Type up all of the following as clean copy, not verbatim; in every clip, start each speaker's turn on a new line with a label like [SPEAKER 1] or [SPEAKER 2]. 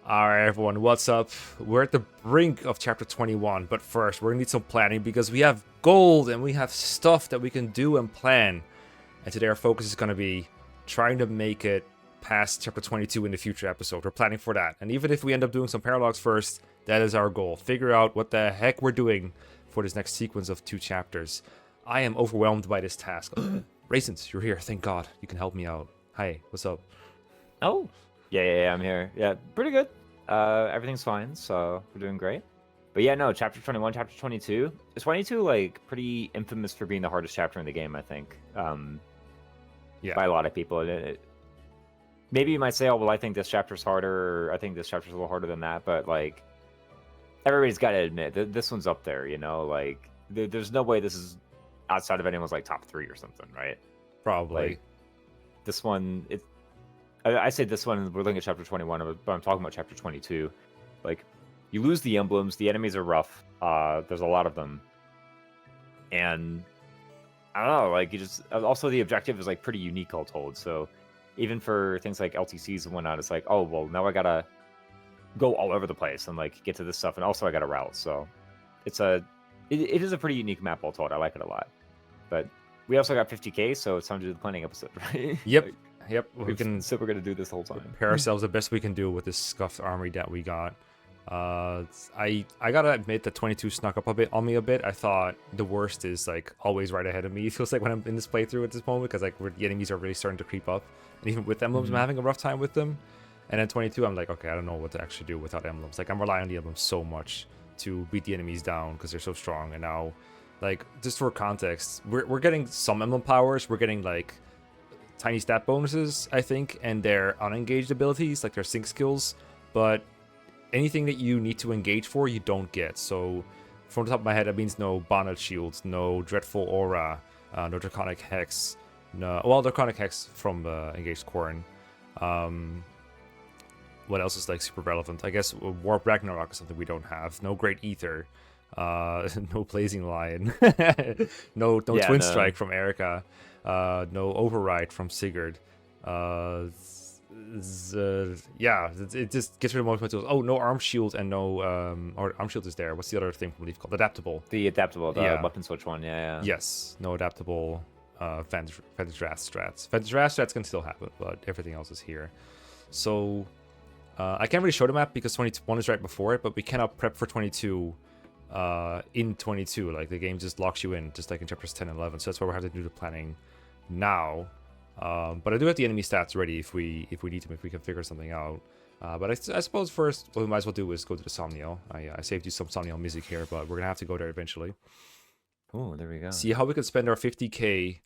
[SPEAKER 1] Alright, everyone, what's up? We're at the brink of chapter 21, but first, we're gonna need some planning because we have gold and we have stuff that we can do and plan. And today, our focus is gonna be trying to make it past chapter 22 in the future episode. We're planning for that. And even if we end up doing some paralogs first, that is our goal. Figure out what the heck we're doing for this next sequence of 2 chapters. I am overwhelmed by this task. Raisins, you're here. Thank God. You can help me out. Hi, what's up?
[SPEAKER 2] Oh, yeah, I'm here. Yeah, pretty good. Everything's fine, so we're doing great. But yeah, no, chapter 21, chapter 22. Is 22, like, pretty infamous for being the hardest chapter in the game, I think.
[SPEAKER 1] Yeah.
[SPEAKER 2] By a lot of people. Maybe you might say, oh, well, I think this chapter's harder, or I think this chapter's a little harder than that, but, like, everybody's got to admit, this one's up there, you know? Like, there's no way this is outside of anyone's, like, top 3 or something, right?
[SPEAKER 1] Probably.
[SPEAKER 2] Like, this one, I say this one, we're looking at chapter 21, but I'm talking about chapter 22. Like, you lose the emblems, the enemies are rough, there's a lot of them. And, I don't know, like, also the objective is, like, pretty unique, all told. So, even for things like LTCs and whatnot, it's like, oh, well, now I gotta go all over the place and, like, get to this stuff, and also I gotta route. So, it is a pretty unique map, all told. I like it a lot. But we also got 50k, so it's time to do the planning episode, right?
[SPEAKER 1] Yep.
[SPEAKER 2] Like,
[SPEAKER 1] Yep, we can.
[SPEAKER 2] So we're gonna do this the whole time.
[SPEAKER 1] Prepare ourselves the best we can do with this scuffed armory that we got. I gotta admit that 22 snuck up a bit on me a bit. I thought the worst is like always right ahead of me. It feels like when I'm in this playthrough at this moment because like the enemies are really starting to creep up, and even with emblems, I'm having a rough time with them. And then 22, I'm like, okay, I don't know what to actually do without emblems. Like I'm relying on the emblems so much to beat the enemies down because they're so strong. And now, like just for context, we're getting some emblem powers. We're getting like tiny stat bonuses, I think, and their unengaged abilities, like their sync skills, but anything that you need to engage for, you don't get. So from the top of my head, that means no bonnet shields, no dreadful aura, no draconic hex, no, well, draconic hex from engaged Corn. What else is like super relevant? I guess Warp Ragnarok is something we don't have. No Great Ether, no Blazing Lion, no Twin Strike from Erica. No Override from Sigurd. Yeah, it just gets rid of most of my tools. Oh, no Arm Shield and no or Arm Shield is there. What's the other thing from Leaf called? Adaptable.
[SPEAKER 2] The adaptable, the weapon switch one, yeah.
[SPEAKER 1] Yes, no adaptable Vanderdrath strats. Vanderdrath strats can still happen, but everything else is here. So I can't really show the map because 21 is right before it, but we cannot prep for 22 in 22. Like the game just locks you in, just like in chapters 10 and 11. So that's why we're having to do the planning now. But I do have the enemy stats ready if we need them, if we can figure something out. But I suppose first what we might as well do is go to the Somniel. I saved you some Somniel music here, but we're gonna have to go there eventually.
[SPEAKER 2] Oh, there we go.
[SPEAKER 1] See how we can spend our 50k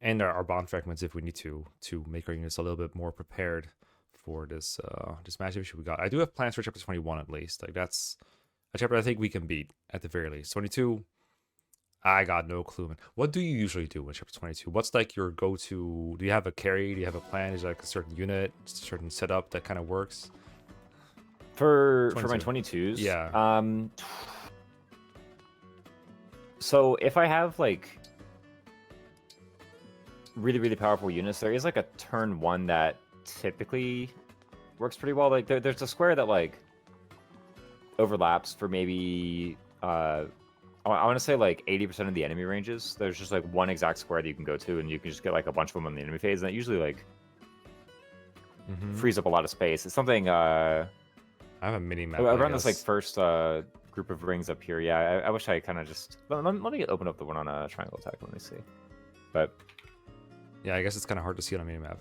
[SPEAKER 1] and our bond fragments if we need to make our units a little bit more prepared for this this matchup issue we got. I do have plans for chapter 21 at least. Like that's a chapter I think we can beat at the very least. 22, I got no clue. Man. What do you usually do in chapter 22? What's like your go-to? Do you have a carry? Do you have a plan? Is there like a certain unit, a certain setup that kind of works?
[SPEAKER 2] For my 22s?
[SPEAKER 1] Yeah.
[SPEAKER 2] So if I have like really, really powerful units, there is like a turn 1 that typically works pretty well. Like there's a square that like overlaps for maybe I want to say like 80% of the enemy ranges. There's just like one exact square that you can go to, and you can just get like a bunch of them on the enemy phase, and that usually like frees up a lot of space. It's something
[SPEAKER 1] I have a mini map
[SPEAKER 2] around this like first group of rings up here. Yeah, I wish I kind of just let me open up the one on a triangle attack. Let me see. But
[SPEAKER 1] yeah, I guess it's kind of hard to see on a mini map.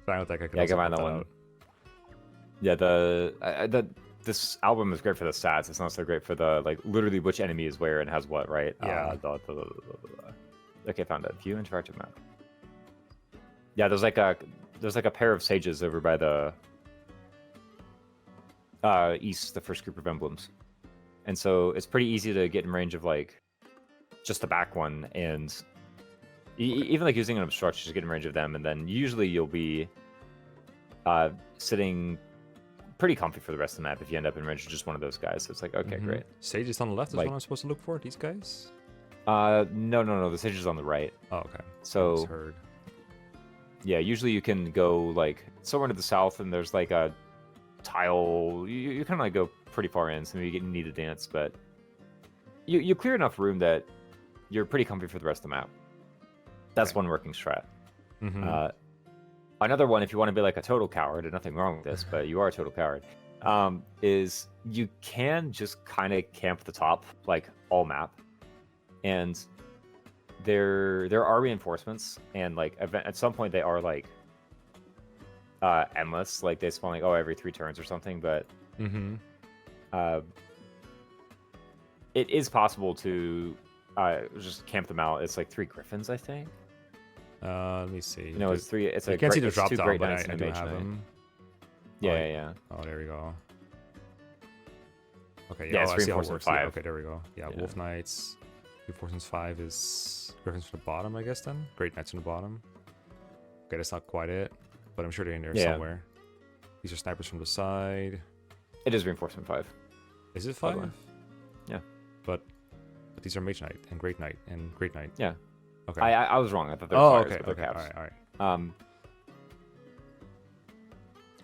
[SPEAKER 1] Triangle attack. I can
[SPEAKER 2] find that one. Out. Yeah, this album is great for the stats. It's not so great for the like literally which enemy is where and has what, right?
[SPEAKER 1] Yeah.
[SPEAKER 2] Okay, found it. View interactive map. Yeah, there's like a pair of sages over by the east, the first group of emblems, and so it's pretty easy to get in range of like just the back one, and even like using an obstruct, just get in range of them, and then usually you'll be sitting pretty comfy for the rest of the map if you end up in range of just one of those guys. So it's like, okay, great.
[SPEAKER 1] Sage is on the left is
[SPEAKER 2] like,
[SPEAKER 1] what I'm supposed to look for, these guys?
[SPEAKER 2] No. The sage is on the right.
[SPEAKER 1] Oh, okay.
[SPEAKER 2] So, yeah, usually you can go like somewhere to the south, and there's like a tile. You kind of like go pretty far in, so maybe you need to dance, but you clear enough room that you're pretty comfy for the rest of the map. That's one working strat. Another one, if you want to be like a total coward, and nothing wrong with this, but you are a total coward, is you can just kind of camp the top, like all map, and there are reinforcements, and like at some point they are like endless, like they spawn like every 3 turns or something, but it is possible to just camp them out. It's like 3 griffins, I think.
[SPEAKER 1] Let me see.
[SPEAKER 2] No, it's 3. It's
[SPEAKER 1] I can't see the drop
[SPEAKER 2] 2
[SPEAKER 1] down,
[SPEAKER 2] great
[SPEAKER 1] but
[SPEAKER 2] knights
[SPEAKER 1] I
[SPEAKER 2] and
[SPEAKER 1] do
[SPEAKER 2] a mage
[SPEAKER 1] have
[SPEAKER 2] knight.
[SPEAKER 1] them.
[SPEAKER 2] Yeah.
[SPEAKER 1] Oh, there we go. Okay,
[SPEAKER 2] Yeah, it's
[SPEAKER 1] I see how it
[SPEAKER 2] reinforcement
[SPEAKER 1] works.
[SPEAKER 2] 5.
[SPEAKER 1] Yeah, okay, there we go. Yeah, Wolf Knights. Reinforcements 5 is Griffins from the bottom, I guess, then? Great Knights from the bottom. Okay, that's not quite it, but I'm sure they're in there somewhere. These are snipers from the side.
[SPEAKER 2] It is reinforcement 5.
[SPEAKER 1] Is it 5?
[SPEAKER 2] Yeah.
[SPEAKER 1] But these are Mage Knight and Great Knight and Great Knight.
[SPEAKER 2] Yeah.
[SPEAKER 1] Okay.
[SPEAKER 2] I was wrong. I thought they were fires,
[SPEAKER 1] okay.
[SPEAKER 2] but they're
[SPEAKER 1] Okay.
[SPEAKER 2] caps.
[SPEAKER 1] All right.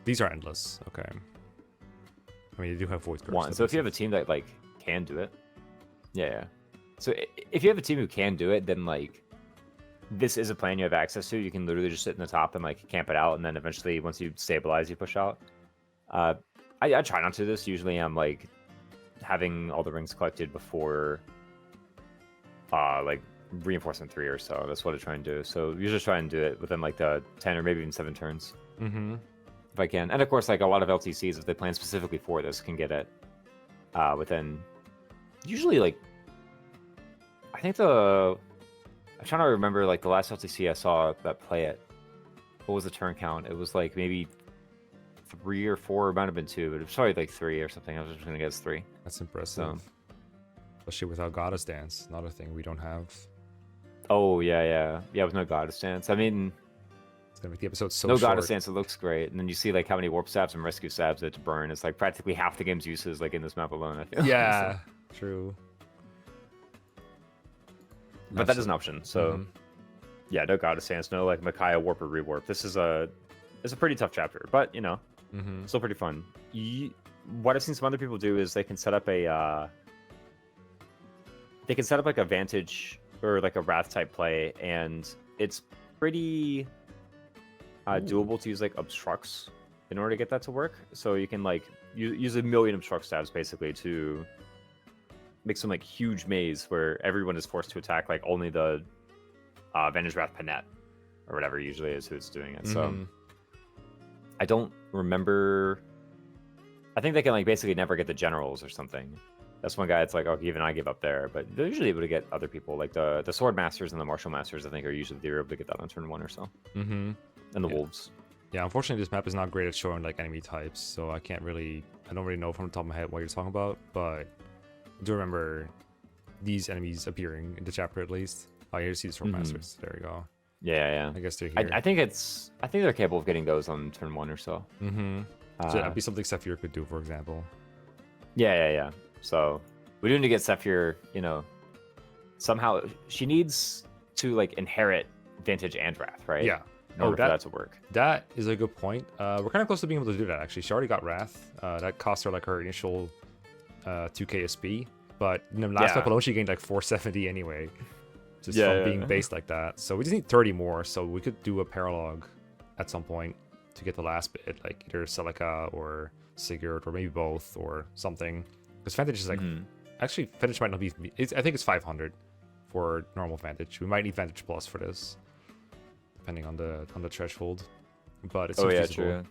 [SPEAKER 1] These are endless. Okay. I mean, you do have void curse.
[SPEAKER 2] One. So if you have a team that like can do it, yeah. So if you have a team who can do it, then like this is a plan you have access to. You can literally just sit in the top and like camp it out, and then eventually once you stabilize, you push out. I try not to do this. Usually I'm like having all the rings collected before like reinforcement 3 or so. That's what I try and do. So usually try and do it within like the 10 or maybe even 7 turns. If I can. And of course, like a lot of LTCs, if they plan specifically for this, can get it within usually like I think I'm trying to remember like the last LTC I saw that play it. What was the turn count? It was like maybe 3 or 4, it might have been 2, but it was probably like 3 or something. I was just gonna guess 3.
[SPEAKER 1] That's impressive. Especially without Goddess Dance, not a thing we don't have.
[SPEAKER 2] Oh yeah, with no Goddess Dance. I mean,
[SPEAKER 1] it's gonna make the episode so
[SPEAKER 2] no
[SPEAKER 1] short.
[SPEAKER 2] Goddess Dance, it looks great, and then you see like how many warp stabs and rescue stabs that to burn. It's like practically half the game's uses like in this map alone. I feel.
[SPEAKER 1] Yeah, true.
[SPEAKER 2] But that is an option. So yeah, no Goddess Dance, no like Micaiah warp or rewarp. This is it's a pretty tough chapter, but you know, still pretty fun. What I've seen some other people do is they can set up a like a Vantage or like a Wrath type play, and it's pretty doable to use like obstructs in order to get that to work. So you can like use a million obstruct stabs basically to make some like huge maze where everyone is forced to attack like only the Vantage Wrath Panette or whatever usually is who's doing it. So I don't remember. I think they can like basically never get the generals or something. That's one guy that's like, even I give up there, but they're usually able to get other people like the sword masters and the martial masters. I think are usually they're able to get that on turn 1 or so. And the wolves.
[SPEAKER 1] Yeah, unfortunately, this map is not great at showing like enemy types, so I don't really know from the top of my head what you're talking about, but I do remember these enemies appearing in the chapter at least. Oh, you see the sword masters. There we go.
[SPEAKER 2] Yeah.
[SPEAKER 1] I guess they're here.
[SPEAKER 2] I think they're capable of getting those on turn 1 or so.
[SPEAKER 1] So that'd be something Sephir could do, for example.
[SPEAKER 2] Yeah. So we do need to get Sephir, somehow she needs to like inherit Vantage and Wrath, right?
[SPEAKER 1] Yeah.
[SPEAKER 2] In order for that to work.
[SPEAKER 1] That is a good point. We're kind of close to being able to do that, actually. She already got Wrath. That cost her like her initial 2k SP, but in the last map alone, she gained like 470 anyway. Just from being based like that. So we just need 30 more, so we could do a Paralogue at some point to get the last bit, like either Celica or Sigurd, or maybe both, or something. Because Vantage is like... Actually, Vantage might not be... I think it's 500 for normal Vantage. We might need Vantage Plus for this, depending on the threshold. But it's feasible.
[SPEAKER 2] True.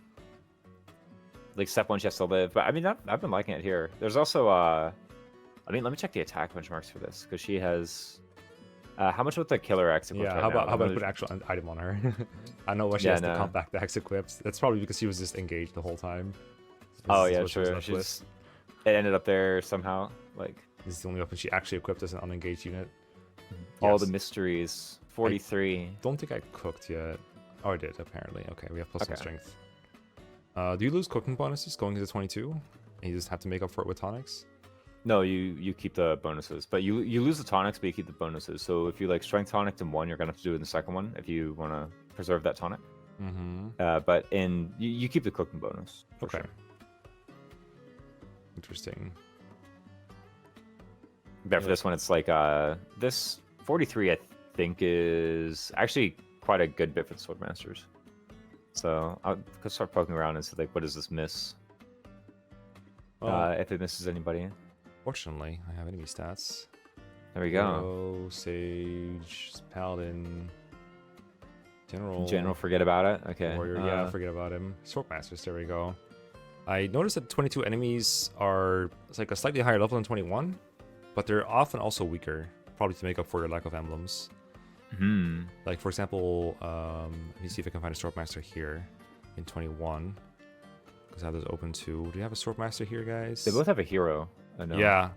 [SPEAKER 2] Like step 1, she has to live. But I mean, I've been liking it here. There's also... I mean, let me check the attack benchmarks for this, because she has... how much with the killer axe equipped?
[SPEAKER 1] Yeah,
[SPEAKER 2] right
[SPEAKER 1] how about
[SPEAKER 2] now?
[SPEAKER 1] I put an actual item on her? I know why she has the compact axe equipped. That's probably because she was just engaged the whole time.
[SPEAKER 2] True. It ended up there somehow. Like
[SPEAKER 1] this is the only weapon she actually equipped as an unengaged unit.
[SPEAKER 2] All the mysteries. 43.
[SPEAKER 1] I don't think I cooked yet. Oh, I did apparently. Okay, we have plus 1 strength. Do you lose cooking bonuses going into 22? And you just have to make up for it with tonics?
[SPEAKER 2] No, you keep the bonuses, but you lose the tonics, but you keep the bonuses. So if you like strength tonic in 1, you're gonna have to do it in the second one if you want to preserve that tonic. But you keep the cooking bonus.
[SPEAKER 1] Okay.
[SPEAKER 2] Sure.
[SPEAKER 1] Interesting.
[SPEAKER 2] Yeah, for this one, it's like this 43, I think, is actually quite a good bit for the Swordmasters. So I'll start poking around and see like, what does this miss?
[SPEAKER 1] Well,
[SPEAKER 2] If it misses anybody.
[SPEAKER 1] fortunately, I have enemy stats.
[SPEAKER 2] There we go.
[SPEAKER 1] Hero, Sage, Paladin, General.
[SPEAKER 2] General, forget about it. Okay.
[SPEAKER 1] Warrior, yeah, forget about him. Swordmasters, there we go. I noticed that 22 enemies are it's like a slightly higher level than 21, but they're often also weaker, probably to make up for your lack of emblems.
[SPEAKER 2] Hmm.
[SPEAKER 1] Like, for example, let me see if I can find a Swordmaster here in 21. Because I have those open too. Do you have a Swordmaster here, guys?
[SPEAKER 2] They both have a hero. I know.
[SPEAKER 1] Yeah.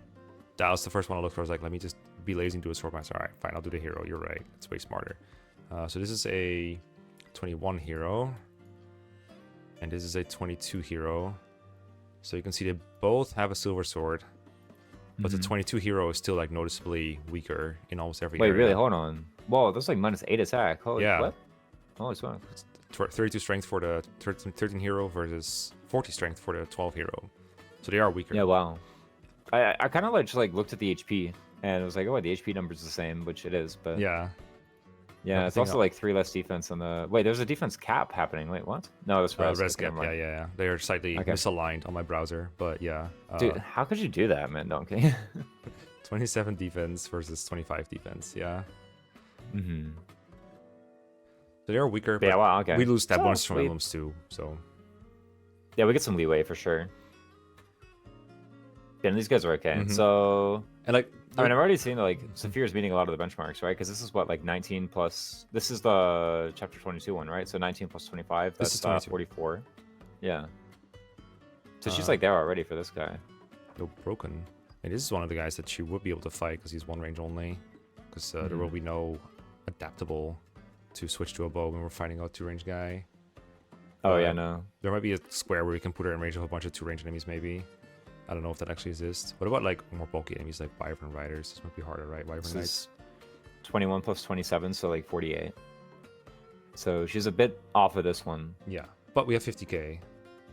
[SPEAKER 1] That was the first one I looked for. I was like, let me just be lazy and do a Swordmaster. Alright, fine, I'll do the hero. You're right. It's way smarter. So this is a 21 hero. And this is a 22 hero. So you can see they both have a silver sword. But the 22 hero is still like noticeably weaker in almost every
[SPEAKER 2] Wait,
[SPEAKER 1] area.
[SPEAKER 2] really? Hold on. Whoa, that's like -8 attack. Holy
[SPEAKER 1] Yeah.
[SPEAKER 2] what? Holy smokes.
[SPEAKER 1] 32 strength for the 13 hero versus 40 strength for the 12 hero. So they are weaker.
[SPEAKER 2] Yeah, wow. I kind of like just like looked at the HP and it was like, oh, the HP number's the same, which it is, but
[SPEAKER 1] Yeah.
[SPEAKER 2] yeah, it's
[SPEAKER 1] Everything
[SPEAKER 2] also like 3 less defense on the. Wait, there's a defense cap happening. Wait, what? No, that's res.
[SPEAKER 1] Res
[SPEAKER 2] Okay,
[SPEAKER 1] cap.
[SPEAKER 2] never
[SPEAKER 1] Yeah,
[SPEAKER 2] mind.
[SPEAKER 1] yeah. They are slightly
[SPEAKER 2] Okay.
[SPEAKER 1] misaligned on my browser, but yeah.
[SPEAKER 2] Dude, how could you do that, man? Donkey.
[SPEAKER 1] 27 defense versus 25 defense. Yeah.
[SPEAKER 2] Mm-hmm.
[SPEAKER 1] So they are weaker.
[SPEAKER 2] Yeah,
[SPEAKER 1] But
[SPEAKER 2] wow. Okay.
[SPEAKER 1] we lose stat
[SPEAKER 2] So
[SPEAKER 1] bonus from
[SPEAKER 2] sweet.
[SPEAKER 1] emblems too. So
[SPEAKER 2] Yeah, we get some leeway for sure. Yeah, and these guys are okay.
[SPEAKER 1] Mhm.
[SPEAKER 2] So
[SPEAKER 1] and like
[SPEAKER 2] I mean, I've already seen like Saphir's meeting a lot of the benchmarks, right? Because this is what, like 19 plus. This is the chapter 22 one, right? So 19 plus 25.
[SPEAKER 1] This
[SPEAKER 2] That's
[SPEAKER 1] is 22.
[SPEAKER 2] 44. Yeah. So she's
[SPEAKER 1] Uh,
[SPEAKER 2] like there already for this guy.
[SPEAKER 1] no broken. And this is one of the guys that she would be able to fight because he's one range only. Because there will be no adaptable to switch to a bow when we're fighting a 2-range guy.
[SPEAKER 2] Oh yeah,
[SPEAKER 1] Uh,
[SPEAKER 2] no.
[SPEAKER 1] There might be a square where we can put her in range of a bunch of 2-range enemies, maybe. I don't know if that actually exists. What about like more bulky enemies like Wyvern Riders? This might be harder, right? Wyvern
[SPEAKER 2] This
[SPEAKER 1] Knights.
[SPEAKER 2] is 21 plus 27, so like 48. So she's a bit off of this one.
[SPEAKER 1] Yeah, but we have 50k.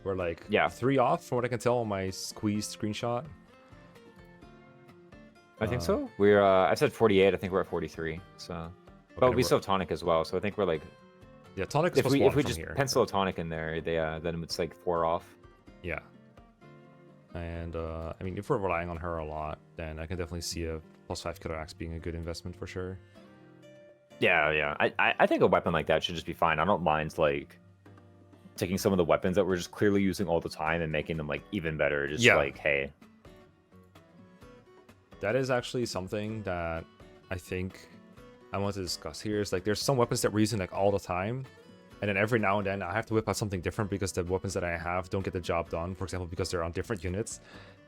[SPEAKER 1] We're like
[SPEAKER 2] Yeah.
[SPEAKER 1] 3 off from what I can tell on my squeezed screenshot.
[SPEAKER 2] I think so. We're I said 48. I think we're at 43. So, but
[SPEAKER 1] Okay,
[SPEAKER 2] we still have tonic as well. So I think we're like,
[SPEAKER 1] Yeah, tonic is
[SPEAKER 2] if
[SPEAKER 1] plus
[SPEAKER 2] we
[SPEAKER 1] 1
[SPEAKER 2] if we
[SPEAKER 1] from
[SPEAKER 2] just
[SPEAKER 1] here.
[SPEAKER 2] pencil a tonic in there, they then it's like 4 off.
[SPEAKER 1] Yeah. And I mean, if we're relying on her a lot, then I can definitely see a +5 killer axe being a good investment for sure.
[SPEAKER 2] Yeah, yeah. I think a weapon like that should just be fine. I don't mind like taking some of the weapons that we're just clearly using all the time and making them like even better. Just
[SPEAKER 1] Yeah.
[SPEAKER 2] like, hey.
[SPEAKER 1] That is actually something that I think I want to discuss here. Is like there's some weapons that we're using like all the time, and then every now and then I have to whip out something different because the weapons that I have don't get the job done. For example, because they're on different units,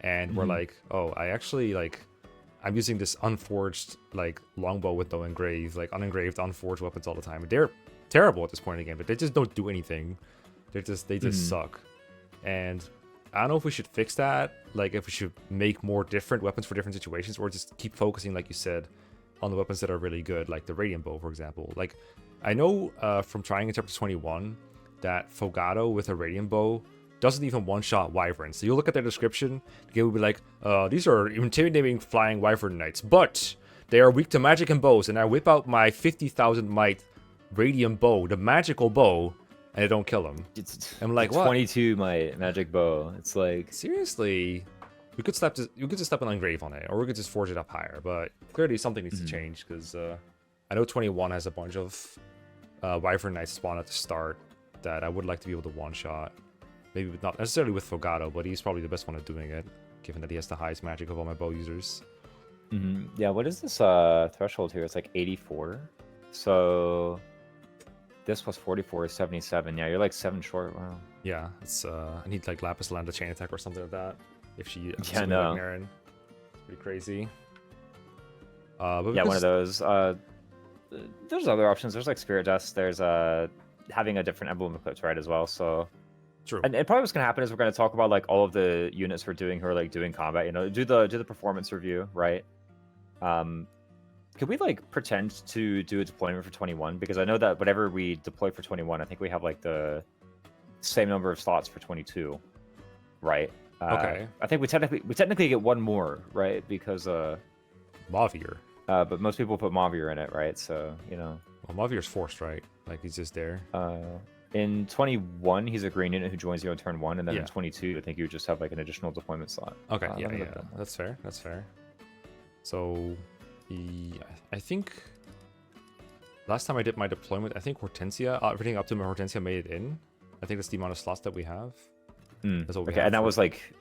[SPEAKER 1] and we're like, oh, I actually like I'm using this unforged like longbow with no engrave, like unengraved, unforged weapons all the time. They're terrible at this point in the game, but they just don't do anything. They just suck. And I don't know if we should fix that, like if we should make more different weapons for different situations, or just keep focusing, like you said, on the weapons that are really good, like the Radiant Bow, for example. Like, I know from trying in Chapter 21 that Fogado with a Radiant Bow doesn't even one-shot Wyverns. So you look at their description, the game will be like, these are intimidating flying Wyvern Knights, but they are weak to magic and bows, and I whip out my 50,000 might Radiant Bow, the magical bow, and I don't kill them. I'm like, what?
[SPEAKER 2] 22 my magic bow. It's like
[SPEAKER 1] Seriously, you could just slap an engrave on it, or we could just forge it up higher. But clearly, something needs to change because I know 21 has a bunch of Wyvern Knights spawn at the start that I would like to be able to one shot. Maybe not necessarily with Fogado, but he's probably the best one at doing it, given that he has the highest magic of all my bow users.
[SPEAKER 2] yeah, what is this threshold here? It's like 84. So this plus 44 is 77. Yeah, you're like 7 short. Wow.
[SPEAKER 1] Yeah, it's I need like Lapis land a chain attack or something like that. If she
[SPEAKER 2] Yeah, no.
[SPEAKER 1] like Marin. It's pretty crazy. But
[SPEAKER 2] Yeah, one
[SPEAKER 1] because-
[SPEAKER 2] of those. There's other options. There's like Spirit Dust. There's having a different emblem equipped, right, as well. So,
[SPEAKER 1] True.
[SPEAKER 2] and probably what's gonna happen is we're gonna talk about like all of the units we're doing who are like doing combat. You know, do the performance review, right? Could we like pretend to do a deployment for 21? Because I know that whatever we deploy for 21, I think we have like the same number of slots for 22, right?
[SPEAKER 1] Okay.
[SPEAKER 2] I think we technically get one more, right? Because
[SPEAKER 1] Mavier.
[SPEAKER 2] but most people put Mavier in it, right? So you know.
[SPEAKER 1] Well, Mavier's forced, right? Like he's just there.
[SPEAKER 2] In 21, he's a green unit who joins you on turn 1, and then
[SPEAKER 1] Yeah.
[SPEAKER 2] in 22, I think you would just have like an additional deployment slot.
[SPEAKER 1] Okay,
[SPEAKER 2] Let
[SPEAKER 1] yeah,
[SPEAKER 2] me look
[SPEAKER 1] yeah,
[SPEAKER 2] that up.
[SPEAKER 1] that's fair. That's fair. So, I think last time I did my deployment, I think Hortensia, everything up to my Hortensia made it in. I think that's the amount of slots that we have. That's what we
[SPEAKER 2] Okay,
[SPEAKER 1] have
[SPEAKER 2] and that
[SPEAKER 1] for-
[SPEAKER 2] was like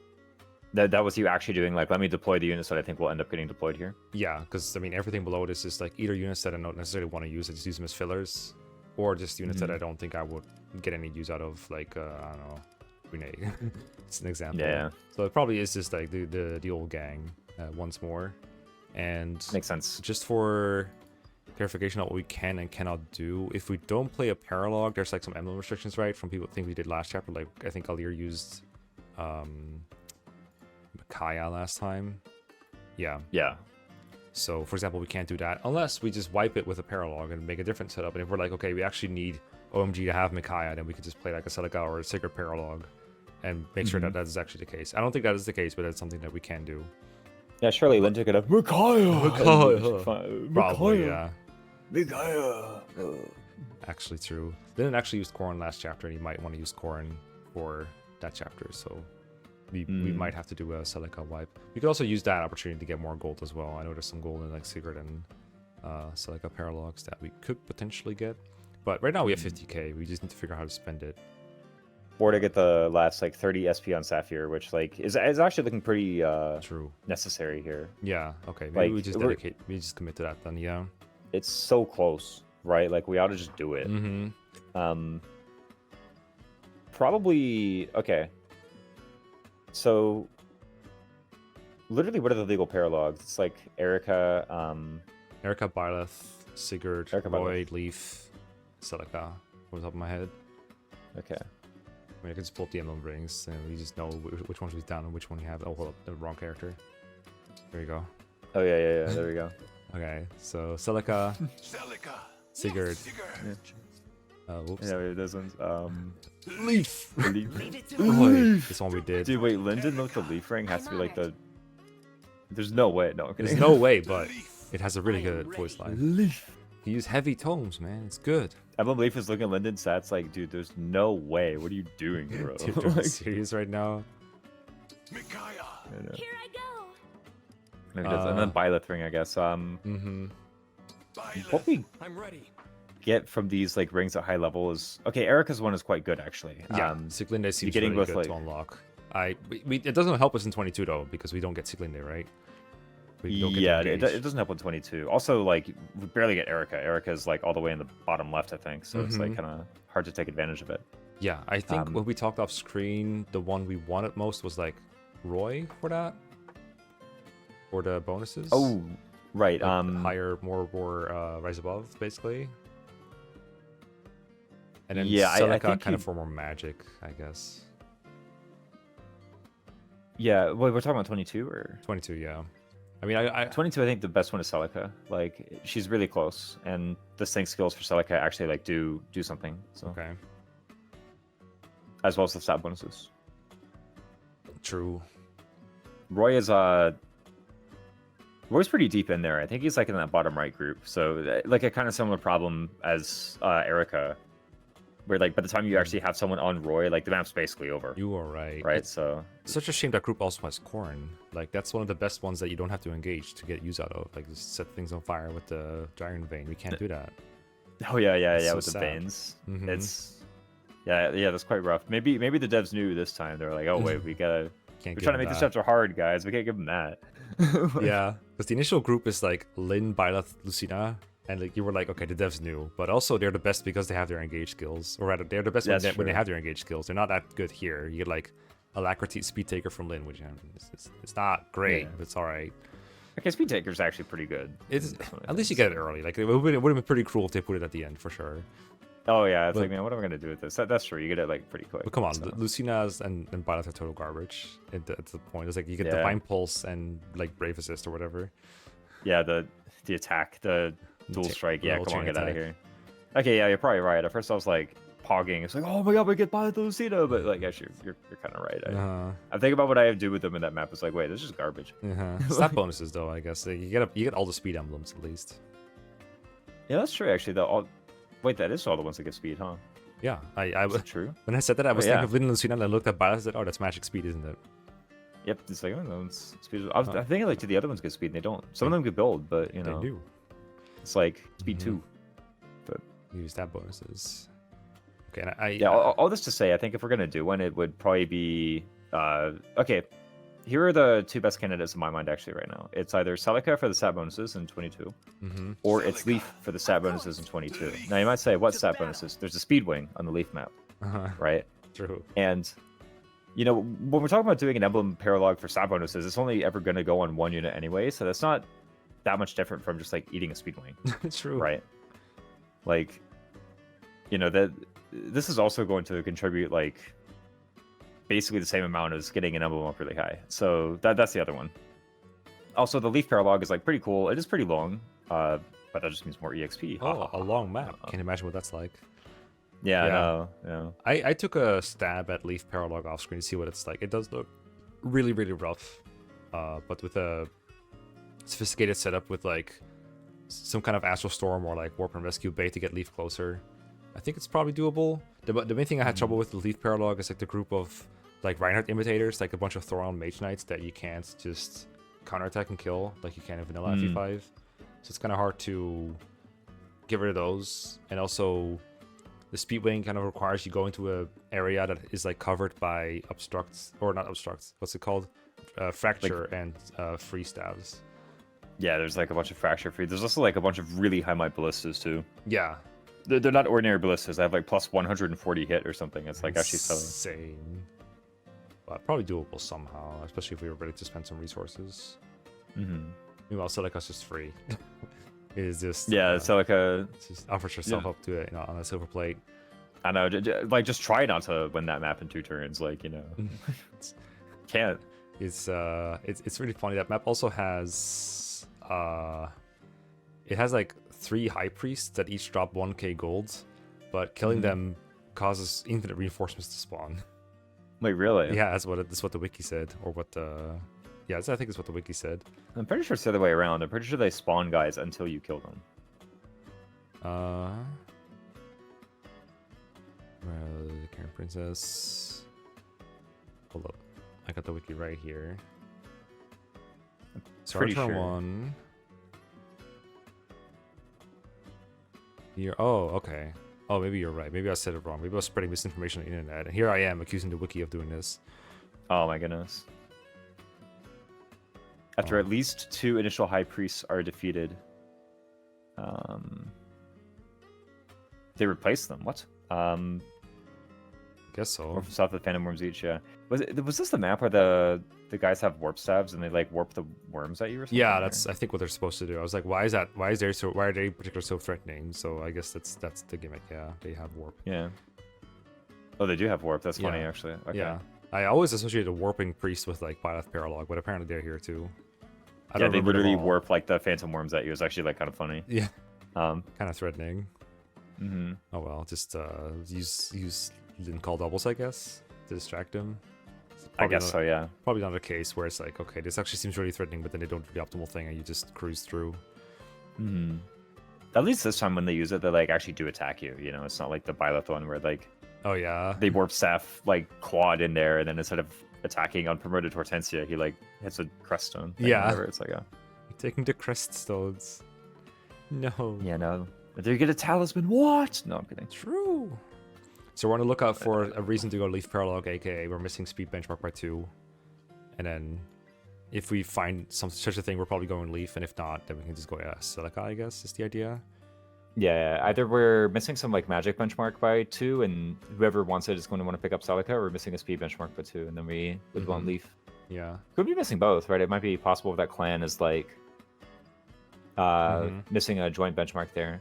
[SPEAKER 2] that was you actually doing like, let me deploy the units that I think will end up getting deployed here.
[SPEAKER 1] Yeah, because I mean everything below this is like either units that I don't necessarily want to use, I just use them as fillers, or just units that I don't think I would get any use out of, like I don't know, Renee. It's an example.
[SPEAKER 2] Yeah.
[SPEAKER 1] So it probably is just like the old gang once more, and
[SPEAKER 2] Makes sense.
[SPEAKER 1] just for clarification on what we can and cannot do, if we don't play a Paralogue, there's like some emblem restrictions, right? From people think we did last chapter. Like I think Alir used Kaya last time. Yeah.
[SPEAKER 2] Yeah.
[SPEAKER 1] So for example, we can't do that unless we just wipe it with a Paralogue and make a different setup. And if we're like, okay, we actually need OMG to have Micaiah, then we could just play like a Celica or a Sigurd Paralogue and make sure that that is actually the case. I don't think that is the case, but that's something that we can do.
[SPEAKER 2] Yeah, surely Linda could have Micaiah.
[SPEAKER 1] Probably, yeah.
[SPEAKER 2] Micaiah.
[SPEAKER 1] Actually true. Didn't actually use Corrin last chapter, and you might want to use Corrin for that chapter, so we might have to do a Celica wipe. We could also use that opportunity to get more gold as well. I know there's some gold in like Sigurd and Celica Paralogs that we could potentially get. But right now we have 50k, we just need to figure out how to spend it.
[SPEAKER 2] Or to get the last like 30 SP on Sapphire, which like is actually looking pretty
[SPEAKER 1] True.
[SPEAKER 2] necessary here.
[SPEAKER 1] Yeah, okay, maybe
[SPEAKER 2] Like,
[SPEAKER 1] we just we just commit to that then, yeah.
[SPEAKER 2] It's so close, right? Like we ought to just do it. Probably okay. So literally, what are the legal paralogs? It's like Erica,
[SPEAKER 1] Erica, Byleth, Sigurd,
[SPEAKER 2] Erica,
[SPEAKER 1] Roy, Leaf, Celica, from the top of my head.
[SPEAKER 2] Okay.
[SPEAKER 1] I mean, I can just pull up the emblem rings, and we just know which ones we've done and which one we have. Oh, hold up, the wrong character. There you go.
[SPEAKER 2] Oh yeah. There we go.
[SPEAKER 1] Okay, so Celica, Sigurd. Whoops.
[SPEAKER 2] Yeah, wait, those ones.
[SPEAKER 1] Leaf.
[SPEAKER 2] Leaf.
[SPEAKER 1] This one we did.
[SPEAKER 2] Dude, wait, Lyndon with the leaf ring has to be like the. There's no way. No, I'm
[SPEAKER 1] There's
[SPEAKER 2] kidding.
[SPEAKER 1] no way, but it has a really good voice line.
[SPEAKER 2] Leaf.
[SPEAKER 1] You use heavy tomes, man. It's good.
[SPEAKER 2] Emblem Leaf is looking at Lyndon's stats like, dude, there's no way. What are you doing, bro?
[SPEAKER 1] Dude, are you serious right now?
[SPEAKER 2] I know.
[SPEAKER 3] Here I go.
[SPEAKER 2] Maybe just, and then Byleth ring, I guess. What we get from these like rings at high level is okay. Erica's one is quite good actually.
[SPEAKER 1] Yeah, Siglinde seems
[SPEAKER 2] getting
[SPEAKER 1] really
[SPEAKER 2] with,
[SPEAKER 1] good
[SPEAKER 2] like-
[SPEAKER 1] to unlock. It doesn't help us in 22 though, because we don't get Siglinde, right? We don't get
[SPEAKER 2] Yeah,
[SPEAKER 1] to
[SPEAKER 2] it
[SPEAKER 1] engage.
[SPEAKER 2] doesn't help in 22. Also, like we barely get Erica. Erica's like all the way in the bottom left, I think. So it's like kind of hard to take advantage of it.
[SPEAKER 1] Yeah, I think when we talked off screen, the one we wanted most was like Roy for that, for the bonuses.
[SPEAKER 2] Oh, right.
[SPEAKER 1] Like higher, more rise above, basically. And then
[SPEAKER 2] Yeah, I
[SPEAKER 1] Celica
[SPEAKER 2] think
[SPEAKER 1] kind of
[SPEAKER 2] you-
[SPEAKER 1] for more magic, I guess.
[SPEAKER 2] Yeah, well, we're talking about 22 or
[SPEAKER 1] 22, yeah. I mean, I
[SPEAKER 2] 22. I think the best one is Celica. Like she's really close, and the sync skills for Celica actually like do something. So
[SPEAKER 1] okay,
[SPEAKER 2] as well as the stat bonuses.
[SPEAKER 1] true.
[SPEAKER 2] Roy is Roy's pretty deep in there. I think he's like in that bottom right group. So like a kind of similar problem as Erica, where like by the time you actually have someone on Roy, like the map's basically over.
[SPEAKER 1] You are right.
[SPEAKER 2] Right. So
[SPEAKER 1] It's such a shame that group also has Corrin. Like that's one of the best ones that you don't have to engage to get use out of. Like just set things on fire with the Giant Vein. We can't do that.
[SPEAKER 2] oh yeah,
[SPEAKER 1] so
[SPEAKER 2] with the
[SPEAKER 1] sad.
[SPEAKER 2] veins,
[SPEAKER 1] Mhm.
[SPEAKER 2] it's yeah, that's quite rough. Maybe the devs knew this time. They're like, oh wait, we're
[SPEAKER 1] Can't
[SPEAKER 2] trying
[SPEAKER 1] give
[SPEAKER 2] to
[SPEAKER 1] them
[SPEAKER 2] make this
[SPEAKER 1] that.
[SPEAKER 2] chapter hard, guys. We can't give them that.
[SPEAKER 1] Yeah, because the initial group is like Lynn, Byleth, Lucina, and like you were like, okay, the devs knew, but also they're the best because they have their engaged skills, or rather, they're the best when
[SPEAKER 2] That's
[SPEAKER 1] they
[SPEAKER 2] true.
[SPEAKER 1] have their engaged skills. They're not that good here. You get like Alacrity Speed Taker from Lynn, which it's not great,
[SPEAKER 2] Yeah.
[SPEAKER 1] but it's all right.
[SPEAKER 2] Okay, Speed Taker's actually pretty good.
[SPEAKER 1] It's
[SPEAKER 2] That's one of
[SPEAKER 1] at least you
[SPEAKER 2] those.
[SPEAKER 1] get it early. Like it would have been pretty cruel if they put it at the end for sure.
[SPEAKER 2] Oh yeah, it's
[SPEAKER 1] But-
[SPEAKER 2] like man, what am I gonna do with this? That's true. You get it like pretty quick.
[SPEAKER 1] But come on,
[SPEAKER 2] so.
[SPEAKER 1] Lucina's and Byleth are total garbage. It's the point. It's like you get
[SPEAKER 2] Yeah.
[SPEAKER 1] Divine Pulse and like Brave Assist or whatever.
[SPEAKER 2] Yeah, the attack, the dual
[SPEAKER 1] Ta-
[SPEAKER 2] strike. Yeah,
[SPEAKER 1] little
[SPEAKER 2] come on,
[SPEAKER 1] chain
[SPEAKER 2] get out of
[SPEAKER 1] attack.
[SPEAKER 2] here. Okay, yeah, you're probably right. At first, I was like, pogging. It's like, oh my god, we get by the Lucina, but like actually, you're kind of right.
[SPEAKER 1] Uh-huh.
[SPEAKER 2] I think about what I do with them in that map. It's like, wait, this is garbage.
[SPEAKER 1] Stat bonuses though, I guess you get all the speed emblems at least.
[SPEAKER 2] Yeah, that's true. Actually, wait, that is all the ones that get speed, huh?
[SPEAKER 1] Yeah,
[SPEAKER 2] Is that true?
[SPEAKER 1] when I said that, I was
[SPEAKER 2] yeah.
[SPEAKER 1] thinking of Lin Lucina, and I looked at Bala and said, oh, that's magic speed, isn't it?
[SPEAKER 2] Yep, it's like, oh no, it's speed. I think like the other ones get speed, and they don't. Some of them get build, but you know,
[SPEAKER 1] They do.
[SPEAKER 2] it's like speed 2. But
[SPEAKER 1] Use stat bonuses. Okay, and
[SPEAKER 2] yeah, all this to say, I think if we're gonna do one, it would probably be okay. Here are the 2 best candidates in my mind actually right now. It's either Celica for the stat bonuses in 22, or it's Leaf for the stat bonuses in 22. Now you might say, what stat bonuses? There's a speed wing on the Leaf map, right?
[SPEAKER 1] True.
[SPEAKER 2] And you know, when we're talking about doing an emblem paralogue for stat bonuses, it's only ever going to go on 1 unit anyway, so that's not that much different from just like eating a speed wing.
[SPEAKER 1] True.
[SPEAKER 2] Right? Like, you know, that this is also going to contribute like basically the same amount as getting an emblem up really high. So that's the other one. Also, the Leaf paralogue is like pretty cool. It is pretty long, but that just means more EXP.
[SPEAKER 1] Oh, a long map. Can't imagine what that's like.
[SPEAKER 2] Yeah, I know. Yeah.
[SPEAKER 1] I took a stab at Leaf Paralogue off screen to see what it's like. It does look really, really rough, but with a sophisticated setup with like some kind of Astral Storm or like Warp and Rescue bait to get Leaf closer, I think it's probably doable. The main thing I had trouble with the Leaf Paralogue is like the group of like Reinhardt imitators, like a bunch of Thoron Mage Knights that you can't just counterattack and kill like you can in vanilla FE5. So it's kind of hard to get rid of those, and also the speed wing kind of requires you go into a area that is like covered by obstructs, or not obstructs, what's it called? Fracture and free stabs.
[SPEAKER 2] Yeah, there's like a bunch of fracture free. There's also like a bunch of really high might ballistas too.
[SPEAKER 1] Yeah.
[SPEAKER 2] They're not ordinary ballistas. They have like plus 140 hit or something. It's like actually so
[SPEAKER 1] insane. But probably doable somehow, especially if we were ready to spend some resources. Meanwhile, Celica's just free. It is just
[SPEAKER 2] Celica
[SPEAKER 1] just offers herself up to it, you know, on a silver plate.
[SPEAKER 2] I know, like just try not to win that map in 2 turns, like, you know. Can't.
[SPEAKER 1] It's really funny. That map also has it has like 3 high priests that each drop 1k gold, but killing them causes infinite reinforcements to spawn.
[SPEAKER 2] Wait, really?
[SPEAKER 1] Yeah, that's what the wiki said, or what I think it's what the wiki said.
[SPEAKER 2] I'm pretty sure it's the other way around. I'm pretty sure they spawn guys until you kill them.
[SPEAKER 1] Well, the Karen Princess. Hold up, I got the wiki right here. Start
[SPEAKER 2] pretty
[SPEAKER 1] turn
[SPEAKER 2] sure.
[SPEAKER 1] 1. Oh, okay. Oh, maybe you're right. Maybe I said it wrong. Maybe I was spreading misinformation on the internet. And here I am accusing the wiki of doing this.
[SPEAKER 2] Oh my goodness. After at least 2 initial high priests are defeated, they replace them. What?
[SPEAKER 1] Guess so.
[SPEAKER 2] Or from south of the Phantom Worms each, yeah. Was this the map where the guys have warp stabs and they like warp the worms at you or something?
[SPEAKER 1] Yeah, that's I think what they're supposed to do. I was like, why is that? Why are they particularly so threatening? So I guess that's the gimmick. Yeah, they have warp.
[SPEAKER 2] Yeah. Oh, they do have warp. That's funny, actually. Okay.
[SPEAKER 1] Yeah. I always associated a warping priest with like Byleth Paralogue, but apparently they're here too.
[SPEAKER 2] Yeah, they literally warp like the phantom worms at you. It's actually like kind of funny.
[SPEAKER 1] Yeah. Kind of threatening. Oh well, just use Lin call doubles, I guess, to distract him.
[SPEAKER 2] I guess so, yeah.
[SPEAKER 1] Probably not a case where it's like, okay, this actually seems really threatening, but then they don't do the optimal thing and you just cruise through.
[SPEAKER 2] At least this time when they use it, they like actually do attack you. You know, it's not like the Byleth one where like,
[SPEAKER 1] oh yeah,
[SPEAKER 2] they warp Seth like quad in there, and then instead of attacking unpromoted Hortensia, he like hits a crest stone.
[SPEAKER 1] Yeah,
[SPEAKER 2] whatever. It's like
[SPEAKER 1] taking the crest stones. No.
[SPEAKER 2] Yeah, no. Did you get a talisman? What? No, I'm kidding.
[SPEAKER 1] True. So we're on the lookout for a reason to go Leaf Paralogue, aka we're missing speed benchmark by 2. And then if we find such a thing, we're probably going Leaf, and if not, then we can just go Celica, I guess, is the idea.
[SPEAKER 2] Yeah, either we're missing some like magic benchmark by 2, and whoever wants it is going to want to pick up Celica, or we're missing a speed benchmark by 2, and then we would go on Leaf.
[SPEAKER 1] Yeah.
[SPEAKER 2] Could be missing both, right? It might be possible if that clan is like missing a joint benchmark there.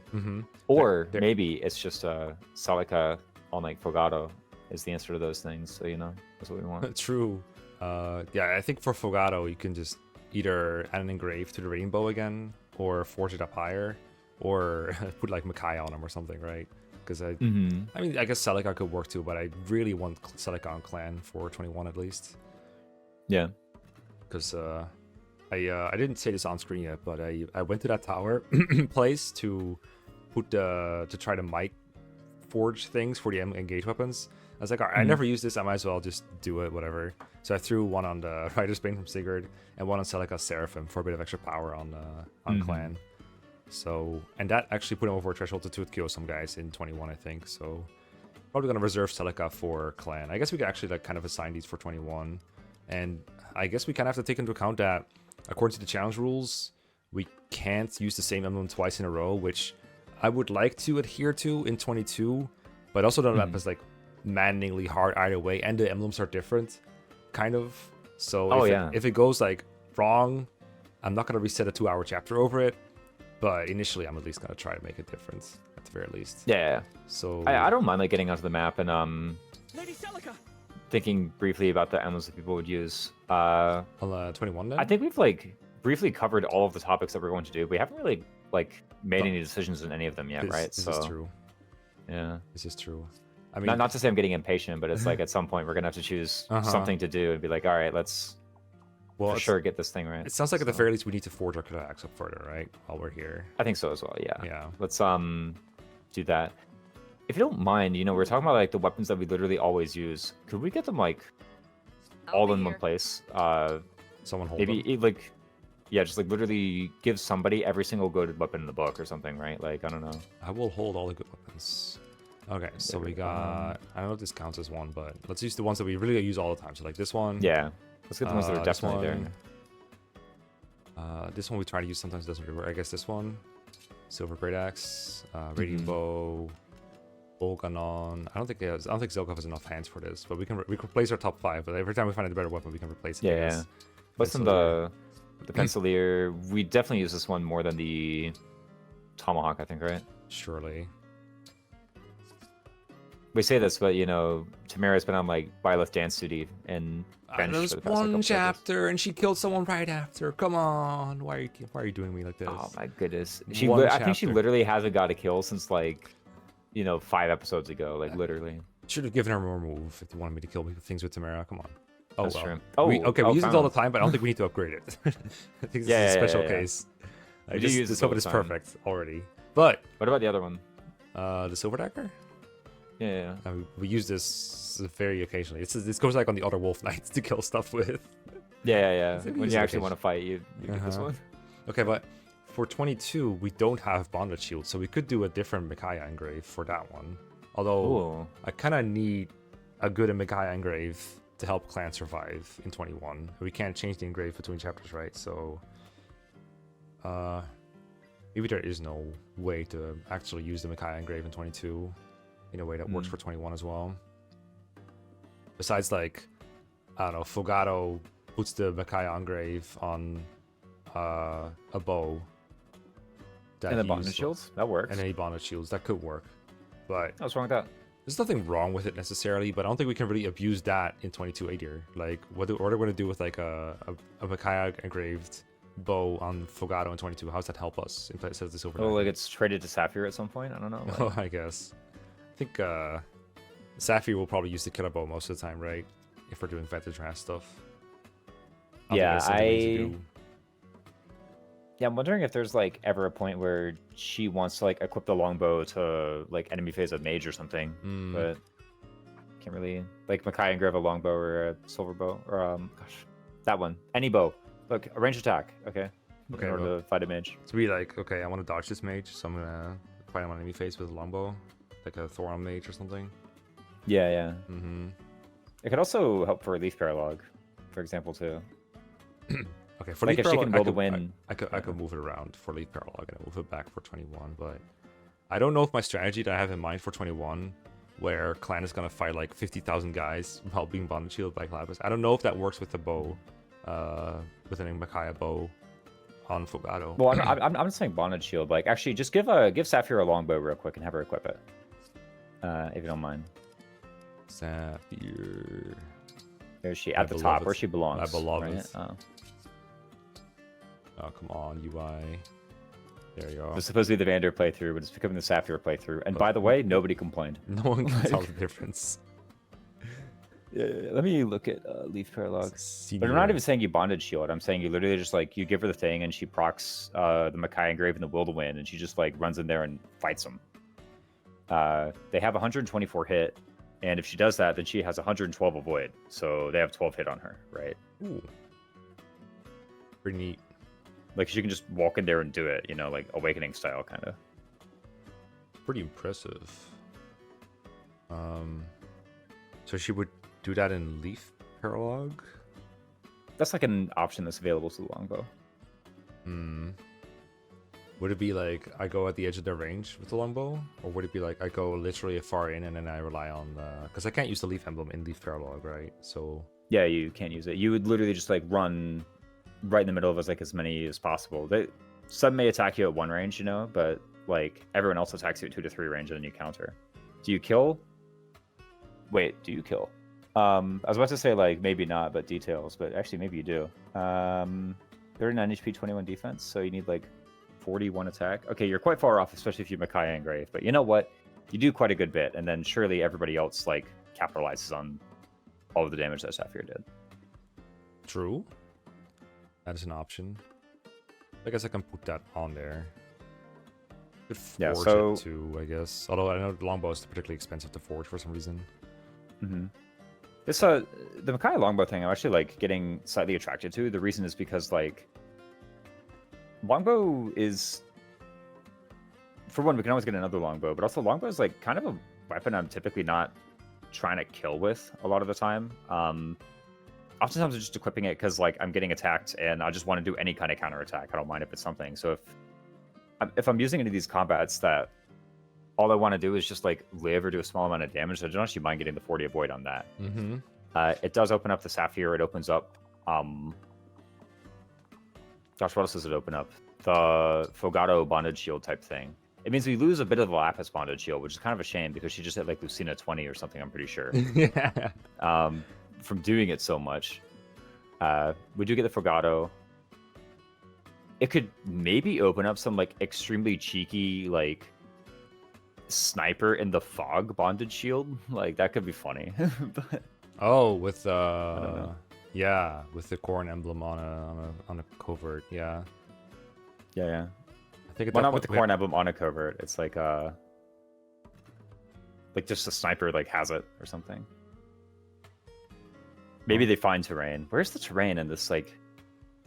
[SPEAKER 2] Or maybe it's just Celica on like Fogado is the answer to those things. So, you know, that's what we want.
[SPEAKER 1] True. Yeah, I think for Fogado, you can just either add an Engrave to the rainbow again, or forge it up higher, or put like Makai on him or something, right? Because I
[SPEAKER 2] Mm-hmm.
[SPEAKER 1] I mean, I guess Celica could work too, but I really want Celica on clan for 21 at least.
[SPEAKER 2] Yeah.
[SPEAKER 1] Because I didn't say this on screen yet, but I went to that tower place to try to mic forge things for the engage weapons. I was like, all right, I never used this. I might as well just do it, whatever. So I threw one on the Rider's Bane from Sigurd and one on Celica Seraphim for a bit of extra power on clan. So, and that actually put him over a threshold to tooth some guys in 21, I think. So probably gonna reserve Celica for clan. I guess we could actually like kind of assign these for 21, and I guess we kind of have to take into account that according to the challenge rules, we can't use the same emblem twice in a row, which I would like to adhere to in 22, but also the map is like maddeningly hard either way, and the emblems are different, kind of. So if it goes like wrong, I'm not gonna reset a 2-hour chapter over it, but initially I'm at least gonna try to make a difference at the very least.
[SPEAKER 2] Yeah.
[SPEAKER 1] So
[SPEAKER 2] I don't mind like getting onto the map and
[SPEAKER 3] Lady Celica.
[SPEAKER 2] thinking briefly about the emblems that people would use.
[SPEAKER 1] on 21 then?
[SPEAKER 2] I think we've like briefly covered all of the topics that we're going to do. We haven't really like made any decisions in any of them yet, right?
[SPEAKER 1] This is true.
[SPEAKER 2] Yeah.
[SPEAKER 1] This is true. I mean,
[SPEAKER 2] Not to say I'm getting impatient, but it's like at some point we're gonna have to choose something to do and be like, all right, let's for sure get this thing right.
[SPEAKER 1] It sounds like at the very least we need to forge our Kodaks up further, right? While we're here.
[SPEAKER 2] I think so as well. Yeah.
[SPEAKER 1] Yeah.
[SPEAKER 2] Let's do that. If you don't mind, you know, we're talking about like the weapons that we literally always use. Could we get them like all in one place?
[SPEAKER 1] Someone hold
[SPEAKER 2] Maybe
[SPEAKER 1] them.
[SPEAKER 2] like, yeah, just like literally give somebody every single good weapon in the book or something, right? Like, I don't know.
[SPEAKER 1] I will hold all the good weapons. Okay, so we got. I don't know if this counts as one, but let's use the ones that we really use all the time. So like this one.
[SPEAKER 2] Yeah. Let's get the ones that are
[SPEAKER 1] this
[SPEAKER 2] definitely
[SPEAKER 1] one,
[SPEAKER 2] there.
[SPEAKER 1] This one we try to use sometimes, doesn't really work. I guess this one. Silver Great Axe, Radiant Bow, Volganon. I don't think Zelkov has enough hands for this, but we can replace our top 5. But every time we find a better weapon, we can replace it.
[SPEAKER 2] Yeah. What's in the Pencilier? We definitely use this one more than the Tomahawk, I think, right?
[SPEAKER 1] Surely.
[SPEAKER 2] We say this, but you know, Timerra's been on like Byleth dance duty and
[SPEAKER 1] There's one chapter, and she killed someone right after. Come on, why are you doing me like this?
[SPEAKER 2] Oh my goodness, I think she
[SPEAKER 1] chapter.
[SPEAKER 2] literally hasn't got a kill since like, you know, 5 episodes ago, like literally.
[SPEAKER 1] Should have given her more move if you wanted me to kill things with Timerra. Come on. Oh,
[SPEAKER 2] That's
[SPEAKER 1] well.
[SPEAKER 2] true.
[SPEAKER 1] We use it all the time, but I don't think we need to upgrade it. I think this is a special case.
[SPEAKER 2] We do use
[SPEAKER 1] this
[SPEAKER 2] it all
[SPEAKER 1] weapon
[SPEAKER 2] the
[SPEAKER 1] is
[SPEAKER 2] time.
[SPEAKER 1] perfect already. But
[SPEAKER 2] What about the other one?
[SPEAKER 1] the Silver Dagger?
[SPEAKER 2] Yeah.
[SPEAKER 1] We use this very occasionally. This goes like on the other Wolf Knights to kill stuff with.
[SPEAKER 2] Yeah.
[SPEAKER 1] think we
[SPEAKER 2] When
[SPEAKER 1] use
[SPEAKER 2] you
[SPEAKER 1] it
[SPEAKER 2] actually want to fight, you get this one.
[SPEAKER 1] Okay, but for 22, we don't have Bonded Shield, so we could do a different Micaiah Engrave for that one. Although,
[SPEAKER 2] Ooh.
[SPEAKER 1] I kind of need a good Micaiah Engrave to help Clan survive in 21. We can't change the Engrave between chapters, right? So, maybe there is no way to actually use the Micaiah Engrave in 22 in a way that works for 21 as well. Besides, like, I don't know, Fogato puts the Micaiah Engrave on a bow.
[SPEAKER 2] And the bondage shields? That works.
[SPEAKER 1] And any bondage shields. That could work. But
[SPEAKER 2] What's wrong with that?
[SPEAKER 1] there's nothing wrong with it necessarily, but I don't think we can really abuse that in 22 ADR. Like, what are we going to do with, like, a Micaiah engraved bow on Fogato in 22? How does that help us in place of the Silver
[SPEAKER 2] Oh,
[SPEAKER 1] Dagger?
[SPEAKER 2] like it's traded to Sapphire at some point? I don't know.
[SPEAKER 1] Oh, I guess. I think Sapphire will probably use the killer bow most of the time, right? If we're doing Vantage Rast stuff.
[SPEAKER 2] Yeah,
[SPEAKER 1] I
[SPEAKER 2] Yeah, I'm wondering if there's like ever a point where she wants to like equip the longbow to like enemy phase of mage or something, but can't really like Micaiah engrave a longbow or a silver bow or that one, any bow. Look, a range attack. Okay.
[SPEAKER 1] Okay,
[SPEAKER 2] In order
[SPEAKER 1] well,
[SPEAKER 2] to fight a mage.
[SPEAKER 1] to be like, okay, I want to dodge this mage, so I'm gonna fight him on enemy face with a longbow, like a Thoron mage or something.
[SPEAKER 2] Yeah.
[SPEAKER 1] Mm-hmm.
[SPEAKER 2] It could also help for relief paralogue, for example, too.
[SPEAKER 1] Okay, for
[SPEAKER 2] Like
[SPEAKER 1] Leaf
[SPEAKER 2] if she
[SPEAKER 1] Paralogue,
[SPEAKER 2] can roll the win.
[SPEAKER 1] I could move it around for Leaf Paralogue and move it back for 21, but I don't know if my strategy that I have in mind for 21, where Clan is gonna fight like 50,000 guys while being bonded shielded by Lapis, I don't know if that works with the bow, with an Micaiah bow on Fogato.
[SPEAKER 2] Well, I'm not saying bondage shield. Like, actually, just give Sapphire a longbow real quick and have her equip it, if you don't mind.
[SPEAKER 1] Sapphire.
[SPEAKER 2] There's she at the top where she belongs.
[SPEAKER 1] My beloved.
[SPEAKER 2] Right?
[SPEAKER 1] Oh, come on, UI. There you go.
[SPEAKER 2] It was supposed to be the Vander playthrough, but it's becoming the Sapphire playthrough. And by the way, nobody complained.
[SPEAKER 1] No one can tell the difference.
[SPEAKER 2] Yeah, let me look at Leaf Paralogue.
[SPEAKER 1] Senior.
[SPEAKER 2] But I'm not even saying you bonded shield. I'm saying you literally just like you give her the thing and she procs the Makai Engrave and the Will to Win, and she just like runs in there and fights them. They have 124 hit, and if she does that, then she has 112 avoid. So they have 12 hit on her, right?
[SPEAKER 1] Ooh. Pretty neat.
[SPEAKER 2] Like she can just walk in there and do it, you know, like Awakening style kind of.
[SPEAKER 1] Pretty impressive. So she would do that in Leaf Paralogue?
[SPEAKER 2] That's like an option that's available to the longbow.
[SPEAKER 1] Would it be like I go at the edge of their range with the longbow? Or would it be like I go literally far in and then I rely on the... Because I can't use the Leaf Emblem in Leaf Paralogue, right? So...
[SPEAKER 2] Yeah, you can't use it. You would literally just like run right in the middle of as many as possible. Some may attack you at 1 range, you know, but like everyone else attacks you at 2 to 3 range and then you counter. Do you kill? Wait, do you kill? I was about to say like maybe not, but details, but actually maybe you do. 39 HP, 21 defense, so you need like 41 attack. Okay, you're quite far off, especially if you Makai Engrave, but you know what? You do quite a good bit, and then surely everybody else like capitalizes on all of the damage that Sapphire did.
[SPEAKER 1] True. That is an option. I guess I can put that on there. Could forge it too, I guess. Although I know the longbow is particularly expensive to forge for some reason.
[SPEAKER 2] Mm-hmm. This the Makai longbow thing I'm actually like getting slightly attracted to. The reason is because like longbow is, for one, we can always get another longbow, but also longbow is like kind of a weapon I'm typically not trying to kill with a lot of the time. Oftentimes I'm just equipping it because like I'm getting attacked and I just want to do any kind of counter attack. I don't mind if it's something. So if I'm using any of these combats that all I want to do is just like live or do a small amount of damage, I don't actually mind getting the 40 avoid on that.
[SPEAKER 1] Mm-hmm.
[SPEAKER 2] It does open up the Sapphire. It opens up gosh, what else does it open up? The Fogado bonded shield type thing. It means we lose a bit of the Lapis bonded shield, which is kind of a shame because she just hit like Lucina 20 or something, I'm pretty sure.
[SPEAKER 1] Yeah.
[SPEAKER 2] From doing it so much. We do get the Fogado. It could maybe open up some like extremely cheeky like sniper in the fog bonded shield. Like that could be funny. But
[SPEAKER 1] oh, with yeah, with the corn emblem on a covert, yeah.
[SPEAKER 2] Yeah.
[SPEAKER 1] I think
[SPEAKER 2] Well, not with the corn emblem on a covert. It's like just a sniper like has it or something. Maybe they find terrain. Where's the terrain in this like?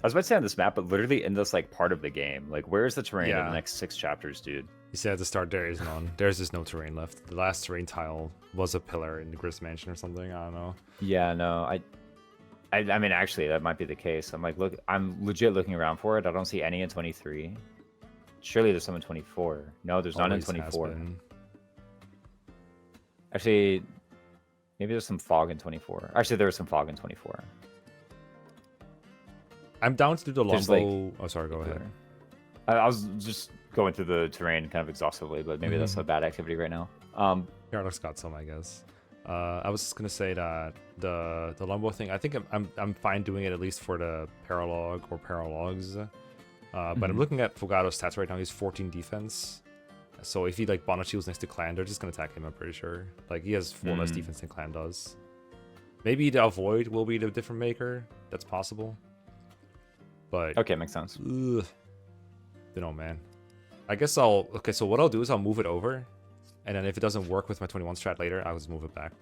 [SPEAKER 2] I was about to say on this map, but literally in this like part of the game. Like, where's the terrain in the next 6 chapters, dude?
[SPEAKER 1] You said at the start there is none. There's just no terrain left. The last terrain tile was a pillar in the Grist Mansion or something. I don't know.
[SPEAKER 2] Yeah, no, I mean, actually, that might be the case. I'm like, look, I'm legit looking around for it. I don't see any in 23. Surely there's some in 24. No, there's none in 24. Actually, maybe there's some fog in 24. Actually, there was some fog in 24.
[SPEAKER 1] I'm down to do the longbow.
[SPEAKER 2] Like,
[SPEAKER 1] oh, sorry, go ahead.
[SPEAKER 2] I was just going through the terrain kind of exhaustively, but maybe that's a bad activity right now.
[SPEAKER 1] Garlick's got some, I guess. I was just gonna say that the longbow thing. I think I'm fine doing it at least for the Paralogue or Paralogues. But I'm looking at Fogado's stats right now. He's 14 defense. So if he like Bonnet Shields next to Clan, they're just gonna attack him. I'm pretty sure. Like he has 4 less defense than Clan does. Maybe the avoid will be the different maker. That's possible. But
[SPEAKER 2] okay, makes sense.
[SPEAKER 1] Don't know, man. I guess okay. So what I'll do is I'll move it over, and then if it doesn't work with my 21 strat later, I'll just move it back.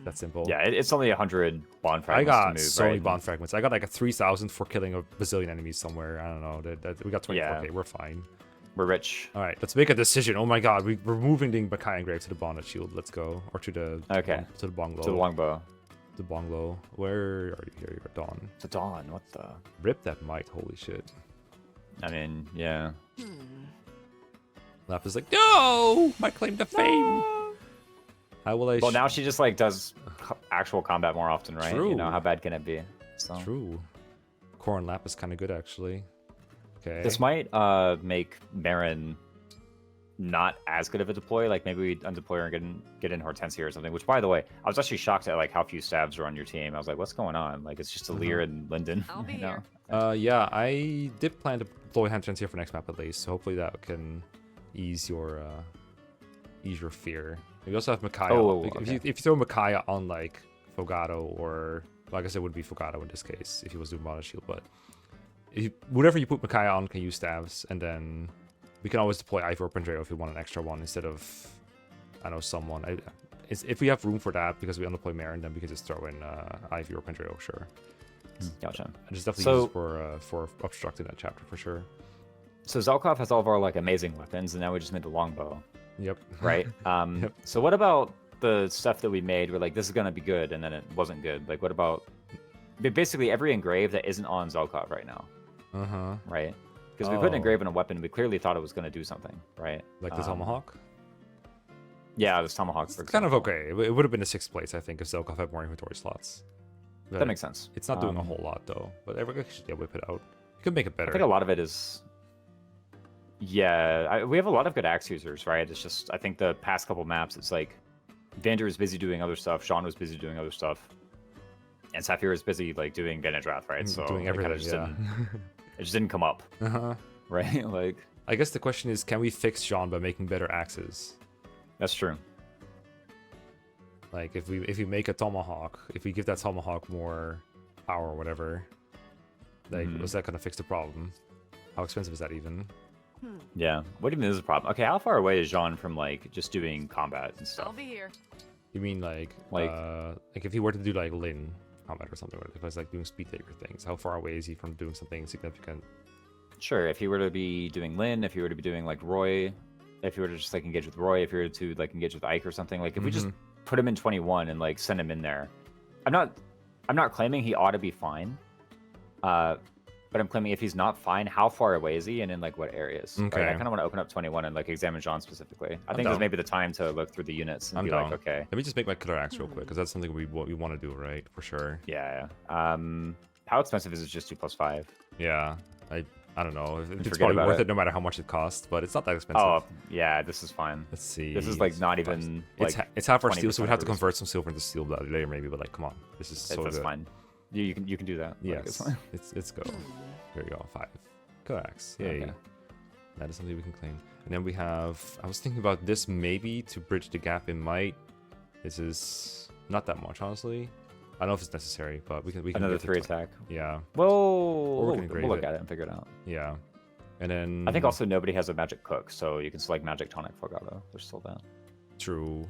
[SPEAKER 1] That's simple.
[SPEAKER 2] Yeah, it's only 100 bond fragments.
[SPEAKER 1] I got
[SPEAKER 2] to move,
[SPEAKER 1] so
[SPEAKER 2] right?
[SPEAKER 1] many bond fragments. I got like a 3,000 for killing a bazillion enemies somewhere. I don't know. We got 24k.
[SPEAKER 2] Yeah.
[SPEAKER 1] We're fine.
[SPEAKER 2] We're rich.
[SPEAKER 1] All right, let's make a decision. Oh my god, we're moving the Makai Engrave to the Bonnet Shield. Let's go, or to the to the Bonglow.
[SPEAKER 2] To the longbow.
[SPEAKER 1] The Bonglow. Where are you? Here, you're Dawn.
[SPEAKER 2] To Dawn. What the?
[SPEAKER 1] Rip that might. Holy shit.
[SPEAKER 2] I mean, yeah.
[SPEAKER 1] Lapis is like, no, my claim to fame. How will I?
[SPEAKER 2] Well, now she just like does actual combat more often, right?
[SPEAKER 1] True.
[SPEAKER 2] You know, how bad can it be? So.
[SPEAKER 1] True. Core and Lapis kind of good actually. Okay.
[SPEAKER 2] This might make Marin not as good of a deploy. Like maybe we undeploy and get in Hortensia or something. Which, by the way, I was actually shocked at like how few stabs are on your team. I was like, what's going on? Like it's just a Lear and Linden.
[SPEAKER 3] I'll be
[SPEAKER 2] you know?
[SPEAKER 3] here.
[SPEAKER 1] Yeah, I did plan to deploy Hortensia for next map at least. So hopefully that can ease your fear. We also have Micaiah.
[SPEAKER 2] Oh,
[SPEAKER 1] if
[SPEAKER 2] okay.
[SPEAKER 1] you throw Micaiah on like Fogado, or well, I guess it would be Fogado in this case if he was doing Mono Shield, but whatever you put Micaiah on can use stabs, and then we can always deploy Ivy or Pandreo if we want an extra one instead of, I don't know, someone. If we have room for that because we undeploy Marin, then we can just throw in Ivy or Pandreo, sure.
[SPEAKER 2] Gotcha.
[SPEAKER 1] I just definitely use it for obstructing that chapter for sure.
[SPEAKER 2] So Zelkov has all of our like amazing weapons, and now we just made the longbow.
[SPEAKER 1] Yep.
[SPEAKER 2] Right.
[SPEAKER 1] Yep.
[SPEAKER 2] So what about the stuff that we made? We're like, this is gonna be good, and then it wasn't good. Like, what about basically every engrave that isn't on Zelkov right now? Right. Because we put an engrave in a weapon, we clearly thought it was gonna do something, right?
[SPEAKER 1] Like the Tomahawk.
[SPEAKER 2] Yeah, this Tomahawk.
[SPEAKER 1] It's kind of okay. It would have been a 6th place, I think, if Zelkov had more inventory slots. But
[SPEAKER 2] That makes sense.
[SPEAKER 1] It's not doing a whole lot though, but everyone should whip it out. You could make it better.
[SPEAKER 2] I think a lot of it is. Yeah, we have a lot of good axe users, right? It's just I think the past couple maps, it's like Vander is busy doing other stuff, Sean was busy doing other stuff, and Saphir is busy like doing Bandit Wrath, right? So
[SPEAKER 1] doing
[SPEAKER 2] it kinda
[SPEAKER 1] everything.
[SPEAKER 2] just
[SPEAKER 1] Yeah.
[SPEAKER 2] it just didn't come up, right? Like
[SPEAKER 1] I guess the question is, can we fix Sean by making better axes?
[SPEAKER 2] that's true.
[SPEAKER 1] Like if we make a tomahawk, if we give that tomahawk more power or whatever, like was that gonna fix the problem? How expensive is that even?
[SPEAKER 2] Yeah. What even is the problem? Okay, how far away is Jean from like just doing combat and
[SPEAKER 3] I'll
[SPEAKER 2] stuff?
[SPEAKER 3] be here.
[SPEAKER 1] You mean like if he were to do like Lin combat or something, or if it's like doing speed taker things, how far away is he from doing something significant?
[SPEAKER 2] Sure. If he were to be doing Lin, if he were to be doing like Roy, if he were to just like engage with Roy, if he were to like engage with Ike or something, like if we just put him in 21 and like send him in there, I'm not claiming he ought to be fine. But I'm claiming if he's not fine, how far away is he and in like what areas?
[SPEAKER 1] Okay.
[SPEAKER 2] Right? I kind of want to open up 21 and like examine Jean specifically. I think
[SPEAKER 1] down.
[SPEAKER 2] there's maybe the time to look through the units and
[SPEAKER 1] I'm
[SPEAKER 2] be
[SPEAKER 1] down.
[SPEAKER 2] like, okay.
[SPEAKER 1] Let me just make my killer axe real quick, because that's something we want to do, right? For sure.
[SPEAKER 2] Yeah. How expensive is it? Just 2+5?
[SPEAKER 1] Yeah. I don't know. It's
[SPEAKER 2] forget
[SPEAKER 1] probably
[SPEAKER 2] about
[SPEAKER 1] worth
[SPEAKER 2] it.
[SPEAKER 1] it no matter how much it costs, but it's not that expensive.
[SPEAKER 2] Oh, yeah. This is fine.
[SPEAKER 1] Let's see.
[SPEAKER 2] This is like not even. Like,
[SPEAKER 1] It's half our steel, so we'd have to
[SPEAKER 2] 20%
[SPEAKER 1] convert some silver into steel later, maybe. But like, come on, this is so
[SPEAKER 2] that's
[SPEAKER 1] good.
[SPEAKER 2] fine. You can do that. Like, it's
[SPEAKER 1] Yes,
[SPEAKER 2] fine.
[SPEAKER 1] let's go. Here we go. 5. Killer axe. Yay.
[SPEAKER 2] Okay.
[SPEAKER 1] That is something we can claim. And then we have. I was thinking about this maybe to bridge the gap in might. This is not that much, honestly. I don't know if it's necessary, but we can.
[SPEAKER 2] Another
[SPEAKER 1] get to
[SPEAKER 2] 3 attack.
[SPEAKER 1] Yeah.
[SPEAKER 2] Well,
[SPEAKER 1] we can engrave
[SPEAKER 2] we'll look
[SPEAKER 1] it.
[SPEAKER 2] at it and figure it out.
[SPEAKER 1] Yeah. And then
[SPEAKER 2] I think also nobody has a magic cook, so you can select magic tonic Fogado. There's still that.
[SPEAKER 1] true.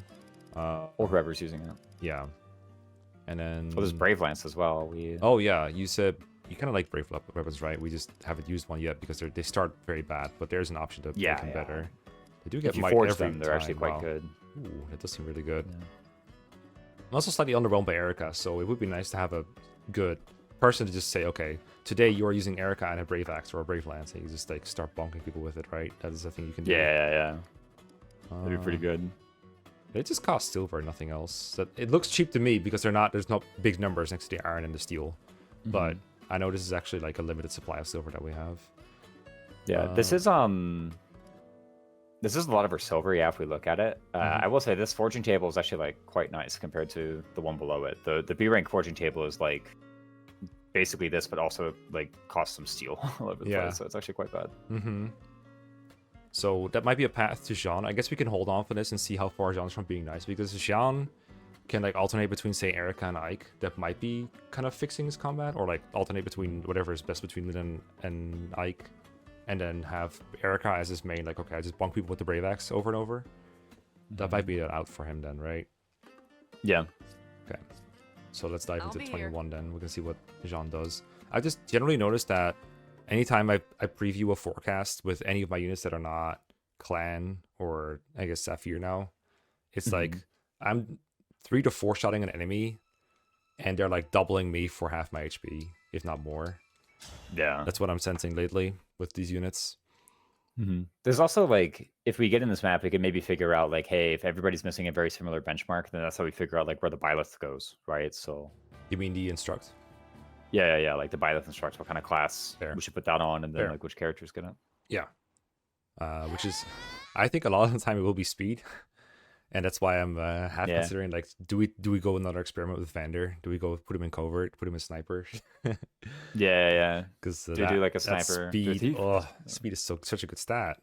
[SPEAKER 2] Or whoever's using it.
[SPEAKER 1] Yeah. And then.
[SPEAKER 2] Well, there's Brave Lance as well.
[SPEAKER 1] Oh yeah, you said you kind of like brave weapons, right? We just haven't used one yet because they start very bad, but there's an option to make them
[SPEAKER 2] yeah.
[SPEAKER 1] better. They do get
[SPEAKER 2] If you
[SPEAKER 1] might
[SPEAKER 2] forge
[SPEAKER 1] every
[SPEAKER 2] them, they're
[SPEAKER 1] time.
[SPEAKER 2] actually quite
[SPEAKER 1] Wow.
[SPEAKER 2] good.
[SPEAKER 1] Ooh, that does seem really good.
[SPEAKER 2] Yeah.
[SPEAKER 1] I'm also slightly underwhelmed by Erica, so it would be nice to have a good person to just say, okay, today you are using Erica and a Brave Axe or a Brave Lance, and you just like start bonking people with it, right? That is a thing you can do.
[SPEAKER 2] Yeah. That'd be pretty good.
[SPEAKER 1] It just costs silver, nothing else. It looks cheap to me because there's no big numbers next to the iron and the steel. But I know this is actually like a limited supply of silver that we have.
[SPEAKER 2] Yeah, this is a lot of our silver. Yeah, if we look at it, I will say this forging table is actually like quite nice compared to the one below it. The B rank forging table is like basically this, but also like costs some steel all over the place. So it's actually quite bad.
[SPEAKER 1] So that might be a path to Jean. I guess we can hold on for this and see how far Jean's from being nice, because Jean can like alternate between say Erica and Ike. That might be kind of fixing his combat, or like alternate between whatever is best between Lin and Ike, and then have Erica as his main. Like, okay, I just bonk people with the Brave Axe over and over. That might be an out for him then, right?
[SPEAKER 2] Yeah.
[SPEAKER 1] Okay. So let's dive
[SPEAKER 3] I'll
[SPEAKER 1] into
[SPEAKER 3] be
[SPEAKER 1] 21 then. We can see what Jean does. I just generally noticed that anytime I preview a forecast with any of my units that are not Clan or I guess Saphir now, it's like I'm 3 to 4 shotting an enemy and they're like doubling me for half my HP, if not more.
[SPEAKER 2] Yeah.
[SPEAKER 1] That's what I'm sensing lately with these units.
[SPEAKER 2] There's also like, if we get in this map, we can maybe figure out like, hey, if everybody's missing a very similar benchmark, then that's how we figure out like where the Byleth goes, right? So
[SPEAKER 1] You mean the instruct?
[SPEAKER 2] yeah, like the Byleth instructs what kind of class
[SPEAKER 1] Fair.
[SPEAKER 2] we should put that on, and then
[SPEAKER 1] Fair.
[SPEAKER 2] like which characters get it.
[SPEAKER 1] Yeah. Which is I think a lot of the time it will be speed, and that's why I'm half
[SPEAKER 2] Yeah.
[SPEAKER 1] considering like, do we go another experiment with Vander? Do we go put him in covert, put him in sniper?
[SPEAKER 2] Yeah.
[SPEAKER 1] Because
[SPEAKER 2] Do do like a
[SPEAKER 1] that
[SPEAKER 2] sniper. Do a
[SPEAKER 1] speed,
[SPEAKER 2] thief.
[SPEAKER 1] oh, speed is such a good stat.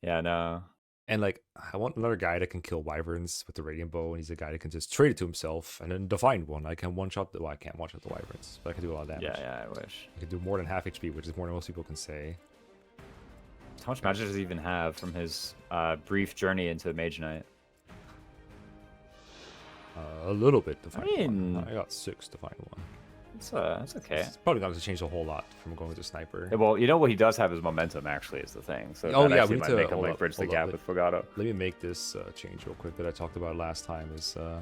[SPEAKER 2] Yeah, no.
[SPEAKER 1] And like, I want another guy that can kill wyverns with the radiant bow, and he's a guy that can just trade it to himself and then define one. I can one shot. Well, I can't one shot the wyverns, but I can do a lot of damage.
[SPEAKER 2] Yeah, I wish.
[SPEAKER 1] I can do more than half HP, which is more than most people can say.
[SPEAKER 2] How much magic does he even have from his brief journey into Mage Knight?
[SPEAKER 1] A little bit to find
[SPEAKER 2] mean-
[SPEAKER 1] one. I got 6 to find one.
[SPEAKER 2] It's okay.
[SPEAKER 1] It's probably not going to change a whole lot from going to sniper.
[SPEAKER 2] Yeah, well, you know what he does have is momentum. Actually, is the thing. So
[SPEAKER 1] Oh,
[SPEAKER 2] that
[SPEAKER 1] yeah,
[SPEAKER 2] actually
[SPEAKER 1] we need
[SPEAKER 2] might
[SPEAKER 1] to-
[SPEAKER 2] make him
[SPEAKER 1] hold
[SPEAKER 2] like
[SPEAKER 1] up,
[SPEAKER 2] bridge the
[SPEAKER 1] hold
[SPEAKER 2] gap
[SPEAKER 1] up.
[SPEAKER 2] with Fogado.
[SPEAKER 1] Let me make this change real quick that I talked about last time. Is
[SPEAKER 2] Yeah.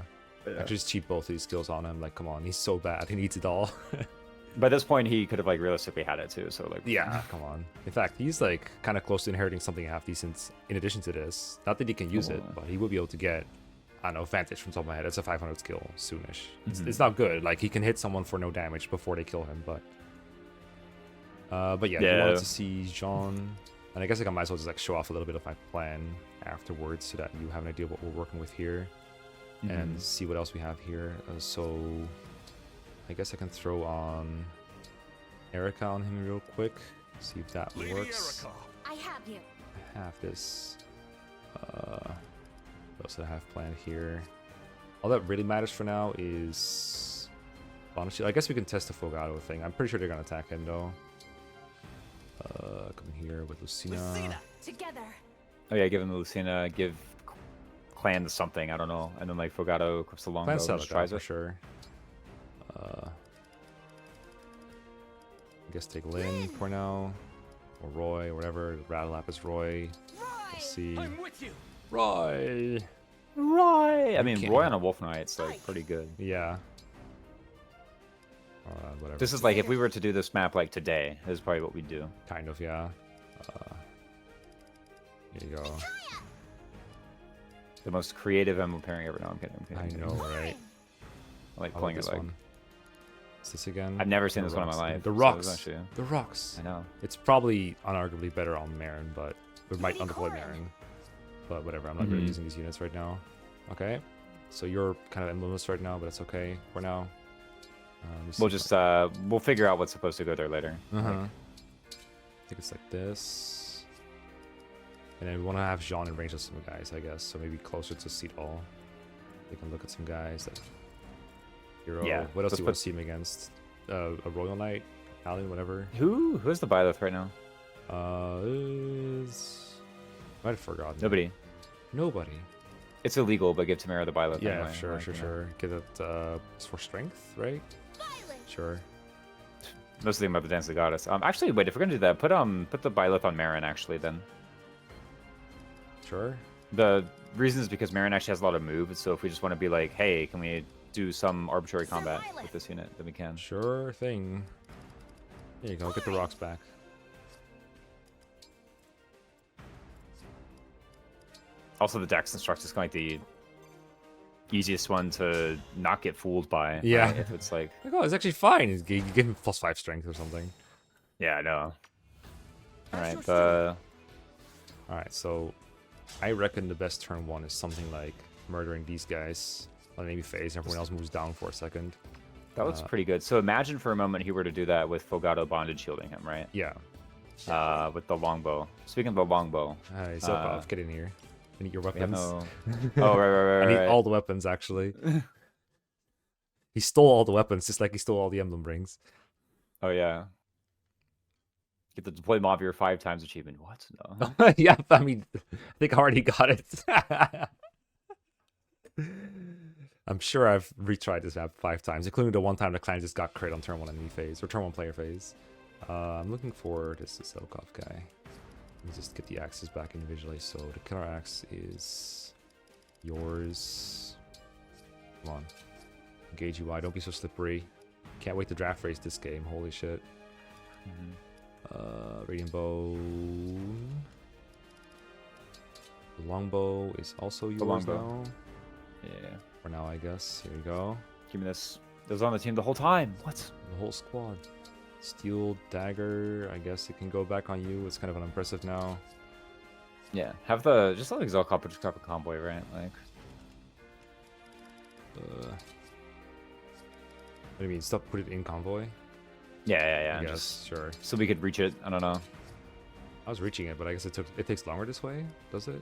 [SPEAKER 1] I just cheat both of these skills on him. Like, come on, he's so bad. He needs it all.
[SPEAKER 2] By this point, he could have like realistically had it too. So like,
[SPEAKER 1] Yeah, come on. In fact, he's like kind of close to inheriting something half decent in addition to this. Not that he can use it, but he will be able to get, I don't know, Vantage from top of my head. It's a 500 skill soonish. It's not good. Like, he can hit someone for no damage before they kill him, but yeah, you wanted to see Jean, and I guess I might as well just like show off a little bit of my plan afterwards so that you have an idea of what we're working with here and see what else we have here. So I guess I can throw on Erica on him real quick, see if that works.
[SPEAKER 3] I have you.
[SPEAKER 1] I have this. What else do I have planned here? All that really matters for now is honestly, I guess we can test the Fogado thing. I'm pretty sure they're gonna attack him though. Come here with Lucina.
[SPEAKER 3] Together.
[SPEAKER 2] Oh yeah, give him the Lucina, give Clan the something, I don't know, and then like Fogado equips the longbow,
[SPEAKER 1] Plan
[SPEAKER 2] just tries
[SPEAKER 1] for
[SPEAKER 2] it.
[SPEAKER 1] sure. I guess take Lynn for now, or Roy, or whatever. Rattle Lapis Roy. We'll see.
[SPEAKER 4] I'm with you.
[SPEAKER 1] Roy.
[SPEAKER 2] Roy! I mean,
[SPEAKER 1] Okay.
[SPEAKER 2] Roy on a Wolf Knight's like pretty good.
[SPEAKER 1] Yeah. Whatever.
[SPEAKER 2] This is like if we were to do this map like today, this is probably what we'd do.
[SPEAKER 1] Kind of, yeah. Here you go.
[SPEAKER 2] The most creative MMO pairing ever. No, I'm kidding.
[SPEAKER 1] I know, right?
[SPEAKER 2] I like
[SPEAKER 1] I
[SPEAKER 2] playing
[SPEAKER 1] this
[SPEAKER 2] it like.
[SPEAKER 1] one. Is this again?
[SPEAKER 2] I've never seen
[SPEAKER 1] The
[SPEAKER 2] this one in my
[SPEAKER 1] rocks.
[SPEAKER 2] life.
[SPEAKER 1] The
[SPEAKER 2] so it
[SPEAKER 1] rocks.
[SPEAKER 2] was actually,
[SPEAKER 1] The rocks.
[SPEAKER 2] I know.
[SPEAKER 1] It's probably unarguably better on Marin, but we might undeploy Marin. But whatever, I'm not really using these units right now. Okay. So you're kind of emblemless right now, but it's okay for now.
[SPEAKER 2] We'll just we'll figure out what's supposed to go there later.
[SPEAKER 1] I think it's like this. And then we want to have Jean in range of some guys, I guess. So maybe closer to Seattle. We can look at some guys that hero.
[SPEAKER 2] Yeah,
[SPEAKER 1] What else
[SPEAKER 2] let's
[SPEAKER 1] do you want to see him against? A Royal Knight, Paladin, whatever.
[SPEAKER 2] Who's the Byleth right now?
[SPEAKER 1] Might have forgotten. Nobody.
[SPEAKER 2] It's illegal, but give Timerra the Byleth.
[SPEAKER 1] Yeah,
[SPEAKER 2] anyway.
[SPEAKER 1] sure.
[SPEAKER 2] Like, you know.
[SPEAKER 1] Get it it's for strength, right? Sure.
[SPEAKER 2] Most of the thing about the Dance of the Goddess. Actually, wait. If we're gonna do that, put the Byleth on Marin. Actually, then
[SPEAKER 1] Sure.
[SPEAKER 2] the reason is because Marin actually has a lot of moves. So if we just want to be like, hey, can we do some arbitrary combat with this unit? Then we can.
[SPEAKER 1] Sure thing. There you go. Get the rocks back.
[SPEAKER 2] Also, the Dex Instruct is kind of like the easiest one to not get fooled by.
[SPEAKER 1] Yeah.
[SPEAKER 2] Right? If it's like,
[SPEAKER 1] Like, oh, it's actually fine. You give him +5 strength or something.
[SPEAKER 2] yeah, I know. All right.
[SPEAKER 1] Alright, so I reckon the best turn 1 is something like murdering these guys on enemy phase, and everyone else moves down for a second.
[SPEAKER 2] That looks pretty good. So imagine for a moment he were to do that with Fogado bondage shielding him, right?
[SPEAKER 1] Yeah.
[SPEAKER 2] With the longbow. Speaking of the longbow,
[SPEAKER 1] Hey, Zilkov, get in here. I need your
[SPEAKER 2] we have
[SPEAKER 1] weapons.
[SPEAKER 2] no. Oh, right.
[SPEAKER 1] I need
[SPEAKER 2] right.
[SPEAKER 1] all the weapons, actually. He stole all the weapons, just like he stole all the emblem rings.
[SPEAKER 2] Oh yeah. Get the deploy Mavir 5 times achievement. What? No.
[SPEAKER 1] Yeah, I mean, I think I already got it. I'm sure I've retried this map 5 times, including the one time the clan just got crit on turn 1 enemy phase, or turn 1 player phase. I'm looking for this Zilkov guy. Let me just get the axes back individually. So the killer axe is yours. Come on. Engage UI, don't be so slippery. Can't wait to draft race this game, holy shit. Radiant bow. The longbow is also yours
[SPEAKER 2] longbow.
[SPEAKER 1] now.
[SPEAKER 2] Yeah.
[SPEAKER 1] For now, I guess. Here we go.
[SPEAKER 2] Give me this. It was on the team the whole time. What?
[SPEAKER 1] The whole squad. Steel dagger. I guess it can go back on you. It's kind of unimpressive now.
[SPEAKER 2] Yeah, have the just let Exalt Copper just drop a convoy, right? Like,
[SPEAKER 1] What do you mean? Stop. Put it in convoy.
[SPEAKER 2] yeah.
[SPEAKER 1] I guess.
[SPEAKER 2] Just
[SPEAKER 1] Sure.
[SPEAKER 2] so we could reach it. I don't know.
[SPEAKER 1] I was reaching it, but I guess it takes longer this way. Does it?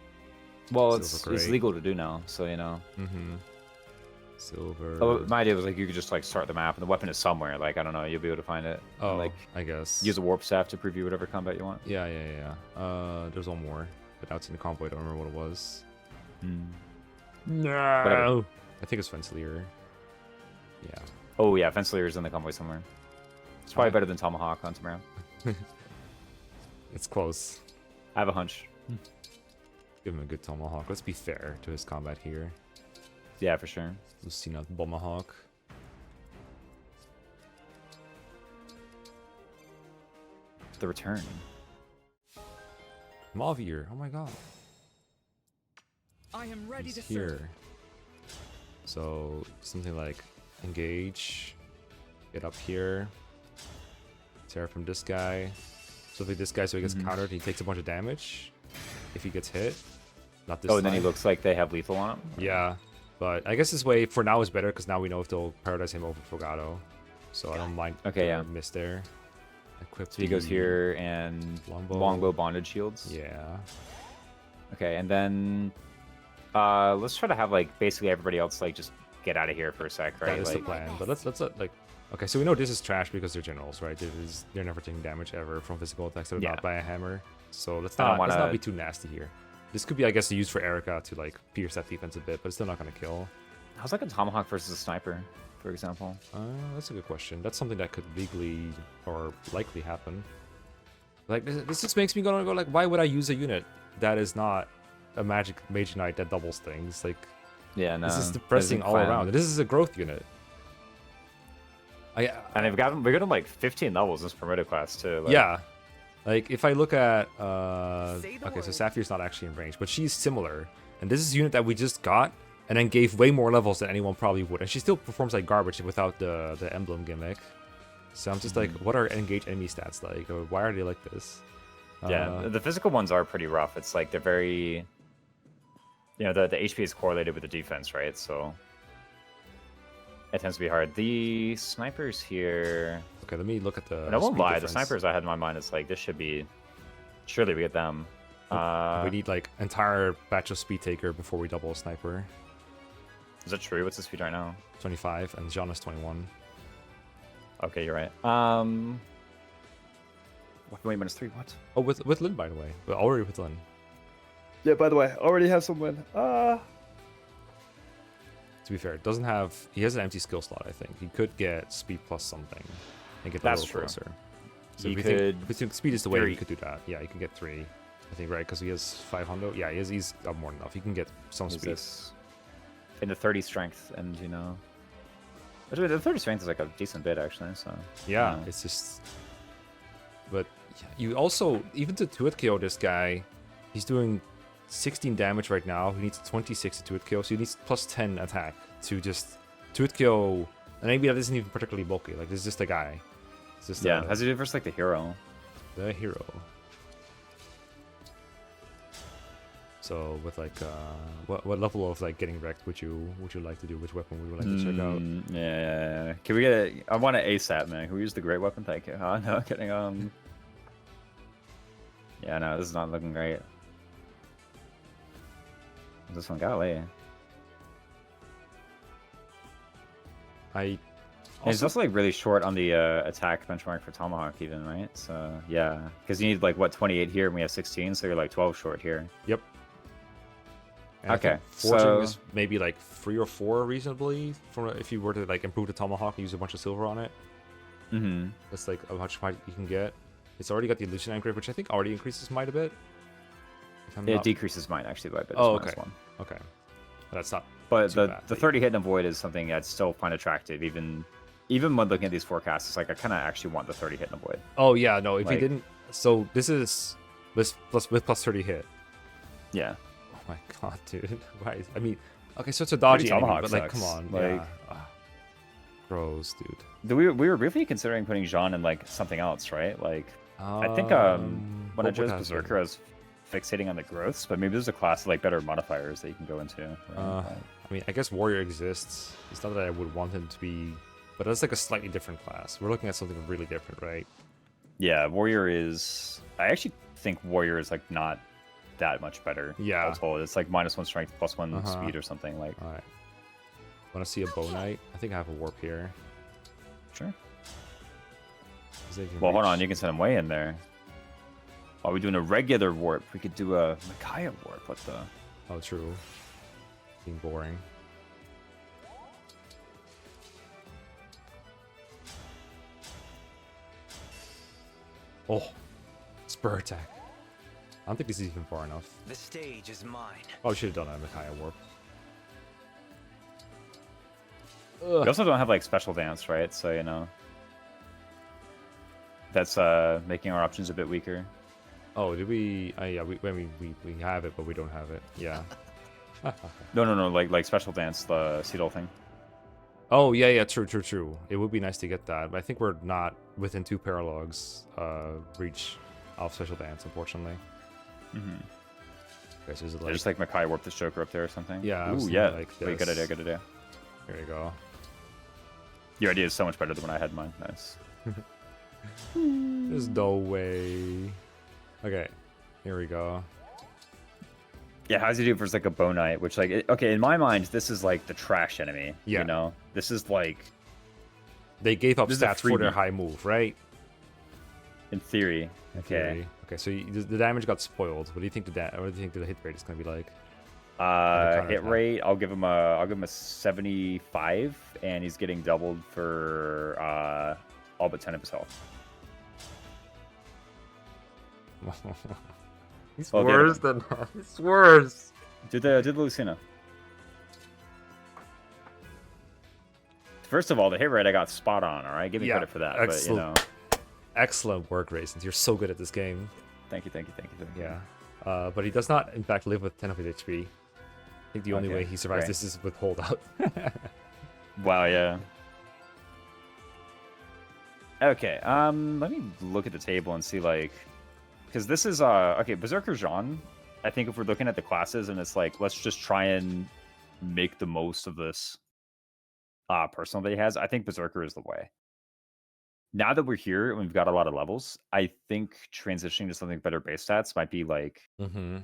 [SPEAKER 2] Well,
[SPEAKER 1] Silver
[SPEAKER 2] it's
[SPEAKER 1] gray.
[SPEAKER 2] legal to do now, so you know.
[SPEAKER 1] Mm-hmm. Silver.
[SPEAKER 2] Oh, my idea was like you could just like start the map and the weapon is somewhere. Like I don't know, you'll be able to find it.
[SPEAKER 1] Oh,
[SPEAKER 2] And, like
[SPEAKER 1] I guess.
[SPEAKER 2] use a warp staff to preview whatever combat you want.
[SPEAKER 1] Yeah. There's one more, but now it's in the convoy. I don't remember what it was. No.
[SPEAKER 2] Whatever.
[SPEAKER 1] I think it's Fencelir. Yeah.
[SPEAKER 2] Oh yeah, Fencelir is in the convoy somewhere. It's probably better than Tomahawk on Timerra.
[SPEAKER 1] It's close.
[SPEAKER 2] I have a hunch.
[SPEAKER 1] Give him a good tomahawk. Let's be fair to his combat here.
[SPEAKER 2] Yeah, for sure.
[SPEAKER 1] Lucina Bomahawk.
[SPEAKER 2] The return.
[SPEAKER 1] Mavier. Oh my god.
[SPEAKER 3] I am ready
[SPEAKER 1] He's
[SPEAKER 3] to
[SPEAKER 1] here.
[SPEAKER 3] serve.
[SPEAKER 1] So something like engage. Get up here. Tear from this guy. So if this guy, so he gets countered, he takes a bunch of damage. If he gets hit. Not this
[SPEAKER 2] Oh, and then he
[SPEAKER 1] time.
[SPEAKER 2] looks like they have lethal on him.
[SPEAKER 1] Yeah. But I guess this way for now is better because now we know if they'll paradise him over Fogado. So I don't mind
[SPEAKER 2] Okay,
[SPEAKER 1] the
[SPEAKER 2] yeah.
[SPEAKER 1] miss there. Equip
[SPEAKER 2] So he goes
[SPEAKER 1] the
[SPEAKER 2] here and longbow bondage shields.
[SPEAKER 1] Yeah.
[SPEAKER 2] Okay, and then let's try to have like basically everybody else like just get out of here for a sec, right?
[SPEAKER 1] That is
[SPEAKER 2] Like,
[SPEAKER 1] the plan. But let's like okay, so we know this is trash because they're generals, right? They're never taking damage ever from physical attacks that are
[SPEAKER 2] Yeah.
[SPEAKER 1] not by a hammer. So let's
[SPEAKER 2] I don't
[SPEAKER 1] not
[SPEAKER 2] wanna-
[SPEAKER 1] be too nasty here. This could be, I guess, used for Erica to like pierce that defense a bit, but it's still not gonna kill.
[SPEAKER 2] how's like a tomahawk versus a sniper, for example?
[SPEAKER 1] That's a good question. That's something that could legally or likely happen. Like this just makes me go like, why would I use a unit that is not a magic mage knight that doubles things? Like
[SPEAKER 2] Yeah, no.
[SPEAKER 1] this is depressing all around. This is a growth unit.
[SPEAKER 2] And we got him like 15 levels in this permitted class too. Like,
[SPEAKER 1] Yeah. Like if I look at
[SPEAKER 3] Say the
[SPEAKER 1] okay, so
[SPEAKER 3] word.
[SPEAKER 1] Sapphire's not actually in range, but she's similar. And this is a unit that we just got and then gave way more levels than anyone probably would. And she still performs like garbage without the emblem gimmick. So I'm just like, what are engaged enemy stats like? Or why are they like this?
[SPEAKER 2] Yeah, the physical ones are pretty rough. It's like they're very, you know, the HP is correlated with the defense, right? So it tends to be hard. The snipers here,
[SPEAKER 1] Okay, let me look at the.
[SPEAKER 2] and I won't
[SPEAKER 1] speed
[SPEAKER 2] lie, the
[SPEAKER 1] difference.
[SPEAKER 2] snipers I had in my mind is like this should be, surely we get them.
[SPEAKER 1] We need like entire batch of speed taker before we double a sniper.
[SPEAKER 2] Is that true? What's the speed right now?
[SPEAKER 1] 25 and Jean is 21.
[SPEAKER 2] Okay, you're right. Wait, -3. What?
[SPEAKER 1] Oh, with Lin, by the way. We're already with Lin.
[SPEAKER 4] Yeah, by the way, I already have some win.
[SPEAKER 1] To be fair, it doesn't have. He has an empty skill slot. I think he could get speed plus something and get
[SPEAKER 2] That's
[SPEAKER 1] a little
[SPEAKER 2] true.
[SPEAKER 1] closer. So
[SPEAKER 2] He
[SPEAKER 1] if we
[SPEAKER 2] could
[SPEAKER 1] think, if we think speed is the way, he
[SPEAKER 2] 3.
[SPEAKER 1] could do that. Yeah, he can get 3. I think right because he has 500. Yeah, he's up more than enough. He can get some
[SPEAKER 2] Is
[SPEAKER 1] speed.
[SPEAKER 2] this in the 30 strength, and you know, actually, the 30 strength is like a decent bit actually. So
[SPEAKER 1] Yeah,
[SPEAKER 2] you know.
[SPEAKER 1] it's just. But yeah, you also even to 2-hit KO this guy, he's doing 16 damage right now. He needs 26 to 2-hit KO, so he needs plus 10 attack to just 2-hit KO. And maybe that isn't even particularly bulky. Like this is just a guy. It's just
[SPEAKER 2] Yeah, how's he do versus like the hero?
[SPEAKER 1] the hero. So with like what level of like getting wrecked would you like to do? Which weapon would you like to check out?
[SPEAKER 2] Yeah. Can we get a? I want an ASAP, man. Can we use the great weapon? Thank you. Oh, no, kidding. Yeah, no, this is not looking great. This one got late.
[SPEAKER 1] I
[SPEAKER 2] It's also like really short on the attack benchmark for Tomahawk, even, right? So yeah, because you need like what 28 here, and we have 16, so you're like 12 short here.
[SPEAKER 1] Yep. And I
[SPEAKER 2] Okay,
[SPEAKER 1] think forging
[SPEAKER 2] so-
[SPEAKER 1] is maybe like 3 or 4 reasonably. From if you were to like improve the tomahawk and use a bunch of silver on it,
[SPEAKER 2] Mm-hmm.
[SPEAKER 1] that's like how much might you can get. It's already got the illusion engrave, which I think already increases might a bit. If I'm
[SPEAKER 2] It
[SPEAKER 1] not-
[SPEAKER 2] decreases mine actually by a bit.
[SPEAKER 1] Oh,
[SPEAKER 2] It's
[SPEAKER 1] okay.
[SPEAKER 2] -1.
[SPEAKER 1] Okay, that's not.
[SPEAKER 2] But
[SPEAKER 1] Too bad,
[SPEAKER 2] the
[SPEAKER 1] but
[SPEAKER 2] 30 hit and avoid is something I'd still find attractive, even when looking at these forecasts. It's like I kind of actually want the 30 hit and avoid.
[SPEAKER 1] Oh yeah, no. If
[SPEAKER 2] Like-
[SPEAKER 1] he didn't, so this is this plus with plus 30 hit.
[SPEAKER 2] Yeah.
[SPEAKER 1] Oh my god, dude. Why? I mean, okay, so it's a dodgy enemy,
[SPEAKER 2] Tomahawk
[SPEAKER 1] but like,
[SPEAKER 2] sucks.
[SPEAKER 1] come on,
[SPEAKER 2] Like-
[SPEAKER 1] yeah. Gross, dude.
[SPEAKER 2] We were briefly considering putting Jean in like something else, right? Like I think when I
[SPEAKER 1] what would
[SPEAKER 2] chose
[SPEAKER 1] that have been?
[SPEAKER 2] Berserker, I was fixating on the growths, but maybe there's a class of like better modifiers that you can go into. Right?
[SPEAKER 1] I mean, I guess warrior exists. It's not that I would want him to be, but that's like a slightly different class. We're looking at something really different, right?
[SPEAKER 2] Yeah, warrior is. I actually think warrior is like not that much better.
[SPEAKER 1] Yeah.
[SPEAKER 2] all told. It's like -1 strength, +1
[SPEAKER 1] Uh-huh.
[SPEAKER 2] speed or something. Like,
[SPEAKER 1] All right. Want to see a bow knight? I think I have a warp here.
[SPEAKER 2] sure.
[SPEAKER 1] 'Cause they can
[SPEAKER 2] Well, hold on.
[SPEAKER 1] reach-
[SPEAKER 2] You can send him way in there. While we're doing a regular warp, we could do a Micaiah warp. What the?
[SPEAKER 1] Oh, true. Being boring. Oh, spur attack. I don't think this is even far enough.
[SPEAKER 3] The stage is mine.
[SPEAKER 1] Oh, we should have done a Micaiah warp.
[SPEAKER 2] We also don't have like special dance, right? So you know, that's making our options a bit weaker.
[SPEAKER 1] Oh, did we? Yeah, we have it, but we don't have it. Yeah.
[SPEAKER 2] No. Like special dance, the Seedle thing.
[SPEAKER 1] Oh, yeah, true. It would be nice to get that, but I think we're not within 2 paralogs reach of special dance, unfortunately.
[SPEAKER 2] Mm-hmm.
[SPEAKER 1] Okay, so is it
[SPEAKER 2] Yeah,
[SPEAKER 1] like...
[SPEAKER 2] just like Micaiah warp this Joker up there or something.
[SPEAKER 1] Yeah, I was
[SPEAKER 2] Ooh,
[SPEAKER 1] thinking
[SPEAKER 2] yeah.
[SPEAKER 1] like
[SPEAKER 2] Wait, good
[SPEAKER 1] this.
[SPEAKER 2] idea. Good idea.
[SPEAKER 1] Here you go.
[SPEAKER 2] Your idea is so much better than when I had mine. Nice.
[SPEAKER 1] There's no way. Okay, here we go.
[SPEAKER 2] Yeah, how's he do versus like a Bow Knight? Which like, okay, in my mind, this is like the trash enemy.
[SPEAKER 1] Yeah.
[SPEAKER 2] You know, this is like,
[SPEAKER 1] They gave up
[SPEAKER 2] This is a
[SPEAKER 1] stats for their
[SPEAKER 2] freebie.
[SPEAKER 1] high move, right?
[SPEAKER 2] in theory.
[SPEAKER 1] In
[SPEAKER 2] Okay.
[SPEAKER 1] theory. Okay, so the damage got spoiled. What do you think what do you think the hit rate is going to be like? counter
[SPEAKER 2] Hit
[SPEAKER 1] attack.
[SPEAKER 2] rate. I'll give him a 75, and he's getting doubled for all but 10 of his health.
[SPEAKER 1] He's
[SPEAKER 2] Well,
[SPEAKER 1] worse than that. He's worse.
[SPEAKER 2] Do the Lucina. First of all, the hit rate I got spot on. All right, give me
[SPEAKER 1] Yeah,
[SPEAKER 2] credit for that. But you
[SPEAKER 1] excellent.
[SPEAKER 2] know,
[SPEAKER 1] Excellent work, Raisins. You're so good at this game.
[SPEAKER 2] thank you.
[SPEAKER 1] Yeah. But he does not, in fact, live with 10 of his HP. I think the only
[SPEAKER 2] Okay,
[SPEAKER 1] way he survives
[SPEAKER 2] great.
[SPEAKER 1] this is with holdout.
[SPEAKER 2] Wow, yeah. Okay, let me look at the table and see, like, because this is okay, Berserker Jean. I think if we're looking at the classes and it's like, let's just try and make the most of this personal that he has, I think Berserker is the way. Now that we're here and we've got a lot of levels, I think transitioning to something better base stats might be like
[SPEAKER 1] Mm-hmm.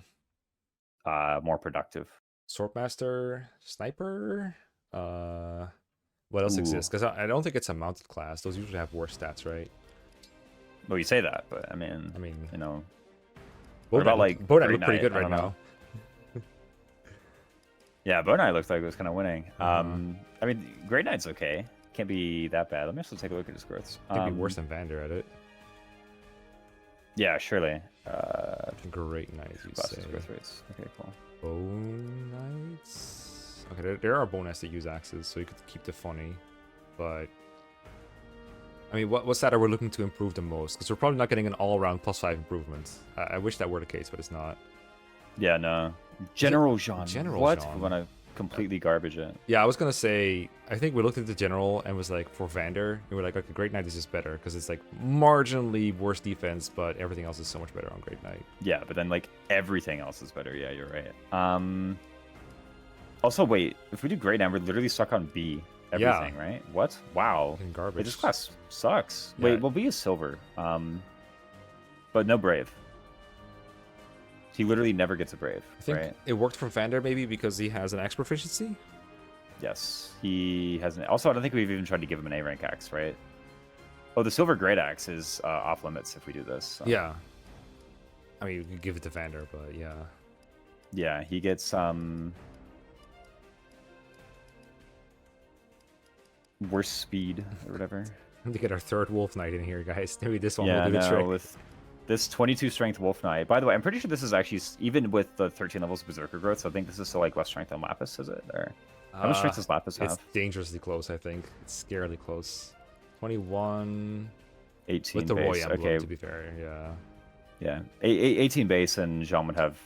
[SPEAKER 2] more productive.
[SPEAKER 1] Swordmaster, Sniper. What else
[SPEAKER 2] Ooh.
[SPEAKER 1] exists? Because I don't think it's a mounted class. Those usually have worse stats, right?
[SPEAKER 2] Well, you say that, but I mean,
[SPEAKER 1] I
[SPEAKER 2] you know,
[SPEAKER 1] Bow
[SPEAKER 2] about,
[SPEAKER 1] Knight-
[SPEAKER 2] like,
[SPEAKER 1] Bow Knight
[SPEAKER 2] Great
[SPEAKER 1] look pretty
[SPEAKER 2] Knight?
[SPEAKER 1] good
[SPEAKER 2] I
[SPEAKER 1] right
[SPEAKER 2] don't
[SPEAKER 1] now.
[SPEAKER 2] know. Yeah, Bow Knight looked like it was kind of winning. I mean, Great Knight's okay. Can't be that bad. Let me also take a look at his growths.
[SPEAKER 1] Could be worse than Vander at it.
[SPEAKER 2] Yeah, surely.
[SPEAKER 1] Great Knight, you
[SPEAKER 2] Classes
[SPEAKER 1] say.
[SPEAKER 2] growth rates. Okay, cool.
[SPEAKER 1] Bow Knights. Okay, there are Bow Knights that use axes, so you could keep the funny. But I mean, what stat are we looking to improve the most? Because we're probably not getting an all-around +5 improvement. I wish that were the case, but it's not.
[SPEAKER 2] Yeah, no. General Jean.
[SPEAKER 1] General
[SPEAKER 2] what?
[SPEAKER 1] Jean.
[SPEAKER 2] We want to completely garbage it.
[SPEAKER 1] Yeah, I was gonna say, I think we looked at the general and was like, for Vander, and we're like, okay, Great Knight is just better because it's like marginally worse defense, but everything else is so much better on Great Knight.
[SPEAKER 2] Yeah, but then like everything else is better. Yeah, you're right. Also, wait. If we do Great Knight, we're literally stuck on B.
[SPEAKER 1] Yeah.
[SPEAKER 2] Everything, right? What? Wow.
[SPEAKER 1] Fucking
[SPEAKER 2] Wait,
[SPEAKER 1] garbage.
[SPEAKER 2] this class sucks.
[SPEAKER 1] Yeah.
[SPEAKER 2] Wait, well, B is silver. But no brave. He literally never gets a brave,
[SPEAKER 1] I think
[SPEAKER 2] right?
[SPEAKER 1] it worked for Vander maybe because he has an X proficiency.
[SPEAKER 2] Yes. He has an... Also, I don't think we've even tried to give him an A rank axe, right? Oh, the silver great axe is off limits if we do this. So.
[SPEAKER 1] Yeah. I mean, you could give it to Vander, but yeah.
[SPEAKER 2] Yeah, he gets worse speed or whatever.
[SPEAKER 1] To get our third Wolf Knight in here, guys. Maybe this one
[SPEAKER 2] Yeah,
[SPEAKER 1] will do the
[SPEAKER 2] no,
[SPEAKER 1] trick.
[SPEAKER 2] with this 22 strength Wolf Knight. By the way, I'm pretty sure this is actually, even with the 13 levels of Berserker growth, so I think this is still like less strength than Lapis, is it? Or how much strength does Lapis
[SPEAKER 1] It's
[SPEAKER 2] have?
[SPEAKER 1] dangerously close, I think. It's scarily close. 21
[SPEAKER 2] 18
[SPEAKER 1] with the
[SPEAKER 2] base.
[SPEAKER 1] Roy emblem,
[SPEAKER 2] Okay,
[SPEAKER 1] to be fair. Yeah.
[SPEAKER 2] yeah. 18 base, and Jean would have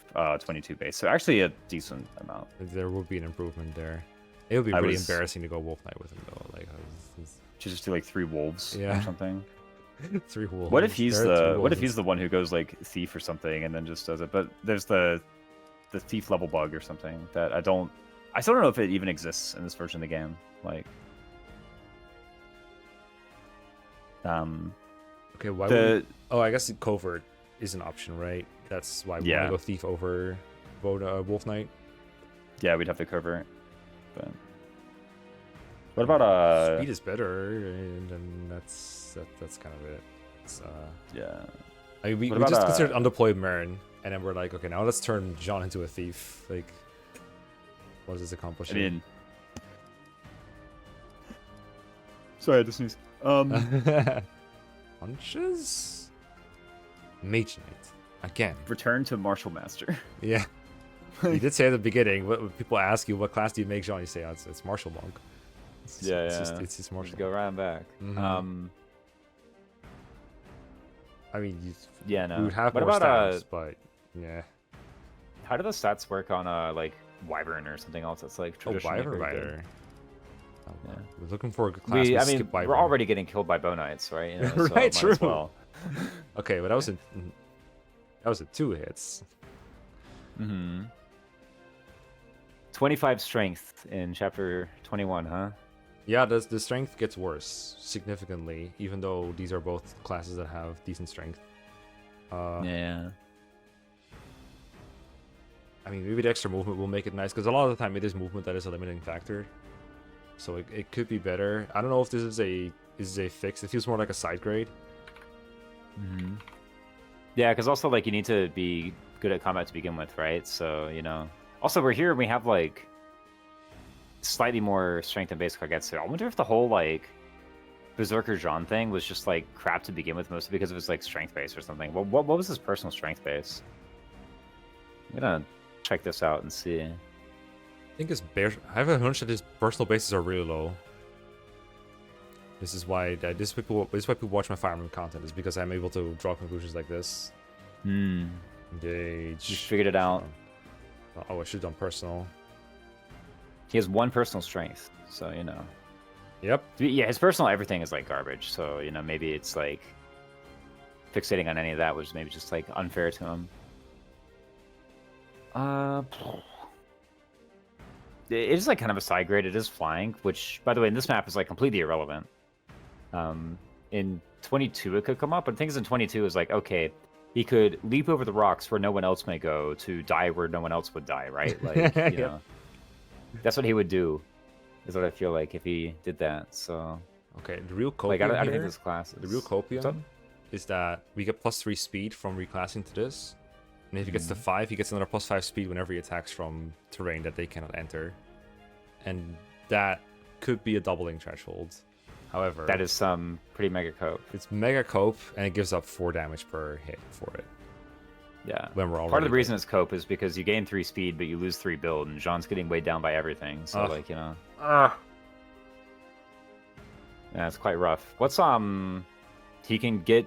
[SPEAKER 2] 22 base. So actually a decent amount.
[SPEAKER 1] There would be an improvement there. It would be
[SPEAKER 2] I
[SPEAKER 1] really
[SPEAKER 2] was-
[SPEAKER 1] embarrassing to go Wolf Knight with him, though. Like,
[SPEAKER 2] To just do like 3 wolves
[SPEAKER 1] Yeah.
[SPEAKER 2] or something.
[SPEAKER 1] 3 wolves.
[SPEAKER 3] What if he's
[SPEAKER 1] There are 2
[SPEAKER 3] what if
[SPEAKER 1] wolves.
[SPEAKER 3] he's the one who goes like thief or something and then just does it? But there's the thief level bug or something that I still don't know if it even exists in this version of the game. Like,
[SPEAKER 1] Okay, why
[SPEAKER 3] the
[SPEAKER 1] would oh, I guess covert is an option, right? That's why we want
[SPEAKER 3] Yeah.
[SPEAKER 1] to go thief over wolf knight.
[SPEAKER 3] yeah, we'd have to cover it. But what about
[SPEAKER 1] Speed is better, and then that's kind of it. It's,
[SPEAKER 3] yeah.
[SPEAKER 1] I mean, we
[SPEAKER 3] What about,
[SPEAKER 1] just considered undeployed Marin, and then we're like, okay, now let's turn Jean into a thief. Like, what does this accomplish?
[SPEAKER 3] I mean, sorry, I just sneezed.
[SPEAKER 1] Punches? Mage Knight. Again.
[SPEAKER 3] Return to Martial Master.
[SPEAKER 1] Yeah. You did say at the beginning, when people ask you what class do you make Jean, you say, oh, it's Martial Monk. It's just Martial
[SPEAKER 2] Just go right back.
[SPEAKER 1] Mhm. I mean,
[SPEAKER 2] Yeah, no.
[SPEAKER 1] we would have
[SPEAKER 2] what
[SPEAKER 1] more
[SPEAKER 2] about
[SPEAKER 1] stats, but yeah.
[SPEAKER 2] how do the stats work on like Wyvern or something else that's like
[SPEAKER 1] Oh,
[SPEAKER 2] traditionally
[SPEAKER 1] Wyvern
[SPEAKER 2] very good?
[SPEAKER 1] Rider. Oh,
[SPEAKER 2] Yeah.
[SPEAKER 1] We're looking for a good class.
[SPEAKER 2] I
[SPEAKER 1] with
[SPEAKER 2] mean,
[SPEAKER 1] skip Wyvern.
[SPEAKER 2] we're already getting killed by Bow Knights, right? You know, so
[SPEAKER 1] Right,
[SPEAKER 2] might as
[SPEAKER 1] true.
[SPEAKER 2] well.
[SPEAKER 1] Okay, but that was in 2 hits.
[SPEAKER 2] Mm-hmm. 25 strength in chapter 21, huh?
[SPEAKER 1] Yeah, the strength gets worse significantly, even though these are both classes that have decent strength.
[SPEAKER 2] Yeah.
[SPEAKER 1] I mean, maybe the extra movement will make it nice, because a lot of the time it is movement that is a limiting factor. So it could be better. I don't know if this is a fix. It feels more like a side grade.
[SPEAKER 2] Mm-hmm. Yeah, because also like you need to be good at combat to begin with, right? So you know. Also, we're here and we have like slightly more strength than basic Kagetsu. I wonder if the whole like Berserker Jean thing was just like crap to begin with, mostly because it was like strength base or something. What was his personal strength base? I'm gonna check this out and see.
[SPEAKER 1] I think I have a hunch that his personal bases are really low. This is why people watch my Fire Emblem content, is because I'm able to draw conclusions like this.
[SPEAKER 2] Hmm.
[SPEAKER 1] Engage.
[SPEAKER 2] You figured it out.
[SPEAKER 1] Oh, I should have done personal.
[SPEAKER 2] He has 1 personal strength, so you know.
[SPEAKER 1] Yep.
[SPEAKER 2] Yeah, his personal everything is like garbage. So you know, maybe it's like fixating on any of that was maybe just like unfair to him. It is like kind of a side grade. It is flying, which, by the way, in this map is like completely irrelevant. In 22 it could come up, but the thing is, in 22 is like, okay, he could leap over the rocks where no one else may go to die where no one else would die, right? Like, you know, that's what he would do. Is what I feel like if he did that. So,
[SPEAKER 1] Okay, the real copium
[SPEAKER 2] like, I don't
[SPEAKER 1] here,
[SPEAKER 2] think this class is...
[SPEAKER 1] the real
[SPEAKER 2] What's up?
[SPEAKER 1] copium is that we get +3 speed from reclassing to this. And if he gets to 5, he gets another +5 speed whenever he attacks from terrain that they cannot enter. And that could be a doubling threshold. However,
[SPEAKER 2] That is some pretty mega cope.
[SPEAKER 1] it's mega cope, and it gives up 4 damage per hit for it.
[SPEAKER 2] Yeah.
[SPEAKER 1] When we're already
[SPEAKER 2] Part of the reason it's cope is because you gain 3 speed, but you lose 3 build, and Jean's getting weighed down by everything. So,
[SPEAKER 1] Ugh.
[SPEAKER 2] like, you know.
[SPEAKER 1] Ah.
[SPEAKER 2] Yeah, it's quite rough. What's, he can get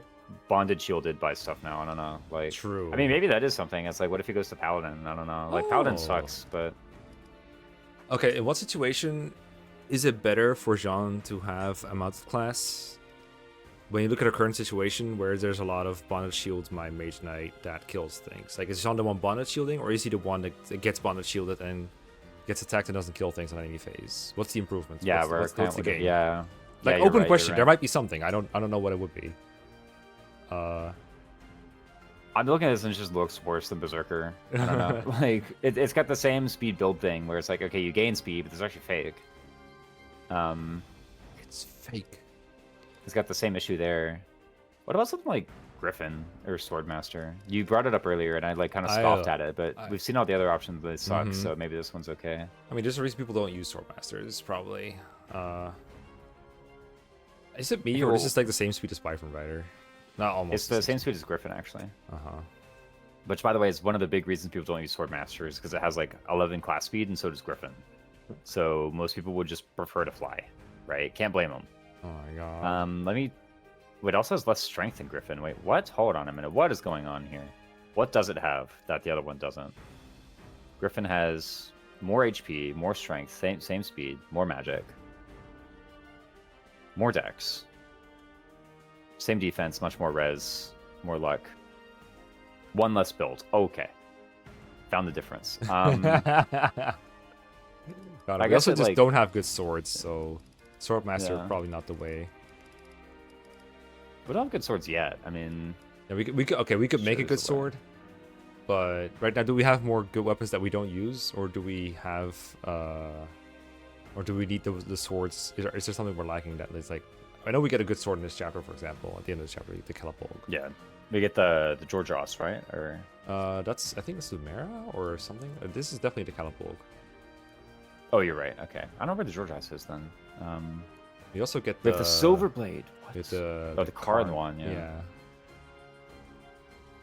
[SPEAKER 2] bonded shielded by stuff now. I don't know. Like,
[SPEAKER 1] True.
[SPEAKER 2] I mean, maybe that is something. It's like, what if he goes to Paladin? I don't know. Like, Paladin
[SPEAKER 1] Oh.
[SPEAKER 2] sucks, but
[SPEAKER 1] Okay, in what situation is it better for Jean to have a mounted class? When you look at our current situation, where there's a lot of bonded shields, my Mage Knight that kills things. Like, is Jean the one bonded shielding, or is he the one that gets bonded shielded and gets attacked and doesn't kill things on any phase? What's the improvement?
[SPEAKER 2] yeah,
[SPEAKER 1] what's
[SPEAKER 2] we're
[SPEAKER 1] the game?
[SPEAKER 2] Yeah.
[SPEAKER 1] Like,
[SPEAKER 2] Yeah, you're
[SPEAKER 1] open
[SPEAKER 2] right,
[SPEAKER 1] question.
[SPEAKER 2] you're
[SPEAKER 1] There
[SPEAKER 2] right.
[SPEAKER 1] might be something. I don't know what it would be.
[SPEAKER 2] I'm looking at this and it just looks worse than Berserker. I don't know. Like, it's got the same speed build thing where it's like, okay, you gain speed, but it's actually fake.
[SPEAKER 1] It's fake.
[SPEAKER 2] It's got the same issue there. What about something like Griffin or Swordmaster? You brought it up earlier, and I like kind of scoffed at it, but we've seen all the other options that suck,
[SPEAKER 1] Mhm.
[SPEAKER 2] so maybe this one's okay.
[SPEAKER 1] I mean, there's a reason people don't use Swordmasters, probably. Is it me,
[SPEAKER 2] Okay,
[SPEAKER 1] or is
[SPEAKER 2] well-
[SPEAKER 1] this like the same speed as Byron Rider? Not almost.
[SPEAKER 2] It's the same speed as Griffin, actually.
[SPEAKER 1] Uh-huh.
[SPEAKER 2] Which, by the way, is one of the big reasons people don't use Swordmasters, because it has like 11 class speed, and so does Griffin. So most people would just prefer to fly, right? Can't blame them.
[SPEAKER 1] Oh my god.
[SPEAKER 2] Let me... Wait, it also has less strength than Griffin. Wait, what? Hold on a minute. What is going on here? What does it have that the other one doesn't? Griffin has more HP, more strength, same speed, more magic, more dex. Same defense, much more res, more luck. One less build. Okay. Found the difference.
[SPEAKER 1] God,
[SPEAKER 2] I
[SPEAKER 1] we
[SPEAKER 2] guess
[SPEAKER 1] also
[SPEAKER 2] it,
[SPEAKER 1] just
[SPEAKER 2] like-
[SPEAKER 1] don't have good swords, so Swordmaster
[SPEAKER 2] Yeah.
[SPEAKER 1] probably not the way.
[SPEAKER 2] We don't have good swords yet. I mean,
[SPEAKER 1] Yeah, we could make a
[SPEAKER 2] Sure,
[SPEAKER 1] good
[SPEAKER 2] there's a way.
[SPEAKER 1] sword, but right now, do we have more good weapons that we don't use, or do we have, or do we need the swords? Is there something we're lacking that is like? I know we get a good sword in this chapter, for example. At the end of the chapter, the Paralogue.
[SPEAKER 2] yeah. We get the Georgios, right? Or
[SPEAKER 1] That's I think it's Timerra or something. This is definitely the Paralogue.
[SPEAKER 2] oh, you're right. Okay. I don't know where the Georgios is then.
[SPEAKER 1] We also get
[SPEAKER 2] We have the Silver Blade. What?
[SPEAKER 1] With the
[SPEAKER 2] Oh, the Karn one, yeah.
[SPEAKER 1] Yeah.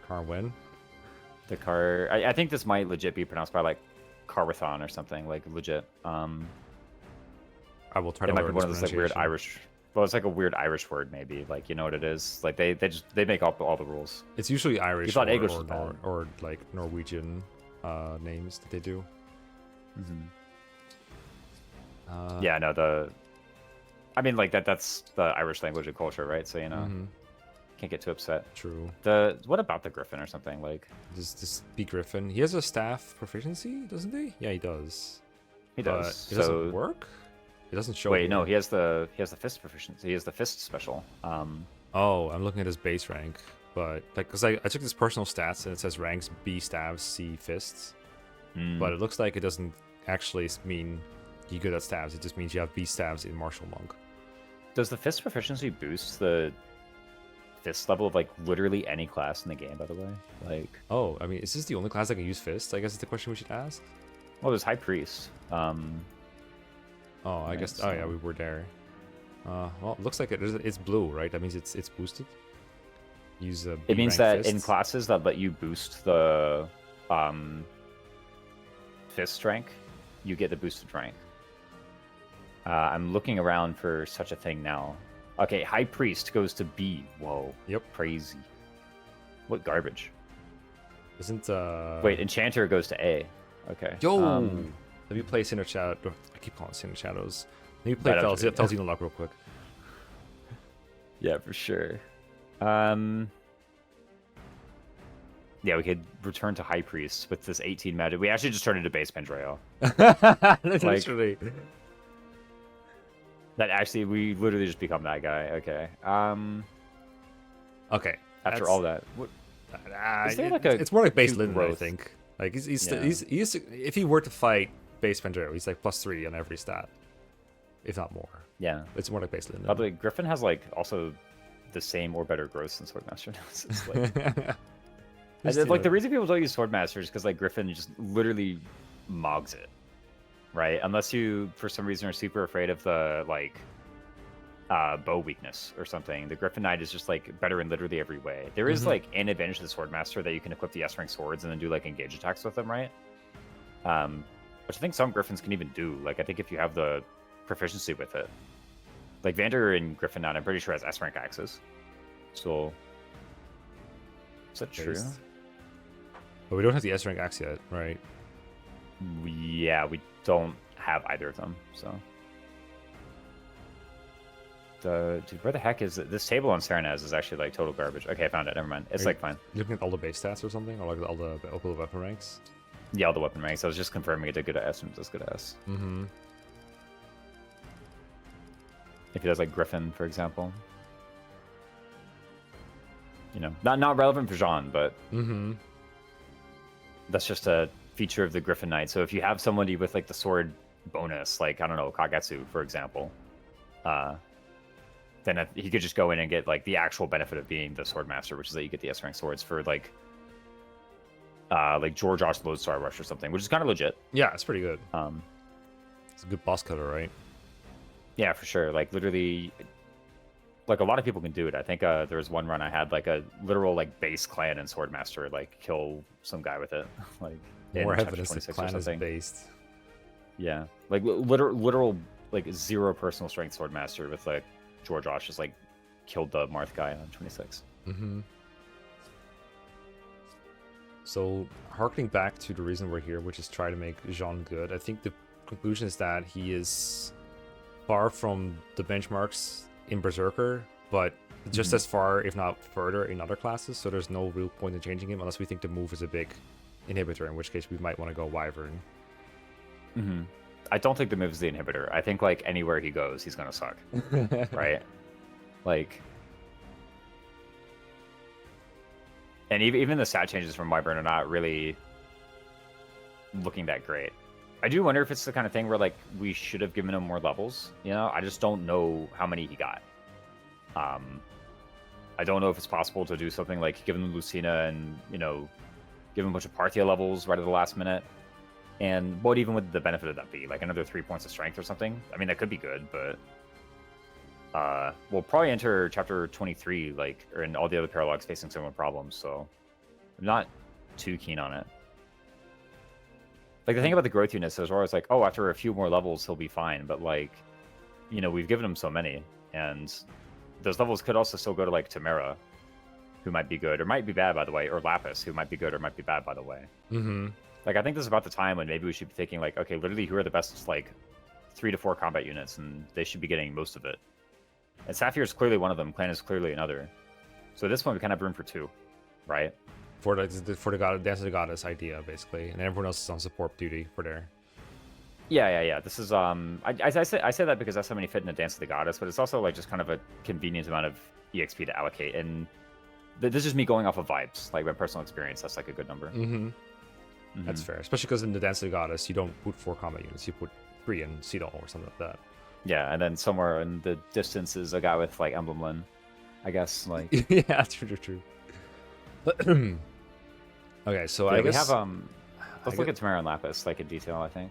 [SPEAKER 1] Carwen.
[SPEAKER 2] The car. I think this might legit be pronounced by like Carwathon or something, like legit.
[SPEAKER 1] I will try
[SPEAKER 2] It
[SPEAKER 1] to
[SPEAKER 2] might be
[SPEAKER 1] learn
[SPEAKER 2] one of
[SPEAKER 1] this
[SPEAKER 2] those like weird
[SPEAKER 1] pronunciation.
[SPEAKER 2] Irish. Well, it's like a weird Irish word, maybe. Like, you know what it is? Like they make up all the rules.
[SPEAKER 1] It's usually Irish
[SPEAKER 2] thought
[SPEAKER 1] or,
[SPEAKER 2] English
[SPEAKER 1] or,
[SPEAKER 2] was bad.
[SPEAKER 1] or like Norwegian names that they do.
[SPEAKER 2] Yeah, no, I mean, like that's the Irish language and culture, right? So
[SPEAKER 1] Mhm,
[SPEAKER 2] can't get too upset.
[SPEAKER 1] true.
[SPEAKER 2] What about the Griffin or something? Like
[SPEAKER 1] This B Griffin. He has a staff proficiency, doesn't he? Yeah, he does.
[SPEAKER 2] he
[SPEAKER 1] But
[SPEAKER 2] does.
[SPEAKER 1] it
[SPEAKER 2] So
[SPEAKER 1] doesn't work. It doesn't show.
[SPEAKER 2] wait, no,
[SPEAKER 1] here.
[SPEAKER 2] he has the fist proficiency. He has the fist special.
[SPEAKER 1] Oh, I'm looking at his base rank, but like, cause I took his personal stats and it says ranks B staves, C fists, but it looks like it doesn't actually mean you're good at staves. It just means you have B staves in martial monk.
[SPEAKER 2] Does the fist proficiency boost the fist level of like literally any class in the game? By the way, like,
[SPEAKER 1] Oh, I mean, is this the only class that can use fists? I guess is the question we should ask.
[SPEAKER 2] well, there's High Priest.
[SPEAKER 1] Oh, I
[SPEAKER 2] Right,
[SPEAKER 1] guess. Oh yeah,
[SPEAKER 2] so-
[SPEAKER 1] we were there. Well, it looks like it's blue, right? That means it's boosted. Use a.
[SPEAKER 2] It means
[SPEAKER 1] B-rank
[SPEAKER 2] that in
[SPEAKER 1] fists.
[SPEAKER 2] classes that let you boost the fist rank, you get the boosted rank. I'm looking around for such a thing now. Okay, High Priest goes to B. Whoa.
[SPEAKER 1] Yep.
[SPEAKER 2] Crazy. What garbage.
[SPEAKER 1] Isn't
[SPEAKER 2] Wait, Enchanter goes to A. Okay.
[SPEAKER 1] Yo. Let me play Cinder Shadow. I keep calling it Cinder Shadows. Let me play
[SPEAKER 2] Right after,
[SPEAKER 1] Tells you luck real quick.
[SPEAKER 2] Yeah, for sure. Yeah, we could return to High Priest with this 18 magic. We actually just turned into base Pendreo.
[SPEAKER 1] Literally.
[SPEAKER 2] That actually, we literally just become that guy. Okay.
[SPEAKER 1] Okay.
[SPEAKER 2] After all that, what, is there like a
[SPEAKER 1] it's more like base
[SPEAKER 2] cute
[SPEAKER 1] Linden, I
[SPEAKER 2] growth?
[SPEAKER 1] think. Like he's
[SPEAKER 2] Yeah.
[SPEAKER 1] if he were to fight base Pandero, he's like +3 on every stat, if not more.
[SPEAKER 2] yeah.
[SPEAKER 1] It's more like base Linden.
[SPEAKER 2] By the way, Griffin has like also the same or better growth than Swordmaster does. It's like, and then, like the reason people don't use Swordmaster is because like Griffin just literally mogs it, right? Unless you for some reason are super afraid of the like bow weakness or something. The Griffin Knight is just like better in literally every way. There is like an advantage to the Swordmaster that you can equip the S rank swords and then do like engage attacks with them, right? Which I think some Griffins can even do. Like I think if you have the proficiency with it, like Vander and Griffin Knight, I'm pretty sure has S rank axes. So is that true?
[SPEAKER 1] Based. But we don't have the S rank axe yet, right?
[SPEAKER 2] Yeah, we don't have either of them. So dude, where the heck is it? This table on Serenaz is actually like total garbage. Okay, I found it. Never mind. It's
[SPEAKER 1] Are
[SPEAKER 2] like fine.
[SPEAKER 1] you looking at all the base stats or something, or like all the weapon ranks?
[SPEAKER 2] Yeah, all the weapon ranks. I was just confirming it did good at S and it does good at S.
[SPEAKER 1] Mm-hmm.
[SPEAKER 2] If he does like Griffin, for example. You know, not relevant for Jean, but
[SPEAKER 1] Mm-hmm.
[SPEAKER 2] that's just a feature of the Griffin Knight. So if you have somebody with like the sword bonus, like I don't know, Kagetsu, for example, then he could just go in and get like the actual benefit of being the sword master, which is that you get the S rank swords for like George Josh Lodestar Rush or something, which is kind of legit.
[SPEAKER 1] Yeah, it's pretty good. It's a good boss cutter, right?
[SPEAKER 2] Yeah, for sure. Like literally, like a lot of people can do it. I think there was one run I had like a literal like base clan and swordmaster like kill some guy with it. Like
[SPEAKER 1] More
[SPEAKER 2] in chapter
[SPEAKER 1] evidence that
[SPEAKER 2] 26 or
[SPEAKER 1] clan is
[SPEAKER 2] something.
[SPEAKER 1] based.
[SPEAKER 2] Yeah, like literal like 0 personal strength swordmaster with like George Josh just like killed the Marth guy on 26.
[SPEAKER 1] Mm-hmm. So, harkening back to the reason we're here, which is try to make Jean good, I think the conclusion is that he is far from the benchmarks in Berserker, but just as far, if not further, in other classes. So there's no real point in changing him unless we think the move is a big inhibitor, in which case we might want to go Wyvern.
[SPEAKER 2] I don't think the move is the inhibitor. I think like anywhere he goes, he's gonna suck, right? Like, and even the stat changes from Wyvern are not really looking that great. I do wonder if it's the kind of thing where like we should have given him more levels. You know, I just don't know how many he got. I don't know if it's possible to do something like give him Lucina and, you know, give him a bunch of Parthia levels right at the last minute. And what even would the benefit of that be? Like another 3 points of strength or something? I mean, that could be good, but we'll probably enter chapter 23, like, or in all the other paralogs facing similar problems, so I'm not too keen on it. Like, the thing about the growth units is always like, oh, after a few more levels, he'll be fine, but like, you know, we've given him so many, and those levels could also still go to like Timerra, who might be good or might be bad, by the way, or Lapis, who might be good or might be bad, by the way. Like, I think this is about the time when maybe we should be thinking like, okay, literally, who are the best like 3 to 4 combat units, and they should be getting most of it. And Sapphire is clearly one of them. Clan is clearly another. So at this point, we kind of have room for 2, right?
[SPEAKER 1] For the god, Dance of the Goddess idea, basically, and everyone else is on support duty for there.
[SPEAKER 2] Yeah. This is I say that because that's how many fit in the Dance of the Goddess, but it's also like just kind of a convenient amount of EXP to allocate. And this is just me going off of vibes, like my personal experience. That's like a good number.
[SPEAKER 1] That's fair, especially because in the Dance of the Goddess, you don't put 4 combat units, you put 3 in Cedal or something like that.
[SPEAKER 2] Yeah, and then somewhere in the distance is a guy with like Emblem Lin, I guess. Like,
[SPEAKER 1] yeah, that's true. Okay, so
[SPEAKER 2] yeah,
[SPEAKER 1] I guess
[SPEAKER 2] we have let's look at Timerra and Lapis like in detail. I think.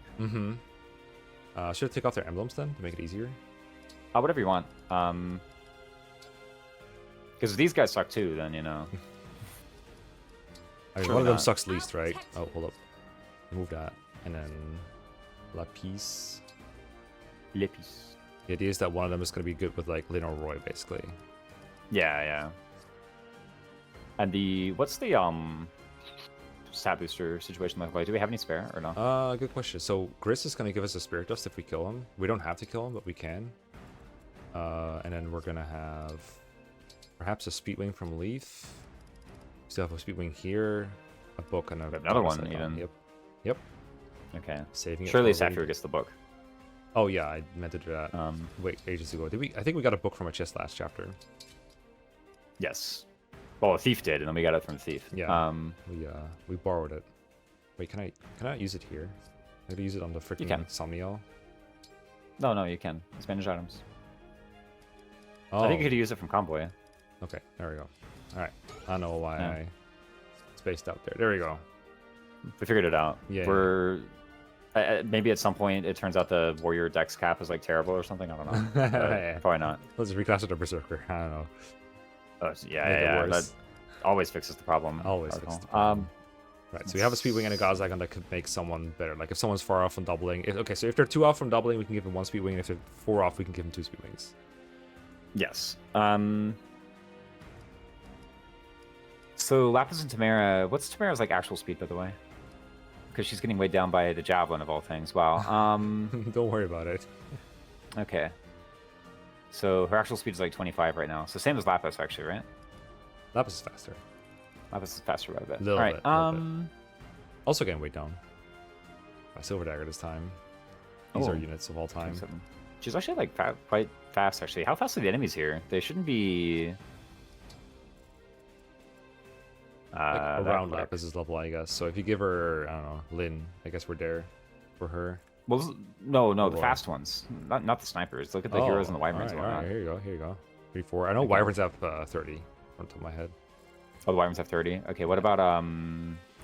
[SPEAKER 1] Should I take off their emblems then to make it easier?
[SPEAKER 2] Whatever you want. Because if these guys suck too, then you know.
[SPEAKER 1] I mean, one of them sucks least, right? Oh, hold up. Remove that, and then Lapis.
[SPEAKER 2] Lapis.
[SPEAKER 1] The idea is that one of them is going to be good with like Lin or Roy, basically.
[SPEAKER 2] Yeah. And what's the stat booster situation look like? Do we have any spare or no?
[SPEAKER 1] Good question. So Gris is going to give us a Spirit Dust if we kill him. We don't have to kill him, but we can. And then we're going to have perhaps a Speedwing from Leaf. Still have a Speedwing here, a book, and
[SPEAKER 2] another one even.
[SPEAKER 1] Yep.
[SPEAKER 2] Okay.
[SPEAKER 1] Saving it.
[SPEAKER 2] Surely Sapphire gets the book.
[SPEAKER 1] Oh yeah, I meant to do that. Wait, ages ago. Did we? I think we got a book from a chest last chapter.
[SPEAKER 2] Yes. Well, a thief did, and then we got it from the thief.
[SPEAKER 1] Yeah. We borrowed it. Wait, can I use it here? Maybe use it on the freaking Somniel.
[SPEAKER 2] No, you can. It's manage items.
[SPEAKER 1] Oh.
[SPEAKER 2] I think you could use it from Convoy.
[SPEAKER 1] Okay, there we go. All right. I know why I spaced out there. There we go.
[SPEAKER 2] We figured it out.
[SPEAKER 1] Yeah.
[SPEAKER 2] We're maybe at some point it turns out the warrior dex cap is like terrible or something. I don't know. Probably not.
[SPEAKER 1] Let's reclass it to berserker. I don't know.
[SPEAKER 2] Yeah. That always fixes the problem.
[SPEAKER 1] Always fixes the problem. Right. So we have a Speedwing and a God's Icon that could make someone better. Like if someone's far off from doubling. So if they're 2 off from doubling, we can give them 1 Speedwing. And if they're 4 off, we can give them 2 Speedwings.
[SPEAKER 2] Yes. So Lapis and Timerra, what's Timerra's like actual speed, by the way? Because she's getting weighed down by the javelin of all things. Wow.
[SPEAKER 1] Don't worry about it.
[SPEAKER 2] Okay. So her actual speed is like 25 right now. So same as Lapis, actually, right?
[SPEAKER 1] Lapis is faster.
[SPEAKER 2] Lapis is faster by a bit.
[SPEAKER 1] Little
[SPEAKER 2] all right.
[SPEAKER 1] bit. Also getting weighed down by Silver Dagger this time. These are units of all time.
[SPEAKER 2] 27. She's actually like quite fast, actually. How fast are the enemies here? They shouldn't be.
[SPEAKER 1] Around Lapis' level, I guess. So if you give her, I don't know, Lin, I guess we're there for her.
[SPEAKER 2] Well, no, the fast ones, not the snipers. Look at the heroes and the wyverns.
[SPEAKER 1] All right, here you go. 3-4. I know wyverns have 30 on top of my head.
[SPEAKER 2] Oh, the wyverns have 30. Okay, what about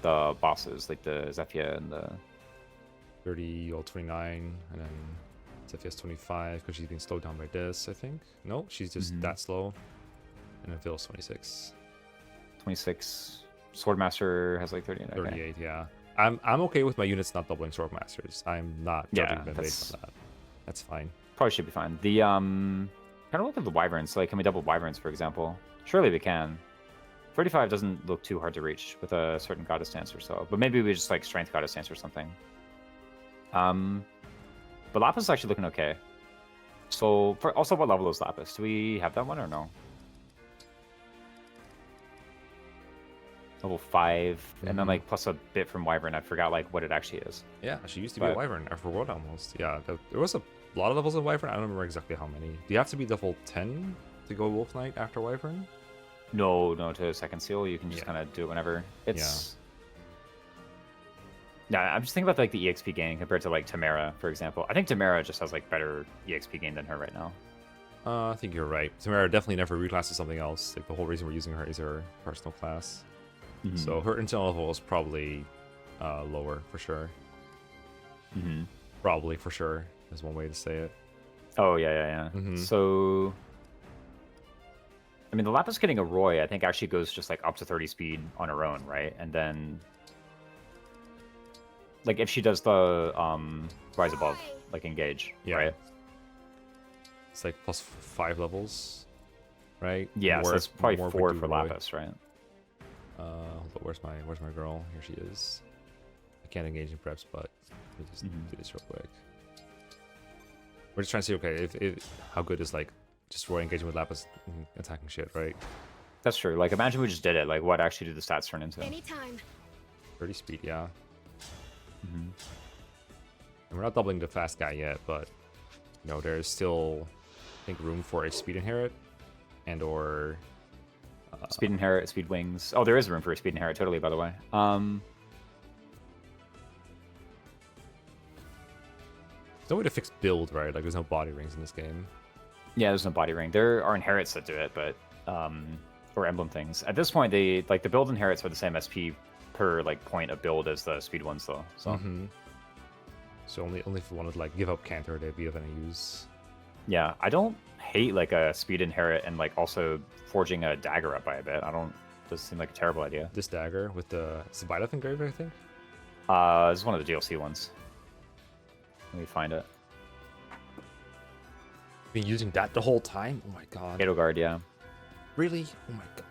[SPEAKER 2] the bosses like the Zephyr and the
[SPEAKER 1] 30, all 29, and then Zephyr's 25 because she's been slowed down by this, I think. No, she's just that slow. And then Phil's 26.
[SPEAKER 2] 26. Swordmaster has like 38.
[SPEAKER 1] 38, yeah. I'm okay with my units not doubling Swordmasters. I'm not judging them based on that. That's fine.
[SPEAKER 2] Probably should be fine. The kind of look at the wyverns. Like, can we double wyverns, for example? Surely we can. 35 doesn't look too hard to reach with a certain goddess stance or so. But maybe we just like strength goddess stance or something. But Lapis is actually looking okay. So, also, what level is Lapis? Do we have that one or no? level 5, and then
[SPEAKER 1] Mhm.
[SPEAKER 2] like plus a bit from Wyvern. I forgot like what it actually is.
[SPEAKER 1] Yeah, she used to be a
[SPEAKER 2] But-
[SPEAKER 1] wyvern. I forgot almost. Yeah, there was a lot of levels of wyvern. I don't remember exactly how many. Do you have to be level 10 to go wolf knight after wyvern?
[SPEAKER 2] No, to second seal. You can just
[SPEAKER 1] Yeah.
[SPEAKER 2] kind of do it whenever. It's. Yeah, I'm just thinking about like the EXP gain compared to like Timerra, for example. I think Timerra just has like better EXP gain than her right now.
[SPEAKER 1] I think you're right. Timerra definitely never reclassed to something else. Like the whole reason we're using her is her personal class. So her internal level is probably lower for sure.
[SPEAKER 2] Mhm.
[SPEAKER 1] Probably for sure is one way to say it.
[SPEAKER 2] Oh yeah.
[SPEAKER 1] Mhm.
[SPEAKER 2] So, I mean, the Lapis getting a Roy, I think actually goes just like up to 30 speed on her own, right? And then, like, if she does the rise above, like engage,
[SPEAKER 1] Yeah.
[SPEAKER 2] right?
[SPEAKER 1] It's like plus 5 levels, right?
[SPEAKER 2] Yeah, so
[SPEAKER 1] More
[SPEAKER 2] it's probably
[SPEAKER 1] more if we
[SPEAKER 2] 4
[SPEAKER 1] do
[SPEAKER 2] for
[SPEAKER 1] Roy.
[SPEAKER 2] Lapis, right?
[SPEAKER 1] But where's my girl? Here she is. I can't engage in preps, but let me just do this real quick. We're just trying to see, okay, if how good is like just Roy engaging with Lapis and attacking shit, right?
[SPEAKER 2] That's true. Like, imagine we just did it. Like, what actually do the stats turn into?
[SPEAKER 5] Anytime.
[SPEAKER 1] 30 speed, yeah. And we're not doubling the fast guy yet, but you know, there's still I think room for a speed inherit and or
[SPEAKER 2] Speed inherit, speed wings. Oh, there is room for a speed inherit, totally. By the way,
[SPEAKER 1] there's no way to fix build, right? Like there's no body rings in this game.
[SPEAKER 2] yeah, there's no body ring. There are inherits that do it, but or emblem things. At this point, they like the build inherits are the same SP per like point of build as the speed ones, though. So
[SPEAKER 1] So only if we wanted to like give up Canter, they'd be of any use.
[SPEAKER 2] yeah, I don't hate like a speed inherit and like also forging a dagger up by a bit. I don't. Doesn't seem like a terrible idea.
[SPEAKER 1] This dagger with the Salvagable Engrave, I think.
[SPEAKER 2] This is one of the DLC ones. Let me find it.
[SPEAKER 1] Been using that the whole time. Oh my god.
[SPEAKER 2] Fatal Guard, yeah.
[SPEAKER 1] Really? Oh my god.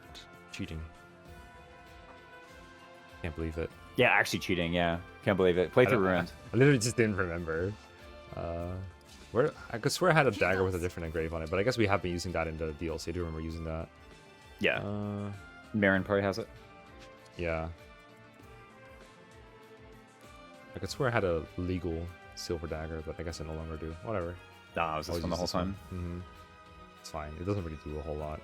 [SPEAKER 1] Cheating. Can't believe it.
[SPEAKER 2] Yeah, actually cheating, yeah. Can't believe it. Playthrough ruined.
[SPEAKER 1] I literally just didn't remember. Where I could swear I had a dagger with a different engrave on it, but I guess we have been using that in the DLC. I do remember using that.
[SPEAKER 2] Yeah.
[SPEAKER 1] Uh,
[SPEAKER 2] Marin probably has it.
[SPEAKER 1] yeah. I could swear I had a legal silver dagger, but I guess I no longer do. Whatever.
[SPEAKER 2] Nah, I was this
[SPEAKER 1] Always
[SPEAKER 2] one the
[SPEAKER 1] use
[SPEAKER 2] whole
[SPEAKER 1] this
[SPEAKER 2] time.
[SPEAKER 1] It's fine. It doesn't really do a whole lot.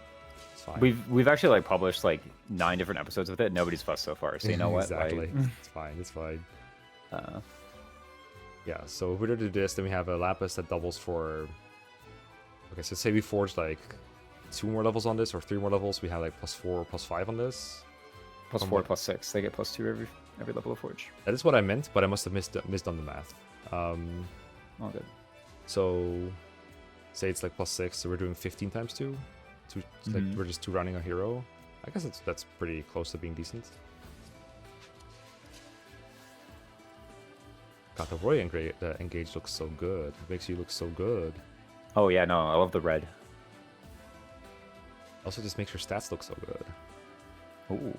[SPEAKER 1] It's fine.
[SPEAKER 2] We've actually like published like 9 different episodes with it. Nobody's fussed so far. So you know what?
[SPEAKER 1] Exactly.
[SPEAKER 2] Like,
[SPEAKER 1] It's fine. It's fine.
[SPEAKER 2] uh,
[SPEAKER 1] Yeah, so if we were to do this, then we have a Lapis that doubles for... Okay, so say we forge like 2 more levels on this, or 3 more levels, we have like +4, +5 on this.
[SPEAKER 2] plus
[SPEAKER 1] From
[SPEAKER 2] 4,
[SPEAKER 1] what-
[SPEAKER 2] +6. They get +2 every level of Forge.
[SPEAKER 1] That is what I meant, but I must have missed on the math.
[SPEAKER 2] All good.
[SPEAKER 1] So, say it's like +6, so we're doing 15 times 2. Like we're just 2 running a hero. I guess that's pretty close to being decent. God, the Roy engage looks so good. It makes you look so good.
[SPEAKER 2] Oh yeah, no, I love the red.
[SPEAKER 1] Also, just makes your stats look so good.
[SPEAKER 2] Ooh.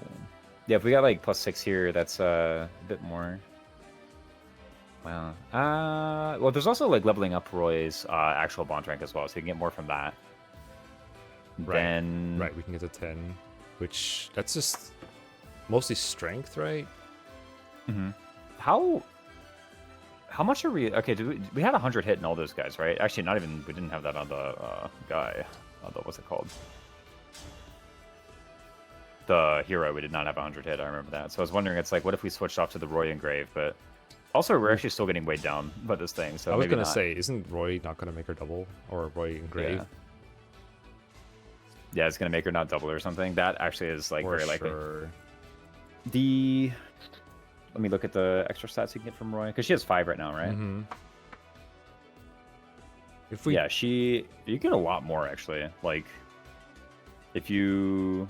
[SPEAKER 2] Yeah, if we got like +6 here, that's a bit more. Wow. Well, there's also like leveling up Roy's actual bond rank as well, so you can get more from that.
[SPEAKER 1] Right.
[SPEAKER 2] Then
[SPEAKER 1] Right, we can get to 10, which that's just mostly strength, right?
[SPEAKER 2] How much are we? Okay, we had 100 hit in all those guys, right? Actually, not even. We didn't have that on the guy. What's it called? The hero. We did not have 100 hit. I remember that. So I was wondering, it's like, what if we switched off to the Roy Engrave? But also, we're actually still getting weighed down by this thing. So
[SPEAKER 1] I was
[SPEAKER 2] maybe
[SPEAKER 1] gonna
[SPEAKER 2] not.
[SPEAKER 1] say, isn't Roy not gonna make her double, or Roy engrave?
[SPEAKER 2] Yeah, it's gonna make her not double or something. That actually is like
[SPEAKER 1] For
[SPEAKER 2] very likely.
[SPEAKER 1] sure.
[SPEAKER 2] Let me look at the extra stats you can get from Roy, because she has 5 right now, right?
[SPEAKER 1] Mm-hmm. If we
[SPEAKER 2] Yeah, you get a lot more actually. Like, if you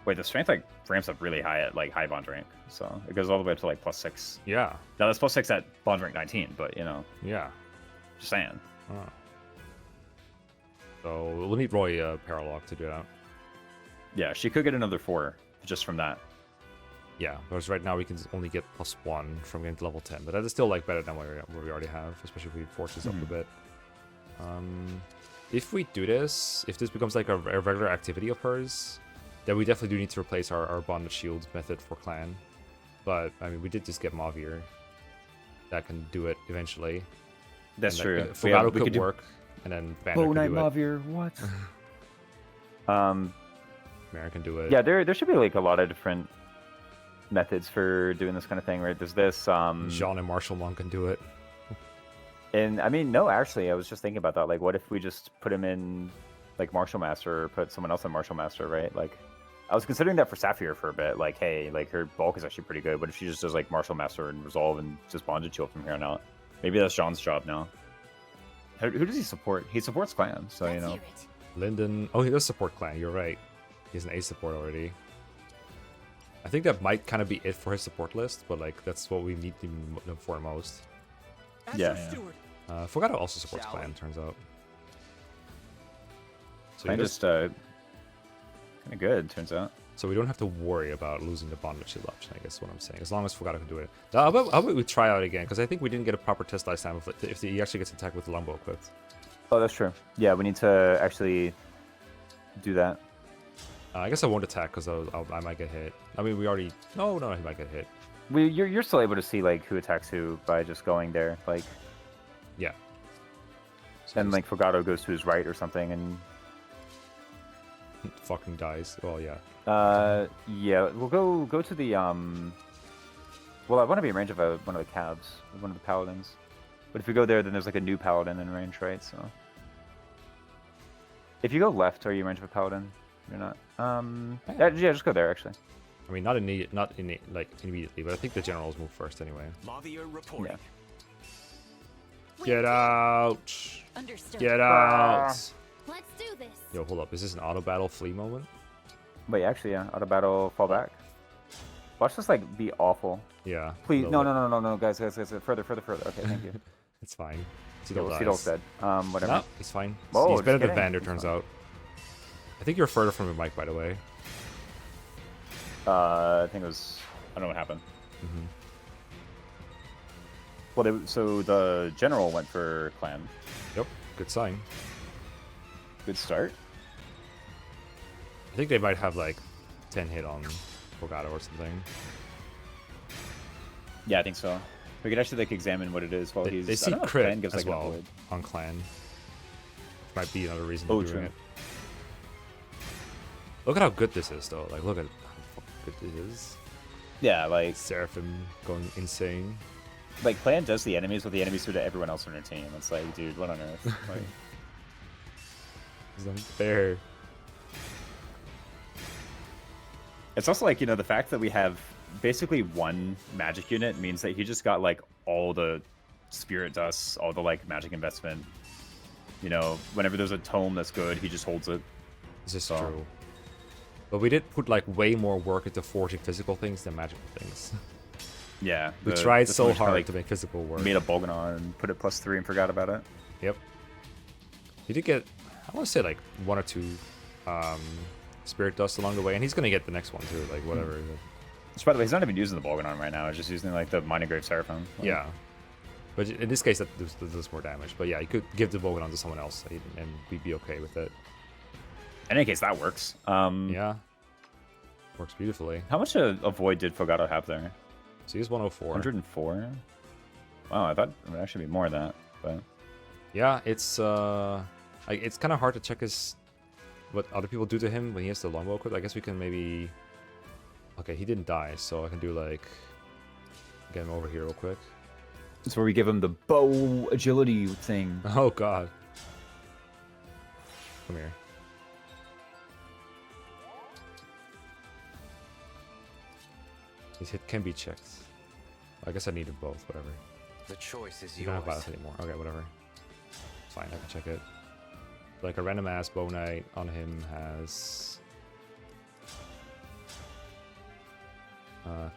[SPEAKER 2] wait, the strength like ramps up really high at like high bond rank, so it goes all the way up to like +6.
[SPEAKER 1] yeah,
[SPEAKER 2] Now that's +6 at bond rank 19, but you know,
[SPEAKER 1] yeah.
[SPEAKER 2] just saying.
[SPEAKER 1] Oh. So we'll need Roy Paralogue to do that.
[SPEAKER 2] Yeah, she could get another 4 just from that.
[SPEAKER 1] Yeah, whereas right now we can only get +1 from getting to level 10, but that is still like better than what we already have, especially if we force this up a bit. If we do this, if this becomes like a regular activity of hers, that we definitely do need to replace our bonded shield method for clan. But I mean, we did just get Mavir that can do it eventually.
[SPEAKER 3] That's
[SPEAKER 1] And,
[SPEAKER 3] true.
[SPEAKER 1] like, Fogado could work, and then Vander
[SPEAKER 3] Bow
[SPEAKER 1] can
[SPEAKER 3] Knight
[SPEAKER 1] do it.
[SPEAKER 3] Mavir, what?
[SPEAKER 1] Mary can do it.
[SPEAKER 3] Yeah, there should be like a lot of different methods for doing this kind of thing, right? There's this
[SPEAKER 1] Jean and Martial Monk can do it.
[SPEAKER 3] and I mean, no, actually, I was just thinking about that. Like, what if we just put him in like Martial Master, or put someone else in Martial Master, right? Like, I was considering that for Sapphire for a bit. Like, hey, like her bulk is actually pretty good. What if she just does like Martial Master and Resolve and just Bonded Shield from here on out? Maybe that's Jean's job now. Who does he support? He supports Clan, so you know.
[SPEAKER 1] Linden. Oh, he does support clan. You're right. He's an A support already. I think that might kind of be it for his support list, but like that's what we need him for most.
[SPEAKER 3] Yeah.
[SPEAKER 1] Fogado also supports clan, turns out. So
[SPEAKER 3] Clan just kind of good, turns out.
[SPEAKER 1] So we don't have to worry about losing the bonded shield option, I guess is what I'm saying. As long as Fogado can do it. How about we try out again? Because I think we didn't get a proper test last time if he actually gets attacked with the longbow equipped.
[SPEAKER 3] Oh, that's true. Yeah, we need to actually do that.
[SPEAKER 1] I guess I won't attack because I might get hit. I mean, we already... No, he might get hit.
[SPEAKER 3] You're still able to see like who attacks who by just going there, like.
[SPEAKER 1] Yeah. So
[SPEAKER 3] And like Fogado goes to his right or something, and
[SPEAKER 1] fucking dies. Well, yeah.
[SPEAKER 3] yeah, we'll go to the Well, I want to be in range of one of the cabs, one of the paladins. But if we go there, then there's like a new paladin in range, right? So. If you go left, are you in range of a paladin? You're not. Yeah, just go there actually.
[SPEAKER 1] I mean, not immediately, but I think the generals move first anyway.
[SPEAKER 3] Yeah.
[SPEAKER 1] Get out!
[SPEAKER 5] Understood.
[SPEAKER 1] Get out!
[SPEAKER 5] Let's do this.
[SPEAKER 1] Yo, hold up. Is this an auto battle flea moment?
[SPEAKER 3] Wait, actually, yeah. Auto battle, fall back. Watch this like be awful.
[SPEAKER 1] Yeah.
[SPEAKER 3] Please,
[SPEAKER 1] a
[SPEAKER 3] no,
[SPEAKER 1] little
[SPEAKER 3] no, guys, further. Okay, thank you.
[SPEAKER 1] bit. It's fine.
[SPEAKER 3] Seedol's dead. Whatever.
[SPEAKER 1] No, he's fine.
[SPEAKER 3] Whoa,
[SPEAKER 1] He's
[SPEAKER 3] just
[SPEAKER 1] better than
[SPEAKER 3] kidding.
[SPEAKER 1] Vander,
[SPEAKER 3] He's
[SPEAKER 1] turns
[SPEAKER 3] fine.
[SPEAKER 1] out. I think you're further from your mic, by the way.
[SPEAKER 3] I think it was. I don't know what happened.
[SPEAKER 1] Mm-hmm.
[SPEAKER 3] Well, so the general went for clan.
[SPEAKER 1] Yep. Good sign.
[SPEAKER 3] Good start.
[SPEAKER 1] I think they might have like 10 hit on Fogado or something.
[SPEAKER 3] Yeah, I think so. We could actually like examine what it is while he's.
[SPEAKER 1] They
[SPEAKER 3] I
[SPEAKER 1] see
[SPEAKER 3] don't know if
[SPEAKER 1] crit
[SPEAKER 3] Clan gives,
[SPEAKER 1] as
[SPEAKER 3] like, an
[SPEAKER 1] well
[SPEAKER 3] avoid.
[SPEAKER 1] on clan. Might be another reason
[SPEAKER 3] Oh,
[SPEAKER 1] for doing
[SPEAKER 3] true.
[SPEAKER 1] it. Look at how good this is, though. Like, look at how fucking good this is.
[SPEAKER 3] Yeah, like
[SPEAKER 1] Seraphim going insane.
[SPEAKER 3] Clan does the enemies what the enemies do to everyone else on their team. It's like, dude, what on earth? Like,
[SPEAKER 1] It's unfair.
[SPEAKER 3] it's also like, you know, the fact that we have basically one magic unit means that he just got like all the spirit dust, all the like magic investment. You know, whenever there's a tome that's good, he just holds it.
[SPEAKER 1] This is
[SPEAKER 3] So-
[SPEAKER 1] true. But we did put like way more work into forging physical things than magical things.
[SPEAKER 3] Yeah.
[SPEAKER 1] We tried
[SPEAKER 3] this
[SPEAKER 1] so
[SPEAKER 3] one just kinda,
[SPEAKER 1] hard
[SPEAKER 3] like,
[SPEAKER 1] to make physical work.
[SPEAKER 3] made a Bolganon and put it +3 and forgot about it.
[SPEAKER 1] Yep. He did get, I want to say like 1 or 2 spirit dust along the way, and he's gonna get the next one too. Like whatever.
[SPEAKER 3] Which, by the way, he's not even using the Bolganon right now. He's just using like the Grave Seraphim. Like,
[SPEAKER 1] Yeah. But in this case, that does more damage. But yeah, you could give the Volgan to someone else, and we'd be okay with it.
[SPEAKER 3] In any case, that works.
[SPEAKER 1] Yeah. Works beautifully.
[SPEAKER 3] How much of a void did Fogado have there?
[SPEAKER 1] So he's 104.
[SPEAKER 3] 104? Wow, I thought it would actually be more than that. But
[SPEAKER 1] Yeah, it's kind of hard to check what other people do to him when he has the longbow equipped. I guess we can maybe. Okay, he didn't die, so I can do like get him over here real quick.
[SPEAKER 3] it's where we give him the bow agility thing.
[SPEAKER 1] Oh god. Come here. His hit can be checked. I guess I needed both, whatever.
[SPEAKER 6] The choice is
[SPEAKER 1] You don't have
[SPEAKER 6] yours.
[SPEAKER 1] balance anymore. Okay, whatever. It's fine, I can check it. Like a random ass bow knight on him has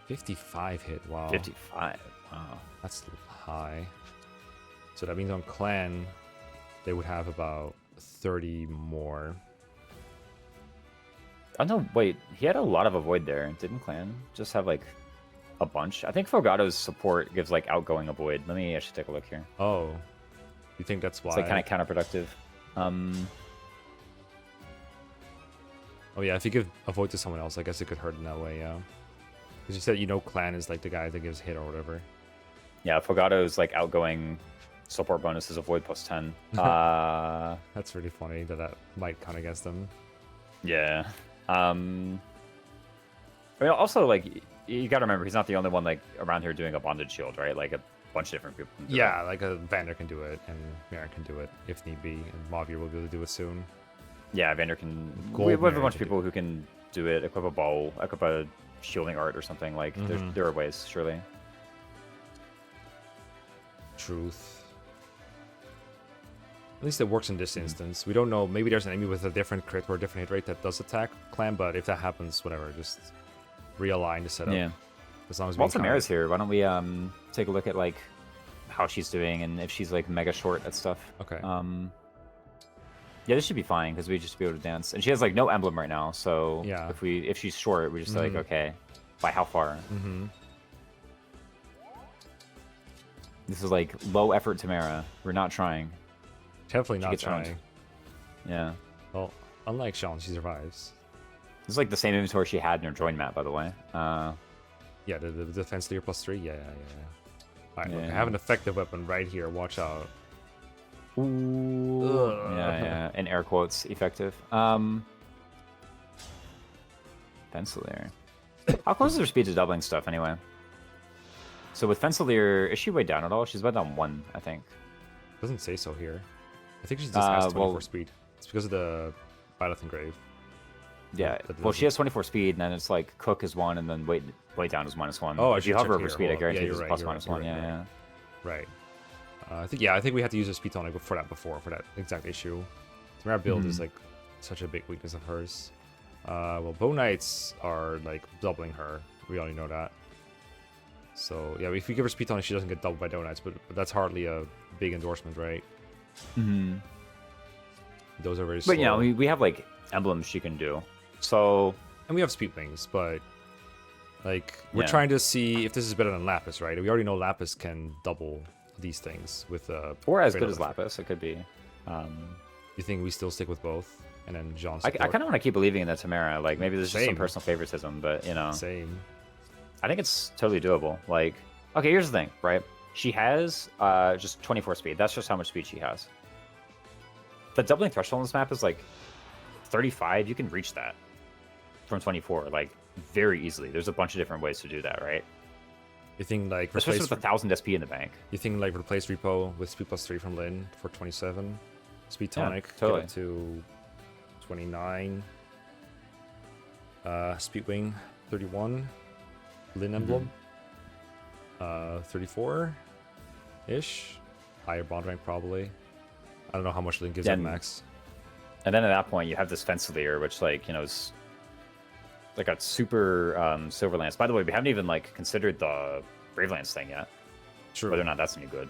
[SPEAKER 1] 55 hit. Wow.
[SPEAKER 3] 55. Wow.
[SPEAKER 1] That's high. So that means on clan they would have about 30 more.
[SPEAKER 3] Oh no, wait. He had a lot of avoid there. Didn't Clan just have like a bunch? I think Fogado's support gives like outgoing avoid. Let me actually take a look here.
[SPEAKER 1] Oh. You think that's why?
[SPEAKER 3] It's like kind of counterproductive.
[SPEAKER 1] Oh yeah, if you give a void to someone else, I guess it could hurt in that way, yeah. Because you said clan is like the guy that gives hit or whatever.
[SPEAKER 3] Yeah, Fogato's like outgoing support bonus is a void plus 10.
[SPEAKER 1] That's really funny that might count against them.
[SPEAKER 3] Yeah. I mean, also like you gotta remember he's not the only one like around here doing a bonded shield, right? Like a bunch of different people. Can do
[SPEAKER 1] Yeah, like a Vander can do it, and Maren can do it if need be, and Mavier will be able to do it soon.
[SPEAKER 3] Yeah, Vander can.
[SPEAKER 1] Gold
[SPEAKER 3] We have a
[SPEAKER 1] Maren
[SPEAKER 3] bunch of
[SPEAKER 1] can
[SPEAKER 3] people who can do it. Equip a bow, equip a shielding art or something. Like there are ways, surely.
[SPEAKER 1] Truth. At least it works in this instance. We don't know. Maybe there's an enemy with a different crit or a different hit rate that does attack clan, but if that happens, whatever, just realign the setup.
[SPEAKER 3] Yeah.
[SPEAKER 1] As long as
[SPEAKER 3] While
[SPEAKER 1] we
[SPEAKER 3] Timerra's here, why don't we take a look at like how she's doing and if she's like mega short at stuff.
[SPEAKER 1] Okay.
[SPEAKER 3] Yeah, this should be fine because we just be able to dance, and she has like no emblem right now. So
[SPEAKER 1] Yeah.
[SPEAKER 3] if she's short, we're just like okay, by how far?
[SPEAKER 1] Mm-hmm.
[SPEAKER 3] This is like low effort Timerra. We're not trying.
[SPEAKER 1] Definitely not
[SPEAKER 3] gets owned.
[SPEAKER 1] trying.
[SPEAKER 3] Yeah.
[SPEAKER 1] Well, unlike Sean, she survives.
[SPEAKER 3] This is like the same inventory she had in her join map, by the way.
[SPEAKER 1] Yeah, the defense layer +3. Yeah. Alright, look, I
[SPEAKER 3] Yeah.
[SPEAKER 1] have an effective weapon right here. Watch out.
[SPEAKER 3] Ooh. Yeah, in air quotes, effective. Fencelir. How close is her speed to doubling stuff anyway? So with Fencelir, is she way down at all? She's way down 1, I think.
[SPEAKER 1] Doesn't say so here. I think she just has 24
[SPEAKER 3] well-
[SPEAKER 1] speed. It's because of the Battle Engrave.
[SPEAKER 3] Yeah.
[SPEAKER 1] That
[SPEAKER 3] Well,
[SPEAKER 1] doesn't-
[SPEAKER 3] she has 24 speed, and then it's like cook is 1, and then way down is -1.
[SPEAKER 1] Oh, I
[SPEAKER 3] if you
[SPEAKER 1] should
[SPEAKER 3] hover
[SPEAKER 1] check
[SPEAKER 3] over
[SPEAKER 1] here.
[SPEAKER 3] speed, I
[SPEAKER 1] Hold on.
[SPEAKER 3] guarantee
[SPEAKER 1] Yeah,
[SPEAKER 3] it's
[SPEAKER 1] you're right,
[SPEAKER 3] plus
[SPEAKER 1] you're right,
[SPEAKER 3] -1.
[SPEAKER 1] you're
[SPEAKER 3] Yeah,
[SPEAKER 1] right.
[SPEAKER 3] yeah.
[SPEAKER 1] Right. I think we had to use a speed tonic for that before, for that exact issue. Timerra build is like such a big weakness of hers. Well, Bow Knights are like doubling her. We already know that. So yeah, if we give her speed tonic, she doesn't get doubled by Bow Knights, but that's hardly a big endorsement, right?
[SPEAKER 3] Mm-hmm.
[SPEAKER 1] Those are very slow.
[SPEAKER 3] But yeah, we have like emblems she can do. So
[SPEAKER 1] And we have speed wings, but like we're
[SPEAKER 3] Yeah.
[SPEAKER 1] trying to see if this is better than Lapis, right? We already know Lapis can double these things with
[SPEAKER 3] or as
[SPEAKER 1] great
[SPEAKER 3] good as
[SPEAKER 1] effect.
[SPEAKER 3] Lapis, it could be.
[SPEAKER 1] You think we still stick with both, and then Jean
[SPEAKER 3] I
[SPEAKER 1] support?
[SPEAKER 3] kind of want to keep believing in that Timerra. Like maybe there's just some
[SPEAKER 1] Same.
[SPEAKER 3] personal favoritism, but you know,
[SPEAKER 1] Same.
[SPEAKER 3] I think it's totally doable. Like, okay, here's the thing, right? She has just 24 speed. That's just how much speed she has. The doubling threshold on this map is like 35. You can reach that from 24 like very easily. There's a bunch of different ways to do that, right?
[SPEAKER 1] You think like
[SPEAKER 3] Especially
[SPEAKER 1] replace?
[SPEAKER 3] with 1,000 SP in the bank.
[SPEAKER 1] You think like replace repo with speed +3 from Lin for 27, speed
[SPEAKER 3] Yeah,
[SPEAKER 1] tonic
[SPEAKER 3] totally.
[SPEAKER 1] get it to 29, speed wing 31, Lin emblem 34 ish, higher bond rank probably. I don't know how much Lin gives at
[SPEAKER 3] Then-
[SPEAKER 1] max.
[SPEAKER 3] And then at that point, you have this Fencelir, which like is like a super silver lance. By the way, we haven't even like considered the Brave Lance thing yet.
[SPEAKER 1] True.
[SPEAKER 3] Whether or not that's any good.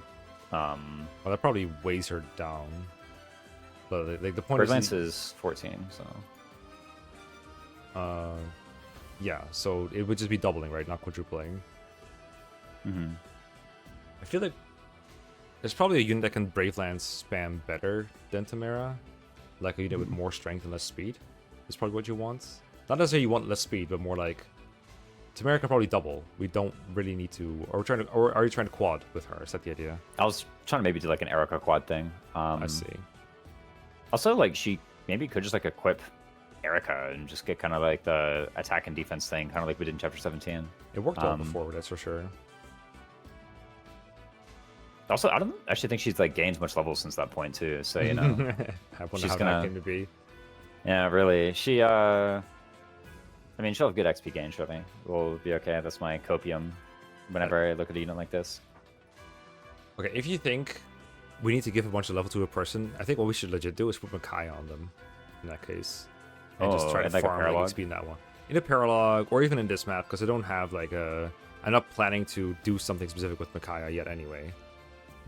[SPEAKER 1] Well, that probably weighs her down. But like the point
[SPEAKER 3] Brave
[SPEAKER 1] is,
[SPEAKER 3] Lance is 14, so
[SPEAKER 1] yeah. So it would just be doubling, right? Not quadrupling.
[SPEAKER 3] mm-hmm.
[SPEAKER 1] I feel like there's probably a unit that can Brave Lance spam better than Timerra. Like a unit with more strength and less speed. Is probably what you want. Not necessarily you want less speed, but more like Timerra can probably double. We don't really need to. Or are you trying to quad with her? Is that the idea?
[SPEAKER 3] I was trying to maybe do like an Erica quad thing.
[SPEAKER 1] I see.
[SPEAKER 3] Also, like she maybe could just like equip Erica and just get kind of like the attack and defense thing, kind of like we did in Chapter 17.
[SPEAKER 1] It worked well before, that's for sure.
[SPEAKER 3] Also, I don't actually think she's like gained much level since that point too. So you know,
[SPEAKER 1] I wonder
[SPEAKER 3] she's
[SPEAKER 1] how
[SPEAKER 3] gonna-
[SPEAKER 1] that came to be.
[SPEAKER 3] yeah, really. She, I mean, she'll have good XP gain, surely. We'll be okay. That's my copium. Whenever I look at a unit like this.
[SPEAKER 1] Okay, if you think we need to give a bunch of level to a person, I think what we should legit do is put Makai on them. In that case, and just try to
[SPEAKER 3] and like a
[SPEAKER 1] farm like
[SPEAKER 3] Paralogue?
[SPEAKER 1] XP in that one. In a Paralogue, or even in this map, because I don't have like a. I'm not planning to do something specific with Micaiah yet, anyway.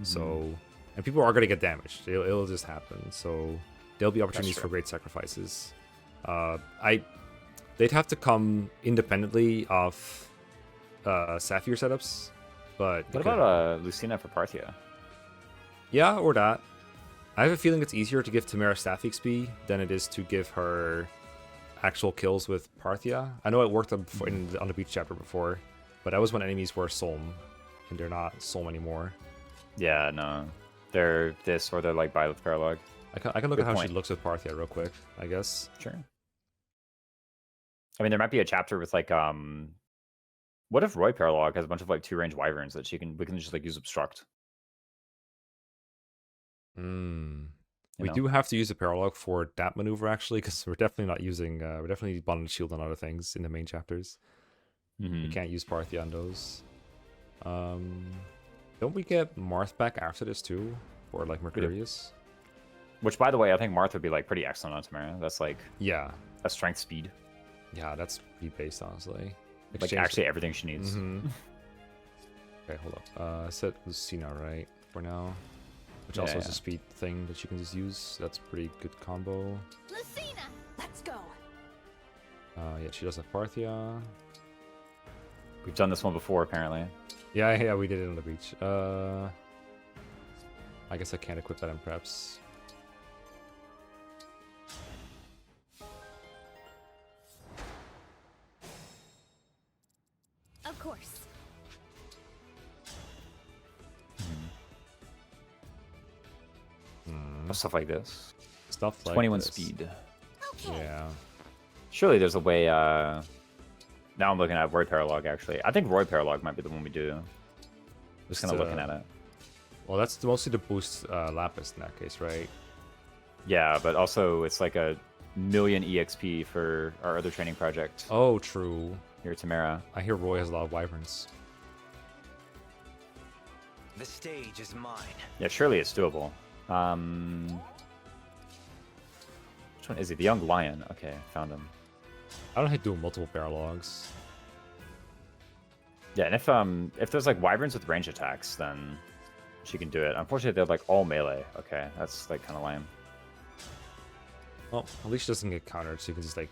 [SPEAKER 1] So, and people are gonna get damaged. It'll just happen. So there'll be opportunities
[SPEAKER 3] true.
[SPEAKER 1] for great sacrifices. They'd have to come independently of Sapphire setups, but
[SPEAKER 3] What about Lucina for Parthia?
[SPEAKER 1] yeah, or that. I have a feeling it's easier to give Timerra staff XP than it is to give her actual kills with Parthia. I know it worked on the beach chapter before, but that was when enemies were Solm, and they're not Solm anymore.
[SPEAKER 3] Yeah, no. They're this or they're like by with Paralogue.
[SPEAKER 1] I can look
[SPEAKER 3] Good
[SPEAKER 1] at how
[SPEAKER 3] point.
[SPEAKER 1] she looks with Parthia real quick, I guess.
[SPEAKER 3] Sure. I mean, there might be a chapter with like what if Roy Paralogue has a bunch of like 2-range wyverns that we can just like use obstruct?
[SPEAKER 1] We
[SPEAKER 3] know?
[SPEAKER 1] do have to use a Paralogue for that maneuver actually, because we're definitely not using. We're definitely bonded shield on other things in the main chapters. We can't use Parthia on those. Don't we get Marth back after this too, for like Mercurius?
[SPEAKER 3] Which, by the way, I think Marth would be like pretty excellent on Timerra. That's like
[SPEAKER 1] Yeah,
[SPEAKER 3] a strength speed,
[SPEAKER 1] yeah, that's pretty based honestly.
[SPEAKER 3] like actually everything she needs.
[SPEAKER 1] Okay, hold up. I said Lucina right for now, which
[SPEAKER 3] Yeah,
[SPEAKER 1] also is
[SPEAKER 3] yeah.
[SPEAKER 1] a speed thing that you can just use. That's pretty good combo.
[SPEAKER 5] Lucina, let's go.
[SPEAKER 1] Yeah, she does have Parthia.
[SPEAKER 3] We've done this one before, apparently.
[SPEAKER 1] Yeah, we did it on the beach. I guess I can't equip that in preps.
[SPEAKER 5] Of course.
[SPEAKER 3] Stuff like this.
[SPEAKER 1] Stuff like
[SPEAKER 3] 21
[SPEAKER 1] this.
[SPEAKER 3] speed.
[SPEAKER 5] Okay.
[SPEAKER 1] Yeah.
[SPEAKER 3] Surely there's a way. Now I'm looking at Roy Paralogue. Actually, I think Roy Paralogue might be the one we do. Just kind of looking at it.
[SPEAKER 1] Well, that's mostly to boost Lapis in that case, right?
[SPEAKER 3] Yeah, but also it's like a million EXP for our other training project
[SPEAKER 1] Oh, true.
[SPEAKER 3] here at Timerra.
[SPEAKER 1] I hear Roy has a lot of wyverns.
[SPEAKER 6] The stage is mine.
[SPEAKER 3] Yeah, surely it's doable. Which one is he? The Young Lion. Okay, found him.
[SPEAKER 1] I don't hate doing multiple Paralogs.
[SPEAKER 3] Yeah, and if there's like wyverns with range attacks, then she can do it. Unfortunately, they're like all melee. Okay, that's like kind of lame.
[SPEAKER 1] Well, at least she doesn't get countered, so you can just like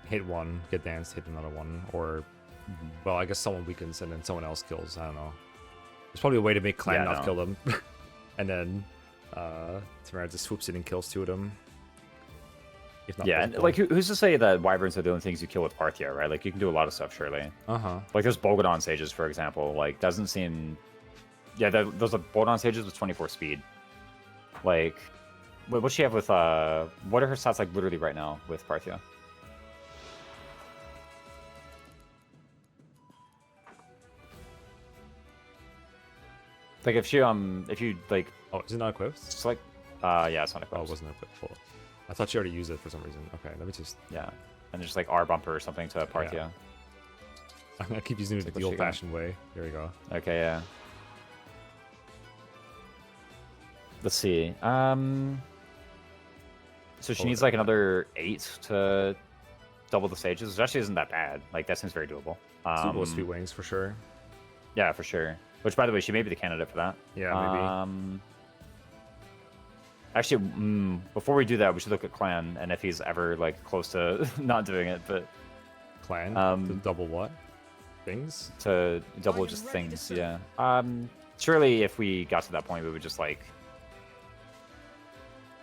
[SPEAKER 1] hit one, get danced, hit another one, or well, I guess someone weakens and then someone else kills. I don't know. There's probably a way to make Clan
[SPEAKER 3] Yeah,
[SPEAKER 1] not
[SPEAKER 3] no.
[SPEAKER 1] kill them, and then Timerra just swoops in and kills 2 of them. If not
[SPEAKER 3] Yeah, and
[SPEAKER 1] multiple.
[SPEAKER 3] like who's to say that wyverns are the only things you kill with Parthia, right? Like you can do a lot of stuff, surely.
[SPEAKER 1] Uh-huh.
[SPEAKER 3] Like there's Bolgadon sages, for example. Like doesn't seem. Yeah, those are Bolgadon sages with 24 speed. Like, what's she have with what are her stats like literally right now with Parthia? Like if you like
[SPEAKER 1] Oh, is it not equipped?
[SPEAKER 3] select, yeah, it's not
[SPEAKER 1] Oh,
[SPEAKER 3] equipped.
[SPEAKER 1] it wasn't equipped. Hold on. I thought you already used it for some reason. Okay, let me just.
[SPEAKER 3] Yeah, and just like R bumper or something to Parthia.
[SPEAKER 1] Yeah. I'm gonna keep using it
[SPEAKER 3] Like,
[SPEAKER 1] the
[SPEAKER 3] what she got?
[SPEAKER 1] old-fashioned way. There we go.
[SPEAKER 3] Okay, yeah. Let's see. So she
[SPEAKER 1] Oh,
[SPEAKER 3] needs like another 8 to double the stages, which actually isn't that bad. Like that seems very doable.
[SPEAKER 1] Super with Sweet Wings for sure.
[SPEAKER 3] Yeah, for sure. Which, by the way, she may be the candidate for that.
[SPEAKER 1] Yeah, maybe.
[SPEAKER 3] Actually, before we do that, we should look at Clan and if he's ever like close to not doing it, but
[SPEAKER 1] Clan. The double what? Things?
[SPEAKER 3] to double
[SPEAKER 5] I am
[SPEAKER 3] just
[SPEAKER 5] ready to
[SPEAKER 3] things.
[SPEAKER 5] serve.
[SPEAKER 3] Yeah. Surely, if we got to that point, we would just like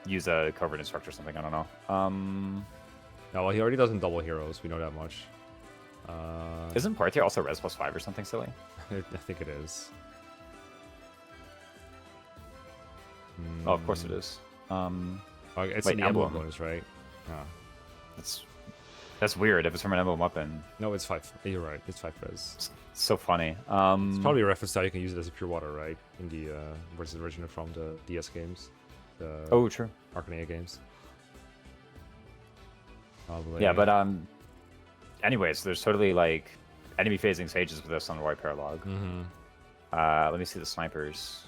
[SPEAKER 3] use a covert instructor or something. I don't know.
[SPEAKER 1] No, well, he already doesn't double heroes. We know that much.
[SPEAKER 3] Isn't Parthia also res +5 or something silly?
[SPEAKER 1] I think it is.
[SPEAKER 3] Oh, of course it is.
[SPEAKER 1] Oh, it's
[SPEAKER 3] Wait,
[SPEAKER 1] in the emblem
[SPEAKER 3] emblem.
[SPEAKER 1] bonus, right? Oh.
[SPEAKER 3] That's weird if it's from an emblem weapon.
[SPEAKER 1] No, it's 5. You're right. It's 5 res.
[SPEAKER 3] It's so funny.
[SPEAKER 1] It's probably a reference to how you can use it as a pure water, right? In the versus original from the DS games, the
[SPEAKER 3] Oh, true.
[SPEAKER 1] Arcanea games. Probably.
[SPEAKER 3] Yeah, but anyways, there's totally like enemy phasing sages with this on Roy Paralogue.
[SPEAKER 1] Mm-hmm.
[SPEAKER 3] Let me see the snipers.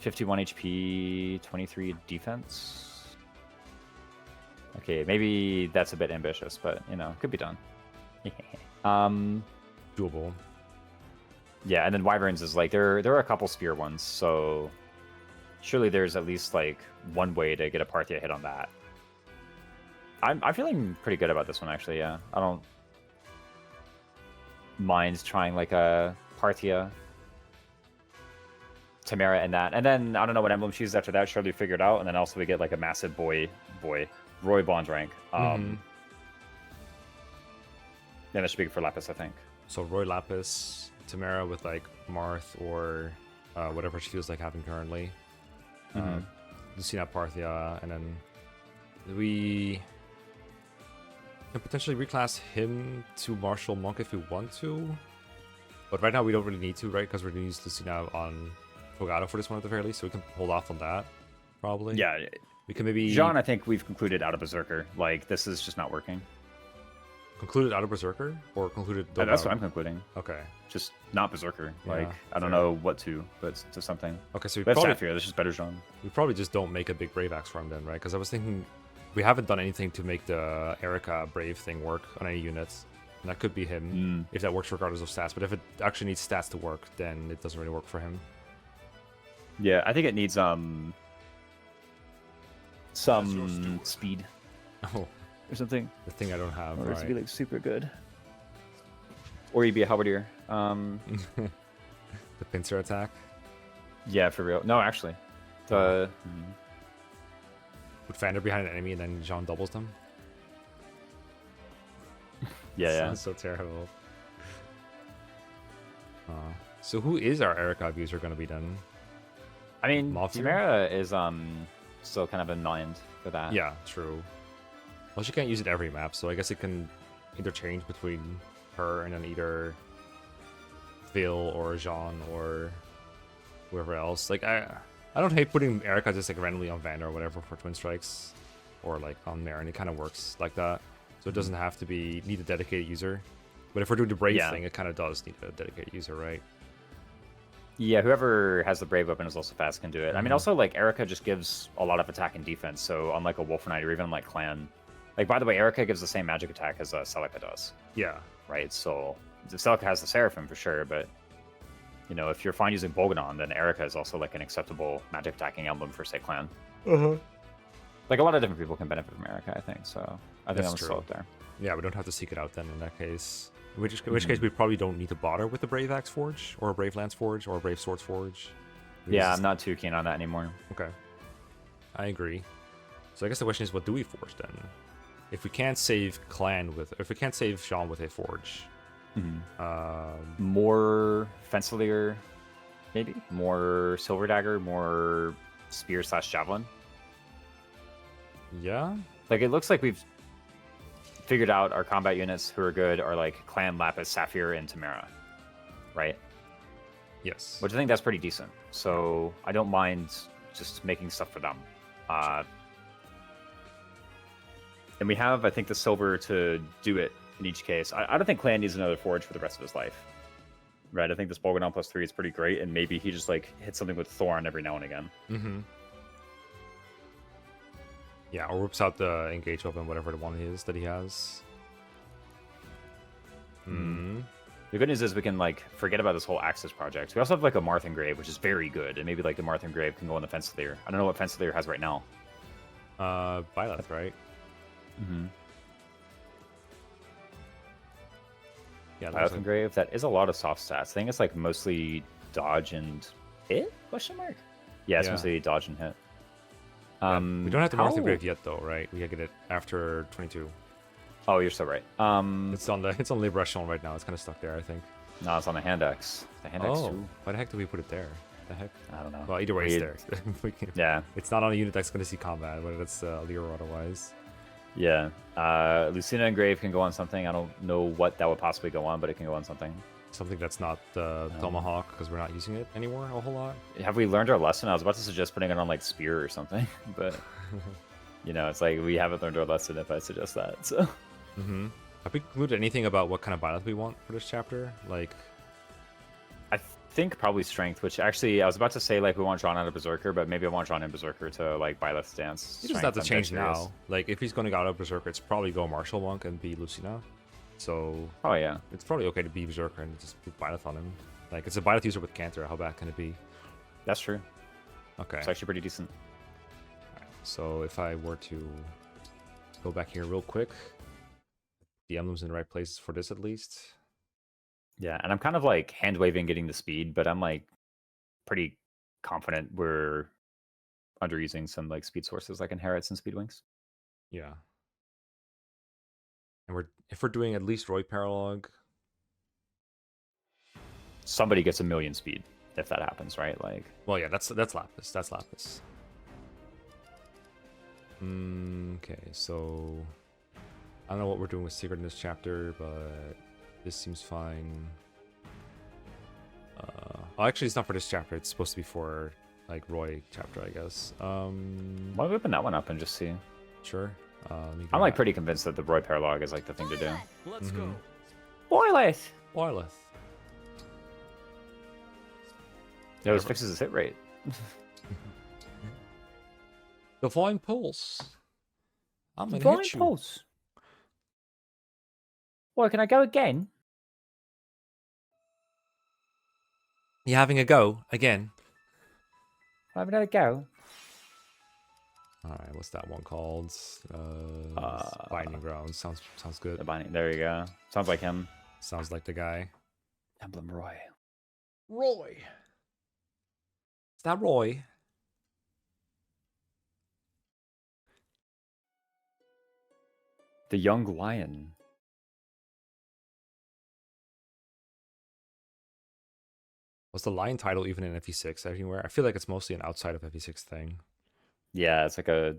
[SPEAKER 3] 51 HP, 23 defense. Okay, maybe that's a bit ambitious, but you know, could be done.
[SPEAKER 1] Doable.
[SPEAKER 3] Yeah, and then wyverns is like there are a couple spear ones, so surely there's at least like one way to get a Parthia hit on that. I'm feeling pretty good about this one actually. Yeah, I don't mind trying like a Parthia, Timerra, and that, and then I don't know what emblem she uses after that. Surely figure it out, and then also we get like a massive boy Roy Bond's rank.
[SPEAKER 1] Mhm.
[SPEAKER 3] Yeah, that should be good for Lapis, I think.
[SPEAKER 1] So Roy Lapis, Timerra with like Marth or whatever she feels like having currently.
[SPEAKER 3] Mhm.
[SPEAKER 1] Lucina Parthia, and then we can potentially reclass him to Martial Monk if we want to. But right now we don't really need to, right? Because we're going to use Lucina on Fogado for this one at the very least, so we can hold off on that, probably.
[SPEAKER 3] Yeah,
[SPEAKER 1] We can maybe
[SPEAKER 3] Jean, I think we've concluded out of Berserker. Like, this is just not working.
[SPEAKER 1] conclude it out of Berserker, or conclude it...
[SPEAKER 3] That's what I'm concluding.
[SPEAKER 1] Okay.
[SPEAKER 3] Just not Berserker.
[SPEAKER 1] Yeah,
[SPEAKER 3] Like, I don't
[SPEAKER 1] fair.
[SPEAKER 3] know what to, but to something.
[SPEAKER 1] Okay, so
[SPEAKER 3] We have
[SPEAKER 1] probably,
[SPEAKER 3] Sapphire, this is better Jean.
[SPEAKER 1] we probably just don't make a big Brave Axe for him then, right? Because I was thinking we haven't done anything to make the Erica Brave thing work on any units. And that could be him, if that works regardless of stats. But if it actually needs stats to work, then it doesn't really work for him.
[SPEAKER 3] Yeah, I think it needs some speed
[SPEAKER 1] Oh,
[SPEAKER 3] or something.
[SPEAKER 1] the thing I don't have,
[SPEAKER 4] Or it's
[SPEAKER 1] right?
[SPEAKER 4] be like super good.
[SPEAKER 3] Or you'd be a halberdier.
[SPEAKER 1] The pincer attack.
[SPEAKER 3] Yeah, for real. No, actually. The
[SPEAKER 1] Put Vander behind an enemy and then Jean doubles them.
[SPEAKER 3] yeah.
[SPEAKER 1] Sounds so terrible. So who is our Erica abuser going to be then?
[SPEAKER 3] I mean,
[SPEAKER 1] Malfear?
[SPEAKER 3] Timerra is still kind of in mind for that.
[SPEAKER 1] Yeah, true. Well, she can't use it every map, so I guess it can interchange between her and then either Phil or Jean or whoever else. Like, I don't hate putting Erica just like randomly on Vander or whatever for Twin Strikes or like on Marin. It kind of works like that. So it doesn't have to need a dedicated user. But if we're doing the Brave
[SPEAKER 3] Yeah.
[SPEAKER 1] thing, it kind of does need a dedicated user, right?
[SPEAKER 3] Yeah, whoever has the brave weapon is also fast can do it. I mean,
[SPEAKER 1] Mhm.
[SPEAKER 3] also like Erica just gives a lot of attack and defense. So unlike a Wolf Knight or even like Clan, like by the way, Erica gives the same magic attack as Celica does,
[SPEAKER 1] Yeah.
[SPEAKER 3] right? So the Celica has the Seraphim for sure, but you know, if you're fine using Bolganon, then Erica is also like an acceptable magic attacking emblem for say Clan. Like a lot of different people can benefit from Erica, I think. So I think
[SPEAKER 1] That's
[SPEAKER 3] I'm still
[SPEAKER 1] true.
[SPEAKER 3] up there.
[SPEAKER 1] Yeah, we don't have to seek it out then in that case. In which case we probably don't need to bother with the Brave Axe Forge or a Brave Lance Forge or a Brave Swords Forge. We
[SPEAKER 3] Yeah,
[SPEAKER 1] just-
[SPEAKER 3] I'm not too keen on that anymore.
[SPEAKER 1] Okay. I agree. So I guess the question is, what do we forge then? If we can't save if we can't save Jean with a forge,
[SPEAKER 3] More Fencer, maybe more Silver Dagger, more Spear / Javelin.
[SPEAKER 1] yeah,
[SPEAKER 3] Like it looks like we've figured out our combat units who are good are like Clan, Lapis, Sapphire, and Timerra, right?
[SPEAKER 1] yes,
[SPEAKER 3] Which I think that's pretty decent. So I don't mind just making stuff for them. And we have, I think, the silver to do it in each case. I don't think Clan needs another forge for the rest of his life. Right? I think this Bolganon +3 is pretty great, and maybe he just like hits something with Thorn every now and again.
[SPEAKER 1] yeah, or whips out the engage weapon, whatever the one is that he has.
[SPEAKER 3] The good news is we can like forget about this whole Axis project. We also have like a Marth Engrave, which is very good, and maybe like the Marth Engrave can go on the Fencer. I don't know what Fencer has right now.
[SPEAKER 1] Byleth, right? Yeah, that
[SPEAKER 3] Marth
[SPEAKER 1] was
[SPEAKER 3] Engrave, that is a lot of soft stats. I think it's like mostly dodge and hit? Question mark. Yeah, it's
[SPEAKER 1] Yeah.
[SPEAKER 3] mostly dodge and hit.
[SPEAKER 1] we don't have the Martha
[SPEAKER 3] how-
[SPEAKER 1] Grave yet, though, right? We gotta get it after 22.
[SPEAKER 3] Oh, you're so right.
[SPEAKER 1] It's on Liberation right now. It's kind of stuck there, I think.
[SPEAKER 3] No, it's on the Handex. The Handex
[SPEAKER 1] Oh,
[SPEAKER 3] too.
[SPEAKER 1] why the heck did we put it there? The heck?
[SPEAKER 3] I don't know.
[SPEAKER 1] Well, either way,
[SPEAKER 3] We-
[SPEAKER 1] it's there.
[SPEAKER 3] Yeah,
[SPEAKER 1] It's not on a unit that's going to see combat, whether it's Lear or otherwise.
[SPEAKER 3] yeah. Lucina Engrave can go on something. I don't know what that would possibly go on, but it can go on something.
[SPEAKER 1] Something that's not Tomahawk, because we're not using it anymore a whole lot.
[SPEAKER 3] Have we learned our lesson? I was about to suggest putting it on like Spear or something, but you know, it's like we haven't learned our lesson if I suggest that. So
[SPEAKER 1] Have we concluded anything about what kind of Byleth we want for this chapter? Like,
[SPEAKER 3] I think probably Strength, which actually I was about to say like we want John out of Berserker, but maybe I want John in Berserker to like Byleth stance.
[SPEAKER 1] he doesn't have to change now. Like, if he's going to go out of Berserker, it's probably go Martial Monk and be Lucina. So
[SPEAKER 3] Oh yeah.
[SPEAKER 1] it's probably okay to be Berserker and just put Byleth on him. Like, it's a Byleth user with Cantor. How bad can it be?
[SPEAKER 3] That's true.
[SPEAKER 1] Okay.
[SPEAKER 3] It's actually pretty decent.
[SPEAKER 1] So if I were to go back here real quick, the emblem's in the right place for this at least.
[SPEAKER 3] Yeah, and I'm kind of like hand waving getting the speed, but I'm like pretty confident we're underusing some like speed sources like Inherits and Speed Wings.
[SPEAKER 1] Yeah. And if we're doing at least Roy Paralogue,
[SPEAKER 3] Somebody gets 1,000,000 speed if that happens, right? Like,
[SPEAKER 1] well, yeah, that's Lapis. That's Lapis. Okay, so I don't know what we're doing with Secret in this chapter, but this seems fine. Oh, actually, it's not for this chapter. It's supposed to be for like Roy chapter, I guess.
[SPEAKER 3] why don't we open that one up and just see?
[SPEAKER 1] Sure. Let me
[SPEAKER 3] I'm
[SPEAKER 1] grab
[SPEAKER 3] like
[SPEAKER 1] that.
[SPEAKER 3] pretty convinced that the Roy Paralogue is like the thing to do.
[SPEAKER 5] Toilet.
[SPEAKER 6] Let's
[SPEAKER 1] Mhm.
[SPEAKER 6] go.
[SPEAKER 3] Boileth!
[SPEAKER 1] Wireless.
[SPEAKER 3] Yeah, this fixes his hit rate.
[SPEAKER 1] Divine Pulse. I'm gonna
[SPEAKER 3] Divine
[SPEAKER 1] hit you.
[SPEAKER 3] Pulse. Boy, can I go again?
[SPEAKER 1] You having a go again?
[SPEAKER 3] Have another go.
[SPEAKER 1] All right, what's that one called? Binding Grounds. Sounds good.
[SPEAKER 3] The binding. There you go. Sounds like him.
[SPEAKER 1] Sounds like the guy.
[SPEAKER 3] Emblem Roy.
[SPEAKER 1] Roy. Is that Roy?
[SPEAKER 3] The Young Lion.
[SPEAKER 1] Was the lion title even in FE6 anywhere? I feel like it's mostly an outside of FE6 thing.
[SPEAKER 3] Yeah, it's like a.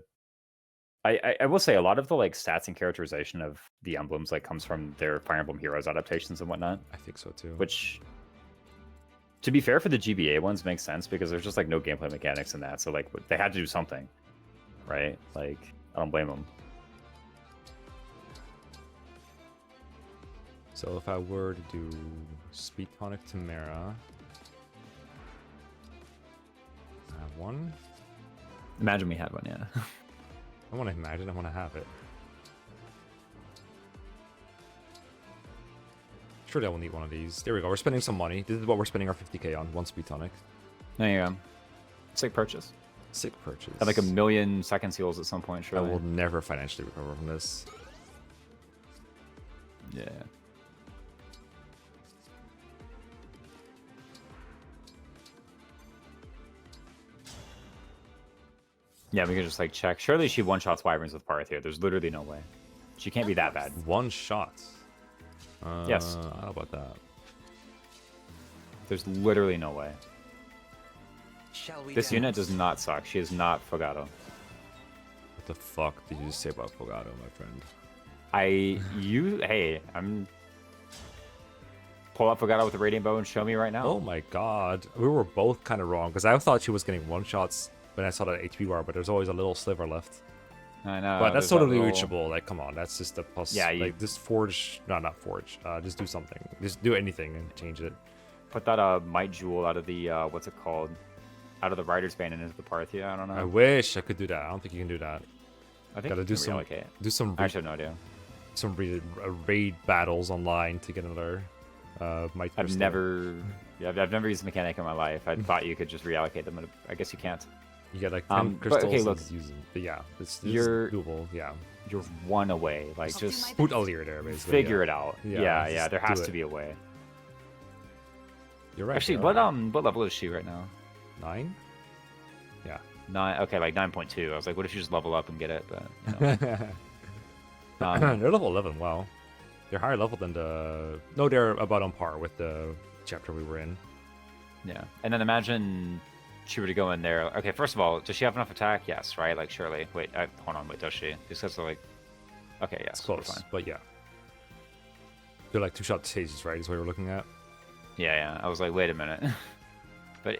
[SPEAKER 3] I will say a lot of the like stats and characterization of the emblems like comes from their Fire Emblem Heroes adaptations and whatnot.
[SPEAKER 1] I think so too.
[SPEAKER 3] Which, to be fair, for the GBA ones makes sense because there's just like no gameplay mechanics in that. So like they had to do something, right? Like I don't blame them.
[SPEAKER 1] So if I were to do Speed Tonic Timerra, I have one.
[SPEAKER 3] Imagine we had one, yeah.
[SPEAKER 1] I want to imagine. I want to have it. Surely I will need one of these. There we go. We're spending some money. This is what we're spending our 50k on. One Speed Tonic.
[SPEAKER 3] There you go. Sick purchase.
[SPEAKER 1] Sick purchase.
[SPEAKER 3] Had like 1,000,000 second seals at some point,
[SPEAKER 1] I
[SPEAKER 3] surely.
[SPEAKER 1] will never financially recover from this.
[SPEAKER 3] Yeah. Yeah, we can just like check. Surely she one-shots wyverns with Parthia. There's literally no way. She can't be that bad.
[SPEAKER 1] One shot.
[SPEAKER 3] Yes.
[SPEAKER 1] How about that?
[SPEAKER 3] There's literally no way.
[SPEAKER 6] Shall we
[SPEAKER 3] This unit
[SPEAKER 6] dance?
[SPEAKER 3] does not suck. She is not Fogato.
[SPEAKER 1] What the fuck did you just say about Fogato, my friend?
[SPEAKER 3] Hey, I'm. Pull up Fogato with the Radiant Bow and show me right now.
[SPEAKER 1] Oh my god. We were both kind of wrong, because I thought she was getting one shots when I saw that HP bar, but there's always a little sliver left.
[SPEAKER 3] I know.
[SPEAKER 1] But that's
[SPEAKER 3] there's that
[SPEAKER 1] totally
[SPEAKER 3] little-
[SPEAKER 1] reachable. Like, come on, that's just a plus.
[SPEAKER 3] Yeah,
[SPEAKER 1] like just forge. No, not forge. Just do something. Just do anything and change it.
[SPEAKER 3] Put that Might Jewel out of the what's it called? Out of the Rider's Band and into the Parthia. I don't know.
[SPEAKER 1] I wish I could do that. I don't think you can do that.
[SPEAKER 3] I think
[SPEAKER 1] Gotta
[SPEAKER 3] you
[SPEAKER 1] do
[SPEAKER 3] can
[SPEAKER 1] some.
[SPEAKER 3] reallocate.
[SPEAKER 1] Do some.
[SPEAKER 3] I actually have no idea.
[SPEAKER 1] Some raid battles online to get another. Might
[SPEAKER 3] I've
[SPEAKER 1] crystal.
[SPEAKER 3] never. Yeah, I've never used a mechanic in my life. I thought you could just reallocate them, but I guess you can't.
[SPEAKER 1] You get like 10
[SPEAKER 3] but
[SPEAKER 1] crystals.
[SPEAKER 3] okay, look.
[SPEAKER 1] and use them. But yeah, it's
[SPEAKER 3] You're-
[SPEAKER 1] doable. Yeah,
[SPEAKER 3] You're one away. Like
[SPEAKER 5] I'll do
[SPEAKER 3] just
[SPEAKER 5] my
[SPEAKER 1] put
[SPEAKER 5] best.
[SPEAKER 1] Alir there basically.
[SPEAKER 3] figure
[SPEAKER 1] yeah.
[SPEAKER 3] it out.
[SPEAKER 1] Yeah,
[SPEAKER 3] Yeah, yeah.
[SPEAKER 1] just
[SPEAKER 3] There
[SPEAKER 1] do
[SPEAKER 3] has
[SPEAKER 1] it.
[SPEAKER 3] to be a way.
[SPEAKER 1] You're right.
[SPEAKER 3] Actually,
[SPEAKER 1] you're
[SPEAKER 3] what
[SPEAKER 1] right.
[SPEAKER 3] what level is she right now?
[SPEAKER 1] 9?
[SPEAKER 3] 9. Okay, like 9.2. I was like, what if you just level up and get it? But you know.
[SPEAKER 1] They're level 11. Wow, they're higher level than the. No, they're about on par with the chapter we were in.
[SPEAKER 3] Yeah, and then imagine she were to go in there. Okay, first of all, does she have enough attack? Yes, right? Like, surely. Wait, hold on. Wait, does she? Just because they're like. Okay, yes,
[SPEAKER 1] It's
[SPEAKER 3] we're
[SPEAKER 1] close,
[SPEAKER 3] fine.
[SPEAKER 1] but yeah, they're like 2-shot stages, right? Is what we're looking at.
[SPEAKER 3] Yeah, yeah. I was like, wait a minute. But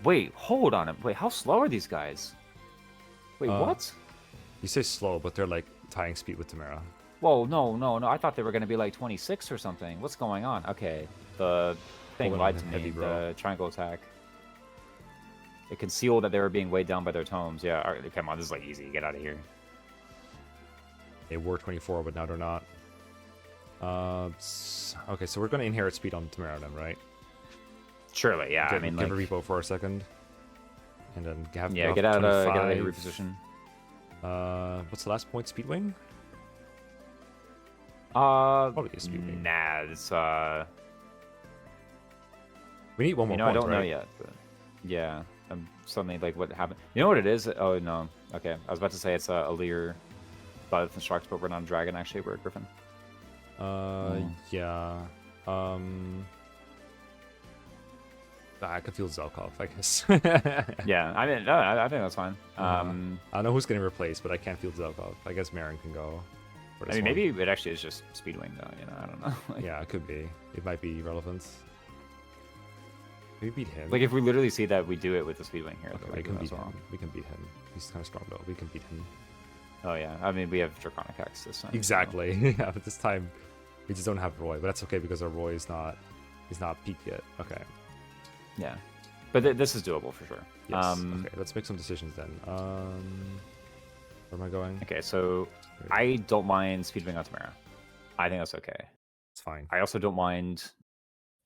[SPEAKER 3] wait, hold on. Wait, how slow are these guys? Wait, what?
[SPEAKER 1] You say slow, but they're like tying speed with Timerra.
[SPEAKER 3] Whoa, no. I thought they were going to be like 26 or something. What's going on? Okay, the thing
[SPEAKER 1] Holding
[SPEAKER 3] lied
[SPEAKER 1] on
[SPEAKER 3] to me.
[SPEAKER 1] heavy, bro.
[SPEAKER 3] The triangle attack. It concealed that they were being weighed down by their tomes. Yeah, all right, come on. This is like easy. Get out of here.
[SPEAKER 1] They were 24, but now they're not. Okay, so we're gonna inherit speed on Timerra then, right?
[SPEAKER 3] Surely, yeah. I mean,
[SPEAKER 1] give
[SPEAKER 3] like,
[SPEAKER 1] a repo for a second, and then have
[SPEAKER 3] yeah,
[SPEAKER 1] off
[SPEAKER 3] get out of
[SPEAKER 1] 25.
[SPEAKER 3] your reposition.
[SPEAKER 1] What's the last point? Speed wing?
[SPEAKER 3] Probably
[SPEAKER 1] a speed wing.
[SPEAKER 3] Nah, it's
[SPEAKER 1] We need one more
[SPEAKER 3] I
[SPEAKER 1] point,
[SPEAKER 3] don't know
[SPEAKER 1] right?
[SPEAKER 3] yet, but yeah, I'm suddenly like, what happened? You know what it is? Oh no, okay, I was about to say it's Alir. But Instruct, but we're not a dragon, actually, we're a griffin.
[SPEAKER 1] Yeah. I could feel Zelkov, I guess.
[SPEAKER 3] Yeah, I mean, no, I think that's fine.
[SPEAKER 1] I don't know who's getting replaced, but I can't feel Zelkov. I guess Marin can go. For
[SPEAKER 3] I
[SPEAKER 1] this
[SPEAKER 3] mean,
[SPEAKER 1] one.
[SPEAKER 3] maybe it actually is just Speedwing, though, you know, I don't know. Like,
[SPEAKER 1] Yeah, it could be. It might be relevant. Maybe beat him.
[SPEAKER 3] like, if we literally see that we do it with the Speedwing here,
[SPEAKER 1] okay,
[SPEAKER 3] then
[SPEAKER 1] we
[SPEAKER 3] we
[SPEAKER 1] can
[SPEAKER 3] can
[SPEAKER 1] beat
[SPEAKER 3] as well.
[SPEAKER 1] him. We can beat him. He's kind of strong though. We can beat him.
[SPEAKER 3] Oh, yeah, I mean, we have Draconic Axe this time. so-
[SPEAKER 1] Exactly. Yeah, but this time we just don't have Roy, but that's okay because our Roy is not peaked yet. Okay.
[SPEAKER 3] Yeah. But this is doable for sure.
[SPEAKER 1] Yes. Okay, let's make some decisions then. Where am I going?
[SPEAKER 3] Okay, so I don't mind Speedwing on Timerra. I think that's okay.
[SPEAKER 1] It's fine.
[SPEAKER 3] I also don't mind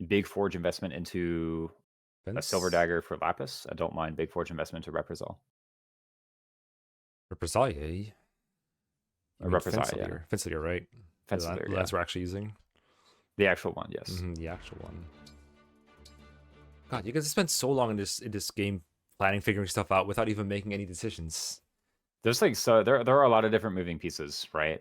[SPEAKER 3] big Forge investment into a
[SPEAKER 1] Vince?
[SPEAKER 3] Silver Dagger for Lapis. I don't mind big Forge investment into Reprisal.
[SPEAKER 1] Represaille.
[SPEAKER 3] Represaille,
[SPEAKER 1] Fensilier, right?
[SPEAKER 3] Fensilier,
[SPEAKER 1] That's we're actually using.
[SPEAKER 3] The actual one, yes.
[SPEAKER 1] The actual one. God, you guys spent so long in this game planning, figuring stuff out without even making any decisions.
[SPEAKER 3] There's like there are a lot of different moving pieces, right?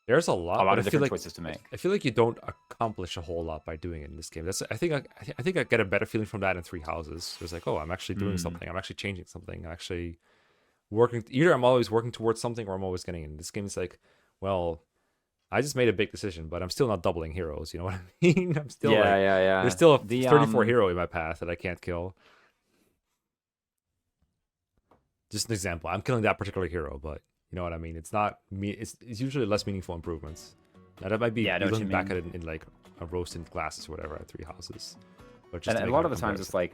[SPEAKER 1] There's a lot.
[SPEAKER 3] A lot
[SPEAKER 1] but
[SPEAKER 3] of
[SPEAKER 1] I feel
[SPEAKER 3] different
[SPEAKER 1] like,
[SPEAKER 3] choices to make.
[SPEAKER 1] I feel like you don't accomplish a whole lot by doing it in this game. That's I think I get a better feeling from that in Three Houses. It's like, oh, I'm actually doing something. I'm actually changing something. I'm actually working. Either I'm always working towards something, or I'm always getting in. This game is like, well, I just made a big decision, but I'm still not doubling heroes. You know what I mean? I'm still
[SPEAKER 3] yeah.
[SPEAKER 1] There's still a
[SPEAKER 3] The,
[SPEAKER 1] 34 hero in my path that I can't kill. Just an example. I'm killing that particular hero, but you know what I mean. It's not me. It's usually less meaningful improvements. Now that might be
[SPEAKER 3] Yeah, I know what you
[SPEAKER 1] looking back
[SPEAKER 3] mean.
[SPEAKER 1] at it in like a roasted glasses or whatever at Three Houses. But just
[SPEAKER 3] And
[SPEAKER 1] to
[SPEAKER 3] a
[SPEAKER 1] make
[SPEAKER 3] lot
[SPEAKER 1] it
[SPEAKER 3] of the times
[SPEAKER 1] comparison.
[SPEAKER 3] it's like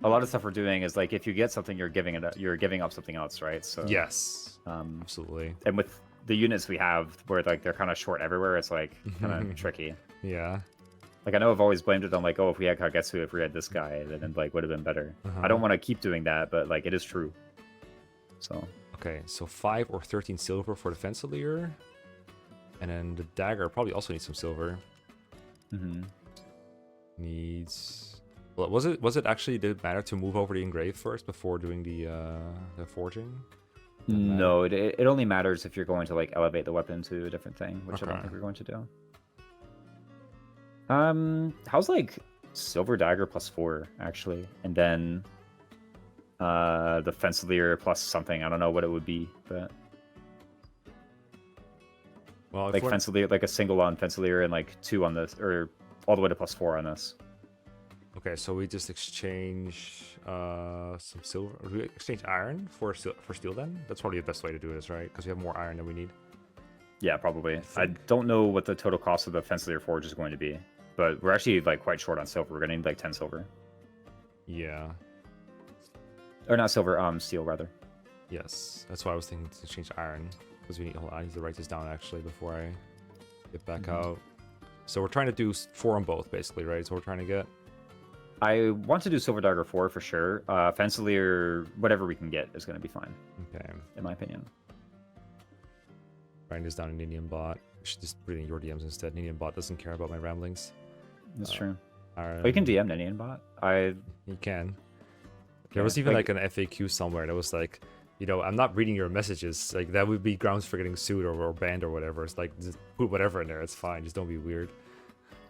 [SPEAKER 3] a lot of stuff we're doing is like if you get something, you're giving up something else, right? So
[SPEAKER 1] Yes,
[SPEAKER 3] um,
[SPEAKER 1] absolutely.
[SPEAKER 3] and with the units we have, where like they're kind of short everywhere, it's like kind of tricky.
[SPEAKER 1] Yeah.
[SPEAKER 3] Like I know I've always blamed it on like, oh, if we had Kagetsu, if we had this guy, then it like would have been better. I don't want to keep doing that, but like it is true. So
[SPEAKER 1] Okay, so 5 or 13 silver for the Fensilier. And then the dagger probably also needs some silver. Needs. Well, was it actually did it matter to move over the Engrave first before doing the forging?
[SPEAKER 3] no, it only matters if you're going to like elevate the weapon to a different thing, which I don't
[SPEAKER 1] Okay.
[SPEAKER 3] think we're going to do. How's like Silver Dagger +4 actually, and then the Fensilier plus something. I don't know what it would be, but
[SPEAKER 1] Well, if
[SPEAKER 3] like
[SPEAKER 1] we're-
[SPEAKER 3] Fensilier, like a single on Fensilier and like 2 on this, or all the way to +4 on this.
[SPEAKER 1] Okay, so we just exchange some silver. Or do we exchange iron for steel then? That's probably the best way to do this, right? Because we have more iron than we need.
[SPEAKER 3] Yeah, probably. I
[SPEAKER 1] think-
[SPEAKER 3] don't know what the total cost of the Fensilier Forge is going to be, but we're actually like quite short on silver. We're gonna need like 10 silver,
[SPEAKER 1] Yeah.
[SPEAKER 3] or not silver, steel rather.
[SPEAKER 1] Yes. That's why I was thinking to exchange iron. Because we need. Hold on, I need to write this down actually before I get back out. So we're trying to do 4 on both, basically, right? So we're trying to get.
[SPEAKER 3] I want to do Silver Dagger 4 for sure. Fensilier, whatever we can get is going to be fine,
[SPEAKER 1] Okay.
[SPEAKER 3] in my opinion.
[SPEAKER 1] Writing this down in Indian bot. I should just put it in your DMs instead. Indian bot doesn't care about my ramblings.
[SPEAKER 3] That's true.
[SPEAKER 1] Iron,
[SPEAKER 3] But you can DM Ninian bot.
[SPEAKER 1] You can. There
[SPEAKER 3] Okay,
[SPEAKER 1] was even
[SPEAKER 3] like-
[SPEAKER 1] like an FAQ somewhere that was like, you know, I'm not reading your messages. Like that would be grounds for getting sued or banned or whatever. It's like just put whatever in there. It's fine. Just don't be weird.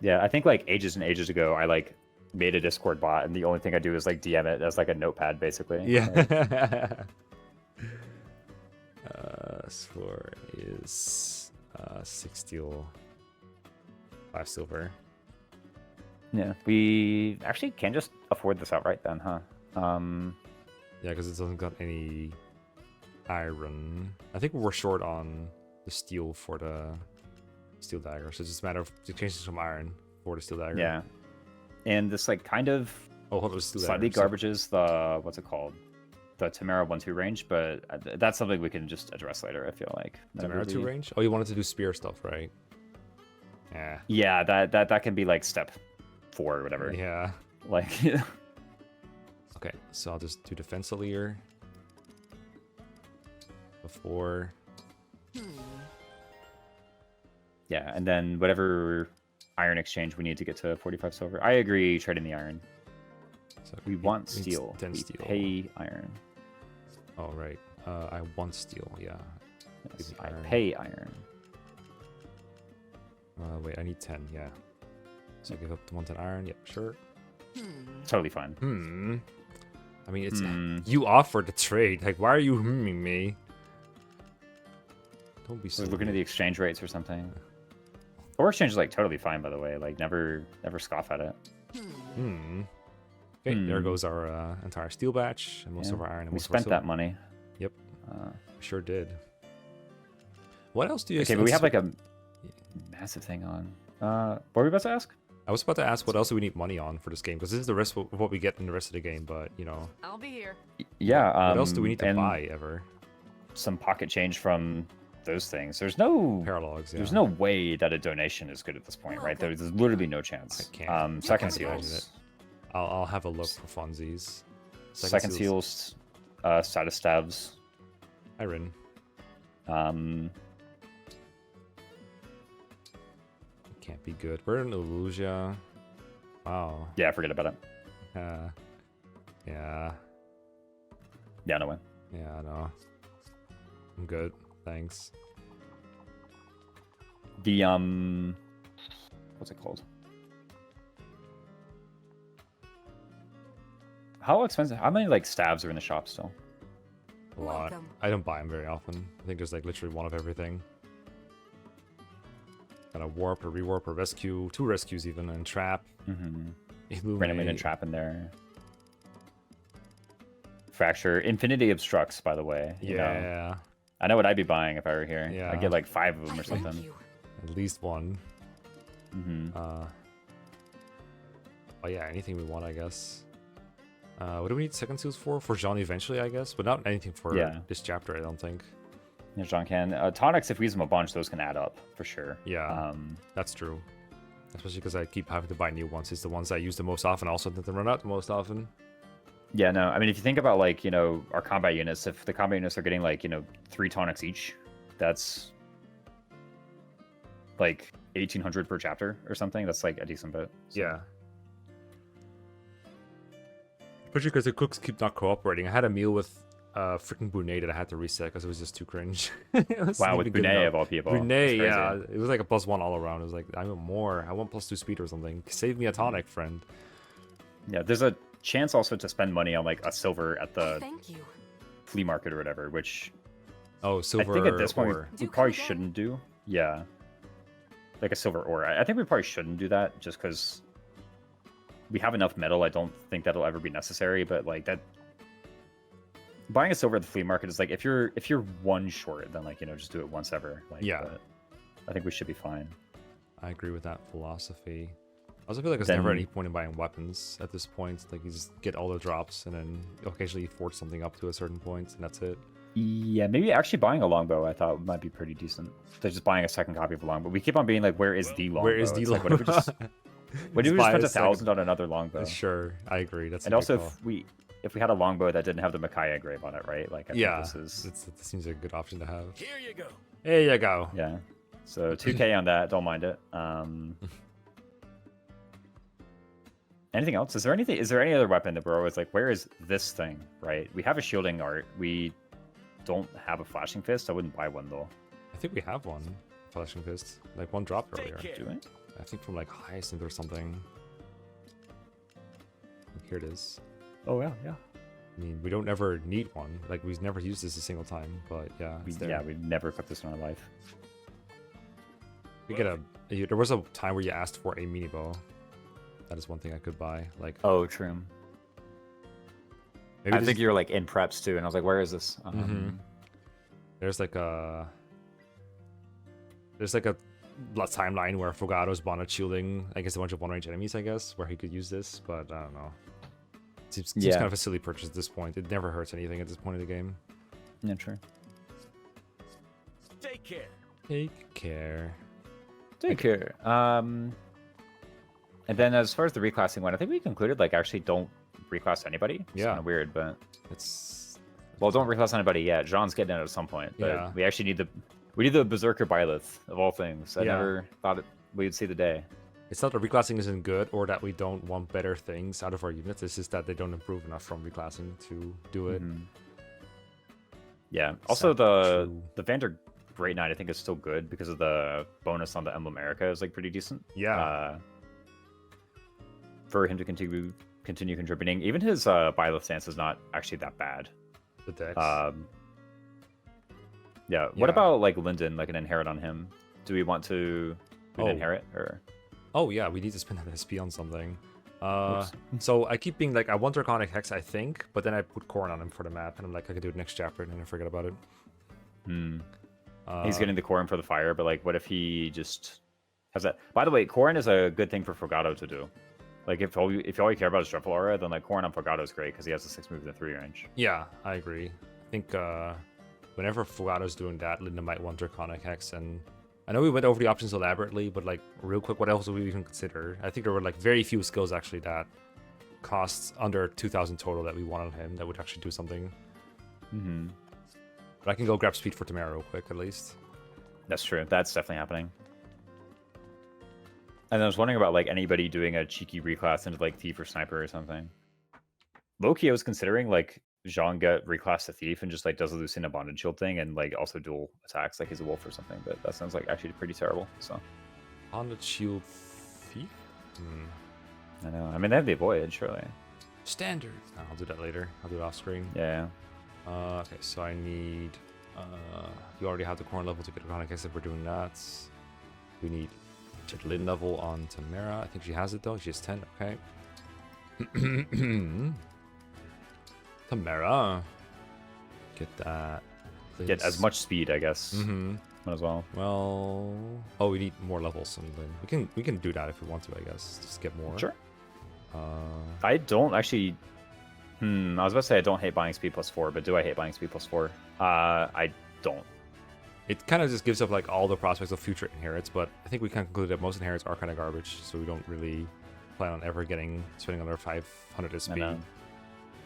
[SPEAKER 3] Yeah, I think like ages and ages ago, I like made a Discord bot, and the only thing I do is like DM it as like a notepad, basically.
[SPEAKER 1] Yeah.
[SPEAKER 3] Like,
[SPEAKER 1] Score is 6 steel, 5 silver.
[SPEAKER 3] yeah, we actually can just afford this outright then, huh?
[SPEAKER 1] Yeah, because it doesn't got any iron. I think we're short on the steel for the steel dagger, so it's just a matter of changing some iron for the steel dagger.
[SPEAKER 3] Yeah, and this like kind of
[SPEAKER 1] Oh, hold on, steel
[SPEAKER 3] slightly
[SPEAKER 1] dagger.
[SPEAKER 3] garbages the what's it called, the Timerra 1/2 range, but that's something we can just address later. I feel like
[SPEAKER 1] Timerra 2 range. Oh, you wanted to do spear stuff, right? Yeah.
[SPEAKER 3] Yeah, that can be like step 4 or whatever.
[SPEAKER 1] Yeah.
[SPEAKER 3] Like
[SPEAKER 1] Okay, so I'll just do the Fensilier before.
[SPEAKER 3] yeah, and then whatever iron exchange we need to get to 45 silver. I agree, trading the iron.
[SPEAKER 1] So
[SPEAKER 3] We want
[SPEAKER 1] needs
[SPEAKER 3] steel.
[SPEAKER 1] 10
[SPEAKER 3] We
[SPEAKER 1] steel.
[SPEAKER 3] pay iron.
[SPEAKER 1] Oh, right. I want steel. Yeah.
[SPEAKER 3] Yes,
[SPEAKER 1] Give me
[SPEAKER 3] I
[SPEAKER 1] iron.
[SPEAKER 3] pay iron.
[SPEAKER 1] Wait, I need 10. Yeah. So I give up the 110 iron. Yep, sure.
[SPEAKER 3] Totally fine.
[SPEAKER 1] I mean, it's
[SPEAKER 3] Hmm.
[SPEAKER 1] you offered the trade. Like, why are you humming me? Don't be
[SPEAKER 3] So
[SPEAKER 1] so.
[SPEAKER 3] looking at the exchange rates or something. Or exchange is like totally fine, by the way. Like never scoff at it.
[SPEAKER 1] Okay, there goes our entire steel batch and most
[SPEAKER 3] Yeah.
[SPEAKER 1] of our iron. And
[SPEAKER 3] We
[SPEAKER 1] most of our
[SPEAKER 3] spent that
[SPEAKER 1] silver.
[SPEAKER 3] money.
[SPEAKER 1] Yep,
[SPEAKER 3] Uh,
[SPEAKER 1] sure did. What else do you?
[SPEAKER 3] okay, but we have like a massive thing on. What were we about to ask?
[SPEAKER 1] I was about to ask what else do we need money on for this game because this is the rest of what we get in the rest of the game. But you know,
[SPEAKER 6] I'll be here.
[SPEAKER 3] Yeah.
[SPEAKER 1] what else do we need to
[SPEAKER 3] and
[SPEAKER 1] buy ever?
[SPEAKER 3] Some pocket change from those things. There's no
[SPEAKER 1] Paralogs. Yeah.
[SPEAKER 3] There's no way that a donation is good at this point, right? There's literally no chance.
[SPEAKER 1] I can't.
[SPEAKER 3] Second
[SPEAKER 1] I can't imagine
[SPEAKER 3] seals.
[SPEAKER 1] I'll have a look for funsies.
[SPEAKER 3] Second seals. Side of stabs.
[SPEAKER 1] Iron. Can't be good. We're in Illusia. Wow.
[SPEAKER 3] Yeah, forget about it.
[SPEAKER 1] Yeah.
[SPEAKER 3] Yeah, no way.
[SPEAKER 1] Yeah, I know. I'm good. Thanks.
[SPEAKER 3] The what's it called? How expensive? How many like stabs are in the shop still?
[SPEAKER 1] A lot.
[SPEAKER 6] Welcome.
[SPEAKER 1] I don't buy them very often. I think there's like literally one of everything. Got a warp, a rewarp, a rescue, 2 rescues even, and trap.
[SPEAKER 3] Mm-hmm.
[SPEAKER 1] Illuminate.
[SPEAKER 3] Randomly and trap in there. Fracture. Infinity obstructs, by the way. you know.
[SPEAKER 1] Yeah,
[SPEAKER 3] I know what I'd be buying if I were here.
[SPEAKER 1] Yeah.
[SPEAKER 3] I'd get like 5 of them or
[SPEAKER 6] Thank
[SPEAKER 3] something.
[SPEAKER 6] you.
[SPEAKER 1] at least one.
[SPEAKER 3] Mm-hmm.
[SPEAKER 1] Oh yeah, anything we want, I guess. What do we need second seals for? For Jean eventually, I guess, but not anything for
[SPEAKER 3] Yeah.
[SPEAKER 1] this chapter, I don't think.
[SPEAKER 3] Yeah, John can. Tonics, if we use them a bunch, those can add up for sure.
[SPEAKER 1] Yeah, that's true. Especially because I keep having to buy new ones. It's the ones I use the most often, also that they run out the most often.
[SPEAKER 3] Yeah, no. I mean, if you think about like our combat units, if the combat units are getting like 3 tonics each, that's like 1,800 per chapter or something. That's like a decent bit. So-
[SPEAKER 1] Yeah. Especially because the cooks keep not cooperating. I had a meal with freaking Brunei that I had to reset because it was just too cringe. It wasn't
[SPEAKER 3] Wow, with
[SPEAKER 1] even good
[SPEAKER 3] Brunei
[SPEAKER 1] enough.
[SPEAKER 3] of all people.
[SPEAKER 1] Brunei,
[SPEAKER 3] That's
[SPEAKER 1] yeah.
[SPEAKER 3] crazy.
[SPEAKER 1] It was like a +1 all around. It was like, I want more. I want +2 speed or something. Save me a tonic, friend.
[SPEAKER 3] Yeah, there's a chance also to spend money on like a silver at the
[SPEAKER 6] Thank you.
[SPEAKER 3] flea market or whatever, which
[SPEAKER 1] Oh, silver
[SPEAKER 3] I think at this point
[SPEAKER 1] ore.
[SPEAKER 3] we
[SPEAKER 6] Do
[SPEAKER 3] probably
[SPEAKER 6] come again.
[SPEAKER 3] shouldn't do. Yeah, like a silver ore. I think we probably shouldn't do that just because we have enough metal. I don't think that'll ever be necessary. But like that, buying a silver at the flea market is like if you're 1 short, then like just do it once ever. Like,
[SPEAKER 1] Yeah.
[SPEAKER 3] but I think we should be fine.
[SPEAKER 1] I agree with that philosophy. I also feel like there's never
[SPEAKER 3] Then-
[SPEAKER 1] any point in buying weapons at this point. Like, you just get all the drops and then occasionally you forge something up to a certain point, and that's it.
[SPEAKER 3] Yeah, maybe actually buying a longbow I thought might be pretty decent. So just buying a second copy of a longbow. We keep on being like, where is the longbow?
[SPEAKER 1] Where is the
[SPEAKER 3] It's like, what if we just what if we
[SPEAKER 1] buy
[SPEAKER 3] just spent
[SPEAKER 1] a
[SPEAKER 3] 1,000 on another longbow?
[SPEAKER 1] Sure, I agree. That's a
[SPEAKER 3] And
[SPEAKER 1] good
[SPEAKER 3] also,
[SPEAKER 1] call.
[SPEAKER 3] if we had a longbow that didn't have the Makai engrave on it, right? Like, I think
[SPEAKER 1] Yeah,
[SPEAKER 3] this is
[SPEAKER 1] it seems like a good option to have.
[SPEAKER 6] Here you go.
[SPEAKER 1] There you go.
[SPEAKER 3] yeah. So 2K on that, don't mind it. Anything else? Is there any other weapon that we're always like, where is this thing? Right? We have a shielding art. We don't have a flashing fist. I wouldn't buy one though.
[SPEAKER 1] I think we have one. Flashing fist. Like one dropped earlier.
[SPEAKER 6] Take
[SPEAKER 3] Do we?
[SPEAKER 1] I think from like Hyacinth or something. Here it is.
[SPEAKER 3] Oh yeah, yeah.
[SPEAKER 1] I mean, we don't ever need one. Like, we've never used this a single time, but yeah, it's there.
[SPEAKER 3] We've never put this in our life.
[SPEAKER 1] We get there was a time where you asked for a mini bow. That is one thing I could buy. Like,
[SPEAKER 3] Oh, true.
[SPEAKER 1] maybe
[SPEAKER 2] I
[SPEAKER 1] this
[SPEAKER 2] think
[SPEAKER 1] is-
[SPEAKER 2] you're like in preps too, and I was like, where is this?
[SPEAKER 1] there's like a timeline where Fogato's bonnet shielding, I guess, a bunch of one-range enemies, I guess, where he could use this, but I don't know. Seems
[SPEAKER 3] Yeah.
[SPEAKER 1] kind of a silly purchase at this point. It never hurts anything at this point in the game.
[SPEAKER 3] Yeah, true.
[SPEAKER 6] Take care.
[SPEAKER 1] Take care.
[SPEAKER 3] Take care. And then as far as the reclassing one, I think we concluded like actually don't reclass anybody. It's
[SPEAKER 1] Yeah.
[SPEAKER 3] kind of weird, but
[SPEAKER 1] It's
[SPEAKER 3] well, don't reclass anybody yet. Jean's getting it at some point, but
[SPEAKER 1] Yeah.
[SPEAKER 3] we actually need the Berserker Byleth of all things. I
[SPEAKER 1] Yeah.
[SPEAKER 3] never thought we'd see the day.
[SPEAKER 1] It's not that reclassing isn't good or that we don't want better things out of our units. It's just that they don't improve enough from reclassing to do it.
[SPEAKER 3] Mhm. Yeah. Also, the
[SPEAKER 1] True.
[SPEAKER 3] the Vander Great Knight I think is still good because of the bonus on the Emblem Erica is like pretty decent.
[SPEAKER 1] Yeah.
[SPEAKER 3] For him to continue contributing, even his Byleth stance is not actually that bad.
[SPEAKER 1] The dex.
[SPEAKER 3] Yeah. What
[SPEAKER 1] Yeah.
[SPEAKER 3] about like Linden, like an inherit on him? Do we want to do an
[SPEAKER 1] Oh.
[SPEAKER 3] inherit or?
[SPEAKER 1] Oh yeah, we need to spend an SP on something.
[SPEAKER 3] Oops.
[SPEAKER 1] So I keep being like, I want Draconic Hex, I think, but then I put Corn on him for the map, and I'm like, I can do it next chapter, and then I forget about it.
[SPEAKER 3] Hmm.
[SPEAKER 1] Uh,
[SPEAKER 3] He's getting the Corrin for the fire, but like, what if he just has that? By the way, Corrin is a good thing for Fogado to do. Like, if all you care about is Dreadful Aura, then like Corrin on Fogado is great because he has a 6 move in the 3 range.
[SPEAKER 1] Yeah, I agree. I think whenever Fugado's doing that, Linda might want Draconic Hex, and I know we went over the options elaborately, but like real quick, what else do we even consider? I think there were like very few skills actually that costs under 2,000 total that we wanted him that would actually do something.
[SPEAKER 3] Mm-hmm.
[SPEAKER 1] But I can go grab speed for Timerra real quick at least.
[SPEAKER 3] That's true. That's definitely happening. And I was wondering about like anybody doing a cheeky reclass into like Thief or Sniper or something. Loki, I was considering like Jean get reclass to Thief and just like does a Lucina Bonded Shield thing and like also dual attacks like he's a wolf or something, but that sounds like actually pretty terrible. So
[SPEAKER 1] On the shield thief?
[SPEAKER 3] I know. I mean, they have the Voyage, surely.
[SPEAKER 1] Standard. No, I'll do that later. I'll do it off screen.
[SPEAKER 3] Yeah.
[SPEAKER 1] Okay, so I need. You already have the Corn level to get Draconic Hex if we're doing that. We need Lin level on Timerra. I think she has it though. She has 10. Okay. Timerra. Get that.
[SPEAKER 3] Get as much speed, I guess.
[SPEAKER 1] Mm-hmm.
[SPEAKER 3] Might as well.
[SPEAKER 1] Well. Oh, we need more levels on Lin. We can do that if we want to. I guess just get more.
[SPEAKER 3] Sure.
[SPEAKER 1] Uh,
[SPEAKER 3] I don't actually. I was about to say I don't hate buying speed +4, but do I hate buying speed +4? I don't.
[SPEAKER 1] It kind of just gives up like all the prospects of future inherits, but I think we can conclude that most inherits are kind of garbage, so we don't really plan on ever spending another 500
[SPEAKER 3] I
[SPEAKER 1] speed.
[SPEAKER 3] know.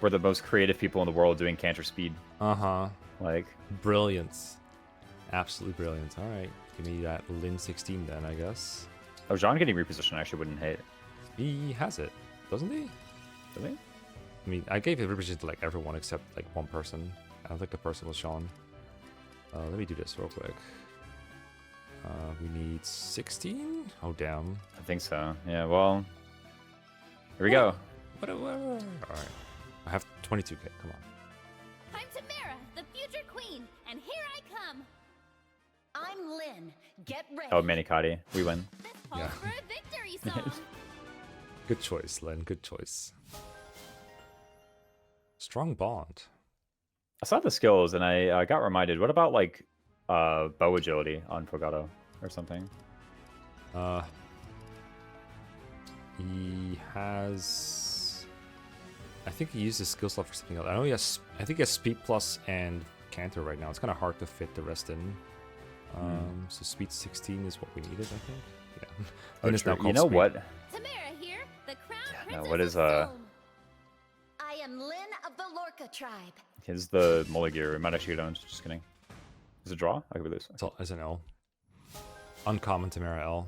[SPEAKER 3] We're the most creative people in the world doing canter speed.
[SPEAKER 1] Uh-huh.
[SPEAKER 3] Like,
[SPEAKER 1] Brilliant. Absolutely brilliant. All right. Give me that Lin 16 then, I guess.
[SPEAKER 3] oh, Jean getting reposition I actually wouldn't hate.
[SPEAKER 1] He has it, doesn't he?
[SPEAKER 3] Does he?
[SPEAKER 1] I mean, I gave it reposition to like everyone except like one person. I don't think the person was Sean. Let me do this real quick. We need 16? Oh, damn.
[SPEAKER 3] I think so. Yeah, well. Here we go.
[SPEAKER 1] Whatever. All right. I have 22k. Come on.
[SPEAKER 5] I'm Timerra, the future queen, and here I come. I'm Lynn. Get ready.
[SPEAKER 3] Oh, Manicati. We win.
[SPEAKER 5] This calls
[SPEAKER 1] Yeah.
[SPEAKER 5] for a victory song.
[SPEAKER 1] Good choice, Len. Good choice. Strong bond.
[SPEAKER 3] I saw the skills and I got reminded. What about like bow agility on Fogado or something?
[SPEAKER 1] He has. I think he uses skill slot for something else. I know he has. I think he has speed plus and canter right now. It's kind of hard to fit the rest in. So speed 16 is what we needed, I think. Yeah. And it's now
[SPEAKER 3] You
[SPEAKER 1] called
[SPEAKER 3] know
[SPEAKER 1] speed.
[SPEAKER 3] what?
[SPEAKER 5] Tamara here, the crown
[SPEAKER 3] no,
[SPEAKER 5] princess
[SPEAKER 3] what is,
[SPEAKER 5] of Foam. I am Lynn of the Lorca tribe.
[SPEAKER 3] Here's the Mulligear. We might actually don't. Just kidding. Is it draw? I could lose.
[SPEAKER 1] It's an L. Uncommon Timerra L.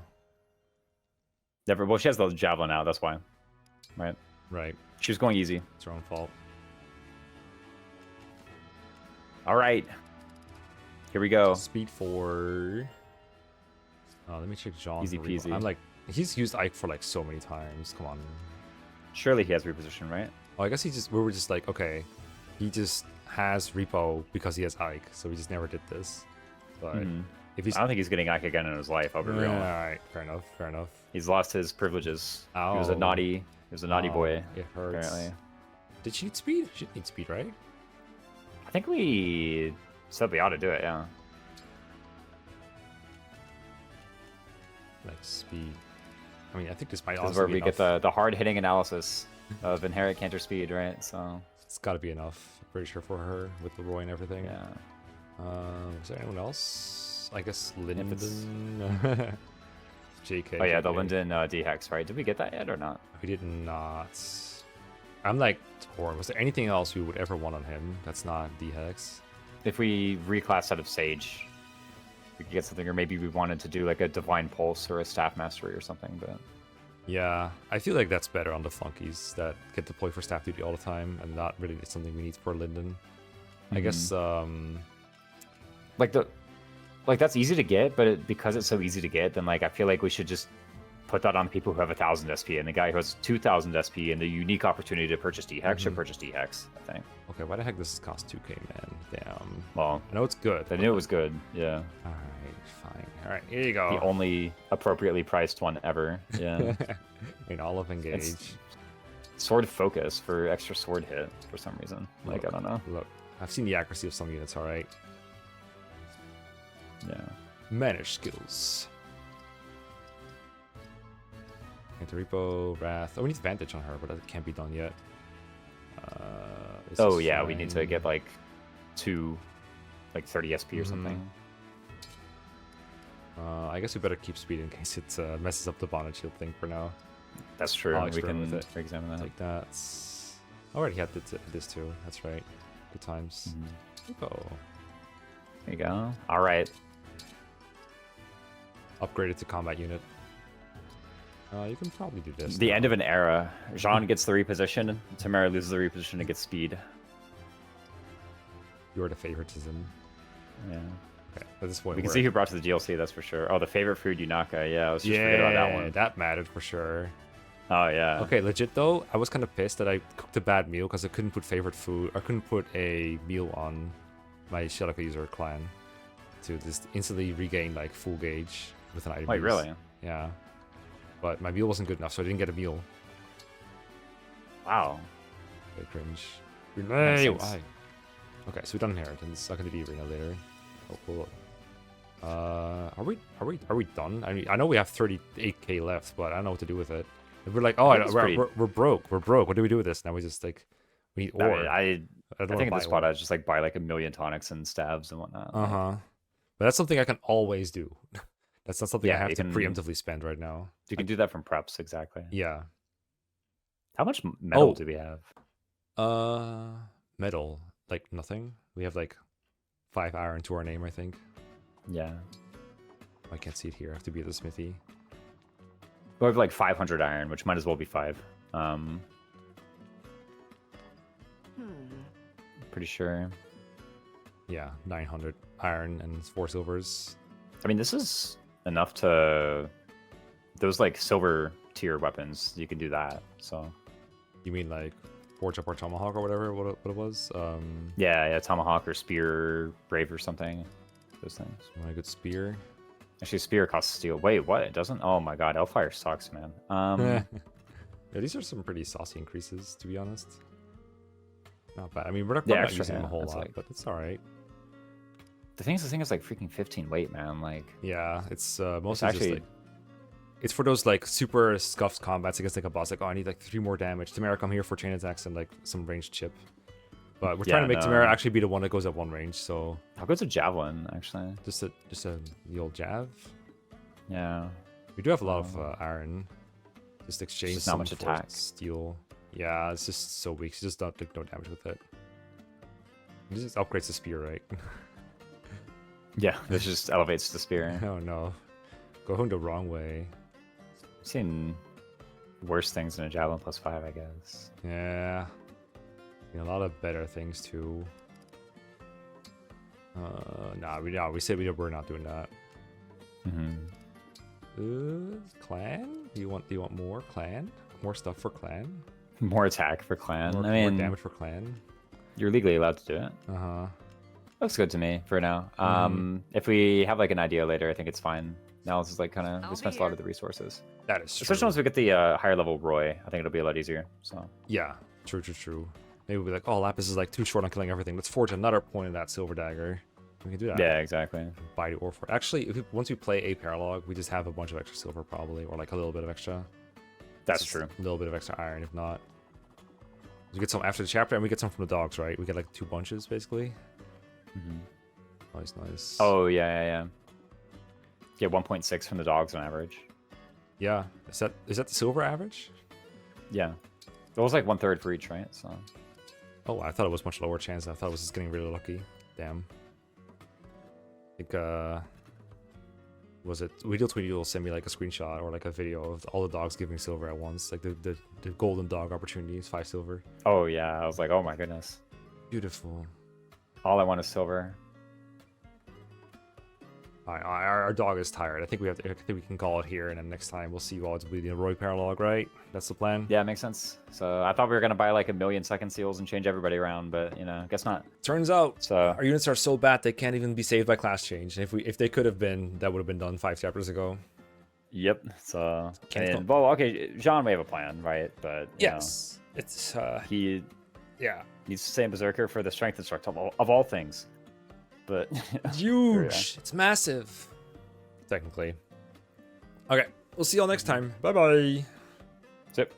[SPEAKER 3] Never. Well, she has the javelin out. That's why. Right.
[SPEAKER 1] Right.
[SPEAKER 3] She was going easy.
[SPEAKER 1] It's her own fault.
[SPEAKER 3] All right. Here we go.
[SPEAKER 1] Speed 4. Let me check Jean.
[SPEAKER 3] Easy
[SPEAKER 1] for reroll.
[SPEAKER 3] peasy.
[SPEAKER 1] I'm like, he's used Ike for like so many times. Come on.
[SPEAKER 3] Surely he has reposition, right?
[SPEAKER 1] Oh, I guess we were just like, okay, he just has repo because he has Ike, so we just never did this. But if he's,
[SPEAKER 3] I don't think he's getting Ike again in his life. I'll be real.
[SPEAKER 1] all right, fair enough, fair enough.
[SPEAKER 3] He's lost his privileges. He was a
[SPEAKER 1] Ow.
[SPEAKER 3] naughty. He was a naughty
[SPEAKER 1] Oh,
[SPEAKER 3] boy.
[SPEAKER 1] It hurts.
[SPEAKER 3] Apparently.
[SPEAKER 1] Did she need speed? She didn't need speed, right?
[SPEAKER 3] I think we said we ought to do it. Yeah.
[SPEAKER 1] Like speed. I mean, I think this might
[SPEAKER 3] This
[SPEAKER 1] also
[SPEAKER 3] is where
[SPEAKER 1] be
[SPEAKER 3] we
[SPEAKER 1] enough.
[SPEAKER 3] get the hard hitting analysis of inherent canter speed, right? So
[SPEAKER 1] It's got to be enough. I'm pretty sure for her with Leroy and everything.
[SPEAKER 3] yeah.
[SPEAKER 1] Is there anyone else? I guess
[SPEAKER 3] it's-
[SPEAKER 1] Linden. JK.
[SPEAKER 3] Oh yeah, the
[SPEAKER 1] JK.
[SPEAKER 3] Linden D hex, right? Did we get that yet or not?
[SPEAKER 1] We did not. I'm like torn. Was there anything else we would ever want on him that's not D-Hex?
[SPEAKER 3] If we reclass out of Sage, we could get something, or maybe we wanted to do like a Divine Pulse or a Staff Mastery or something. But
[SPEAKER 1] Yeah, I feel like that's better on the flunkies that get deployed for staff duty all the time and not really something we need for Linden. I guess
[SPEAKER 2] like that's easy to get, but because it's so easy to get, then like I feel like we should just put that on the people who have 1,000 SP, and the guy who has 2,000 SP and the unique opportunity to purchase D-Hex should purchase D-Hex, I think.
[SPEAKER 1] okay, why the heck does this cost 2k, man? Damn.
[SPEAKER 2] Well,
[SPEAKER 1] I know it's good.
[SPEAKER 2] I knew it was good. Yeah,
[SPEAKER 1] Alright, fine. Alright, here you go.
[SPEAKER 2] the only appropriately priced one ever. Yeah,
[SPEAKER 1] In all of Engage.
[SPEAKER 2] It's- sword focus for extra sword hit for some reason. Like I don't know.
[SPEAKER 1] Look, I've seen the accuracy of some units, alright?
[SPEAKER 2] Yeah.
[SPEAKER 1] Manage skills. Repo, Wrath. Oh, we need Vantage on her, but that can't be done yet. This
[SPEAKER 2] Oh
[SPEAKER 1] is
[SPEAKER 2] yeah, we need to
[SPEAKER 1] fine.
[SPEAKER 2] get like 30 SP or something.
[SPEAKER 1] I guess we better keep speed in case it messes up the bondage shield thing for now.
[SPEAKER 2] That's true.
[SPEAKER 1] I'll
[SPEAKER 2] We
[SPEAKER 1] experiment
[SPEAKER 2] can
[SPEAKER 1] with it.
[SPEAKER 2] examine that.
[SPEAKER 1] Like that. I already had this too. That's right. Good times. Oh,
[SPEAKER 2] There you go. All right.
[SPEAKER 1] upgraded to combat unit. You can probably do this.
[SPEAKER 3] The
[SPEAKER 1] now.
[SPEAKER 3] end of an era. Jean gets the reposition. Timerra loses the reposition and gets speed.
[SPEAKER 1] You're the favoritism.
[SPEAKER 3] Yeah.
[SPEAKER 1] Okay, at this point,
[SPEAKER 3] We can
[SPEAKER 1] we're-
[SPEAKER 3] see who brought to the DLC, that's for sure. Oh, the favorite food, Yunaka. Yeah, I was just
[SPEAKER 1] Yeah,
[SPEAKER 3] forgetting about that one.
[SPEAKER 1] that mattered for sure.
[SPEAKER 3] Oh, yeah.
[SPEAKER 1] Okay, legit though, I was kind of pissed that I cooked a bad meal because I couldn't put favorite food. I couldn't put a meal on my Shelaka user clan to just instantly regain like full gauge with an item.
[SPEAKER 3] Wait,
[SPEAKER 1] use.
[SPEAKER 3] really?
[SPEAKER 1] Yeah. But my meal wasn't good enough, so I didn't get a meal.
[SPEAKER 3] Wow.
[SPEAKER 1] Okay, cringe.
[SPEAKER 3] Makes
[SPEAKER 1] Hey,
[SPEAKER 3] sense.
[SPEAKER 1] why? Okay, so we've done inheritance. I can do the arena later. Oh, cool. Are we done? I mean, I know we have 38k left, but I don't know what to do with it. If we're like, oh,
[SPEAKER 3] I think it's pretty-
[SPEAKER 1] we're broke. We're broke. What do we do with this? Now we just like, we need
[SPEAKER 3] I,
[SPEAKER 1] ore.
[SPEAKER 3] mean,
[SPEAKER 1] I
[SPEAKER 3] I
[SPEAKER 1] don't
[SPEAKER 3] think
[SPEAKER 1] wanna
[SPEAKER 3] at
[SPEAKER 1] buy
[SPEAKER 3] this spot,
[SPEAKER 1] ore.
[SPEAKER 3] I'd just like buy like a million tonics and stabs and whatnot.
[SPEAKER 1] Uh huh. But that's something I can always do. That's not something I
[SPEAKER 3] Yeah,
[SPEAKER 1] have
[SPEAKER 3] you
[SPEAKER 1] to
[SPEAKER 3] can-
[SPEAKER 1] preemptively spend right now.
[SPEAKER 3] You can do that from preps, exactly.
[SPEAKER 1] Yeah.
[SPEAKER 3] How much metal
[SPEAKER 1] Oh.
[SPEAKER 3] do we have?
[SPEAKER 1] Metal, like nothing. We have like 5 iron to our name, I think.
[SPEAKER 3] Yeah.
[SPEAKER 1] I can't see it here. I have to be at the smithy.
[SPEAKER 3] We have like 500 iron, which might as well be 5. Pretty sure.
[SPEAKER 1] Yeah, 900 iron and 4 silvers.
[SPEAKER 3] I mean, this is enough to... Those like silver tier weapons, you can do that, so...
[SPEAKER 1] You mean like Forge Up or Tomahawk or whatever? What it was?
[SPEAKER 3] Yeah, Tomahawk or Spear, Brave or something. Those things.
[SPEAKER 1] You want a good spear?
[SPEAKER 3] Actually, Spear costs steel. Wait, what? It doesn't? Oh my god, Hellfire sucks, man.
[SPEAKER 1] Yeah, these are some pretty saucy increases, to be honest. Not bad. I mean, we're not,
[SPEAKER 3] Yeah,
[SPEAKER 1] probably not
[SPEAKER 3] extra,
[SPEAKER 1] using them
[SPEAKER 3] yeah,
[SPEAKER 1] a whole
[SPEAKER 3] that's
[SPEAKER 1] lot,
[SPEAKER 3] like-
[SPEAKER 1] but it's all right.
[SPEAKER 3] The thing is like freaking 15 weight, man. Like,
[SPEAKER 1] Yeah, it's mostly
[SPEAKER 3] actually-
[SPEAKER 1] just like it's for those like super scuffed combats against like a boss. Like, oh, I need like 3 more damage. Timerra, come here for chain attacks and like some ranged chip. But we're trying to make
[SPEAKER 3] no.
[SPEAKER 1] Timerra actually be the one that goes at 1 range. So
[SPEAKER 3] how good's a javelin, actually?
[SPEAKER 1] just a the old jav.
[SPEAKER 3] Yeah.
[SPEAKER 1] We do have a lot of iron. Just exchange
[SPEAKER 3] just not
[SPEAKER 1] some
[SPEAKER 3] much
[SPEAKER 1] for
[SPEAKER 3] attack.
[SPEAKER 1] steel. Yeah, it's just so weak. She just don't like no damage with it. This just upgrades the spear, right?
[SPEAKER 3] Yeah, this just elevates the spear.
[SPEAKER 1] Oh no, going the wrong way.
[SPEAKER 3] I've seen worse things than a javelin +5, I guess.
[SPEAKER 1] Yeah, a lot of better things too. We said we're not doing that. Clan? Do you want more clan? More stuff for clan?
[SPEAKER 3] More attack for clan.
[SPEAKER 1] More,
[SPEAKER 3] I mean,
[SPEAKER 1] more damage for clan?
[SPEAKER 3] you're legally allowed to do it.
[SPEAKER 1] Uh huh.
[SPEAKER 3] Looks good to me for now. If we have like an idea later, I think it's fine. Now this is like kind of
[SPEAKER 5] I'll
[SPEAKER 3] we
[SPEAKER 5] be
[SPEAKER 3] spent a lot
[SPEAKER 5] here.
[SPEAKER 3] of the resources,
[SPEAKER 1] That is true.
[SPEAKER 3] especially once we get the higher level Roy. I think it'll be a lot easier. So
[SPEAKER 1] Yeah, true. Maybe we'll be like, oh, Lapis is like too short on killing everything. Let's forge another point of that silver dagger. We can do that.
[SPEAKER 3] yeah, exactly.
[SPEAKER 1] Buy the ore for it. Actually, once we play a Paralogue, we just have a bunch of extra silver probably, or like a little bit of extra.
[SPEAKER 3] That's
[SPEAKER 1] Just
[SPEAKER 3] true.
[SPEAKER 1] A little bit of extra iron, if not. We get some after the chapter, and we get some from the dogs, right? We get like 2 bunches basically. Nice.
[SPEAKER 3] Oh yeah. Get 1.6 from the dogs on average.
[SPEAKER 1] yeah. Is that the silver average?
[SPEAKER 3] Yeah, it was like 1/3 for each, right? So
[SPEAKER 1] Oh, I thought it was much lower chance. I thought it was just getting really lucky. Damn. I think was it Weedle Tweedle will send me like a screenshot or like a video of all the dogs giving silver at once, like the golden dog opportunities, 5 silver.
[SPEAKER 3] oh yeah, I was like, oh my goodness.
[SPEAKER 1] Beautiful.
[SPEAKER 3] All I want is silver.
[SPEAKER 1] All right, our dog is tired. I think I think we can call it here, and then next time we'll see you all to be the Roy Paralogue, right? That's the plan.
[SPEAKER 3] Yeah, makes sense. So I thought we were gonna buy like 1,000,000 second seals and change everybody around, but you know, guess not.
[SPEAKER 1] Turns out
[SPEAKER 3] So
[SPEAKER 1] our units are so bad they can't even be saved by class change. And if they could have been, that would have been done 5 chapters ago.
[SPEAKER 3] yep. So
[SPEAKER 1] Can't
[SPEAKER 3] and, well, okay, Jean, we have a plan, right? But you know,
[SPEAKER 1] Yes, it's
[SPEAKER 3] he
[SPEAKER 1] yeah,
[SPEAKER 3] needs to stay in Berserker for the strength instruct of all things. But
[SPEAKER 1] huge. It's massive. Technically. Okay, we'll see y'all next time. Bye bye.
[SPEAKER 3] Zip.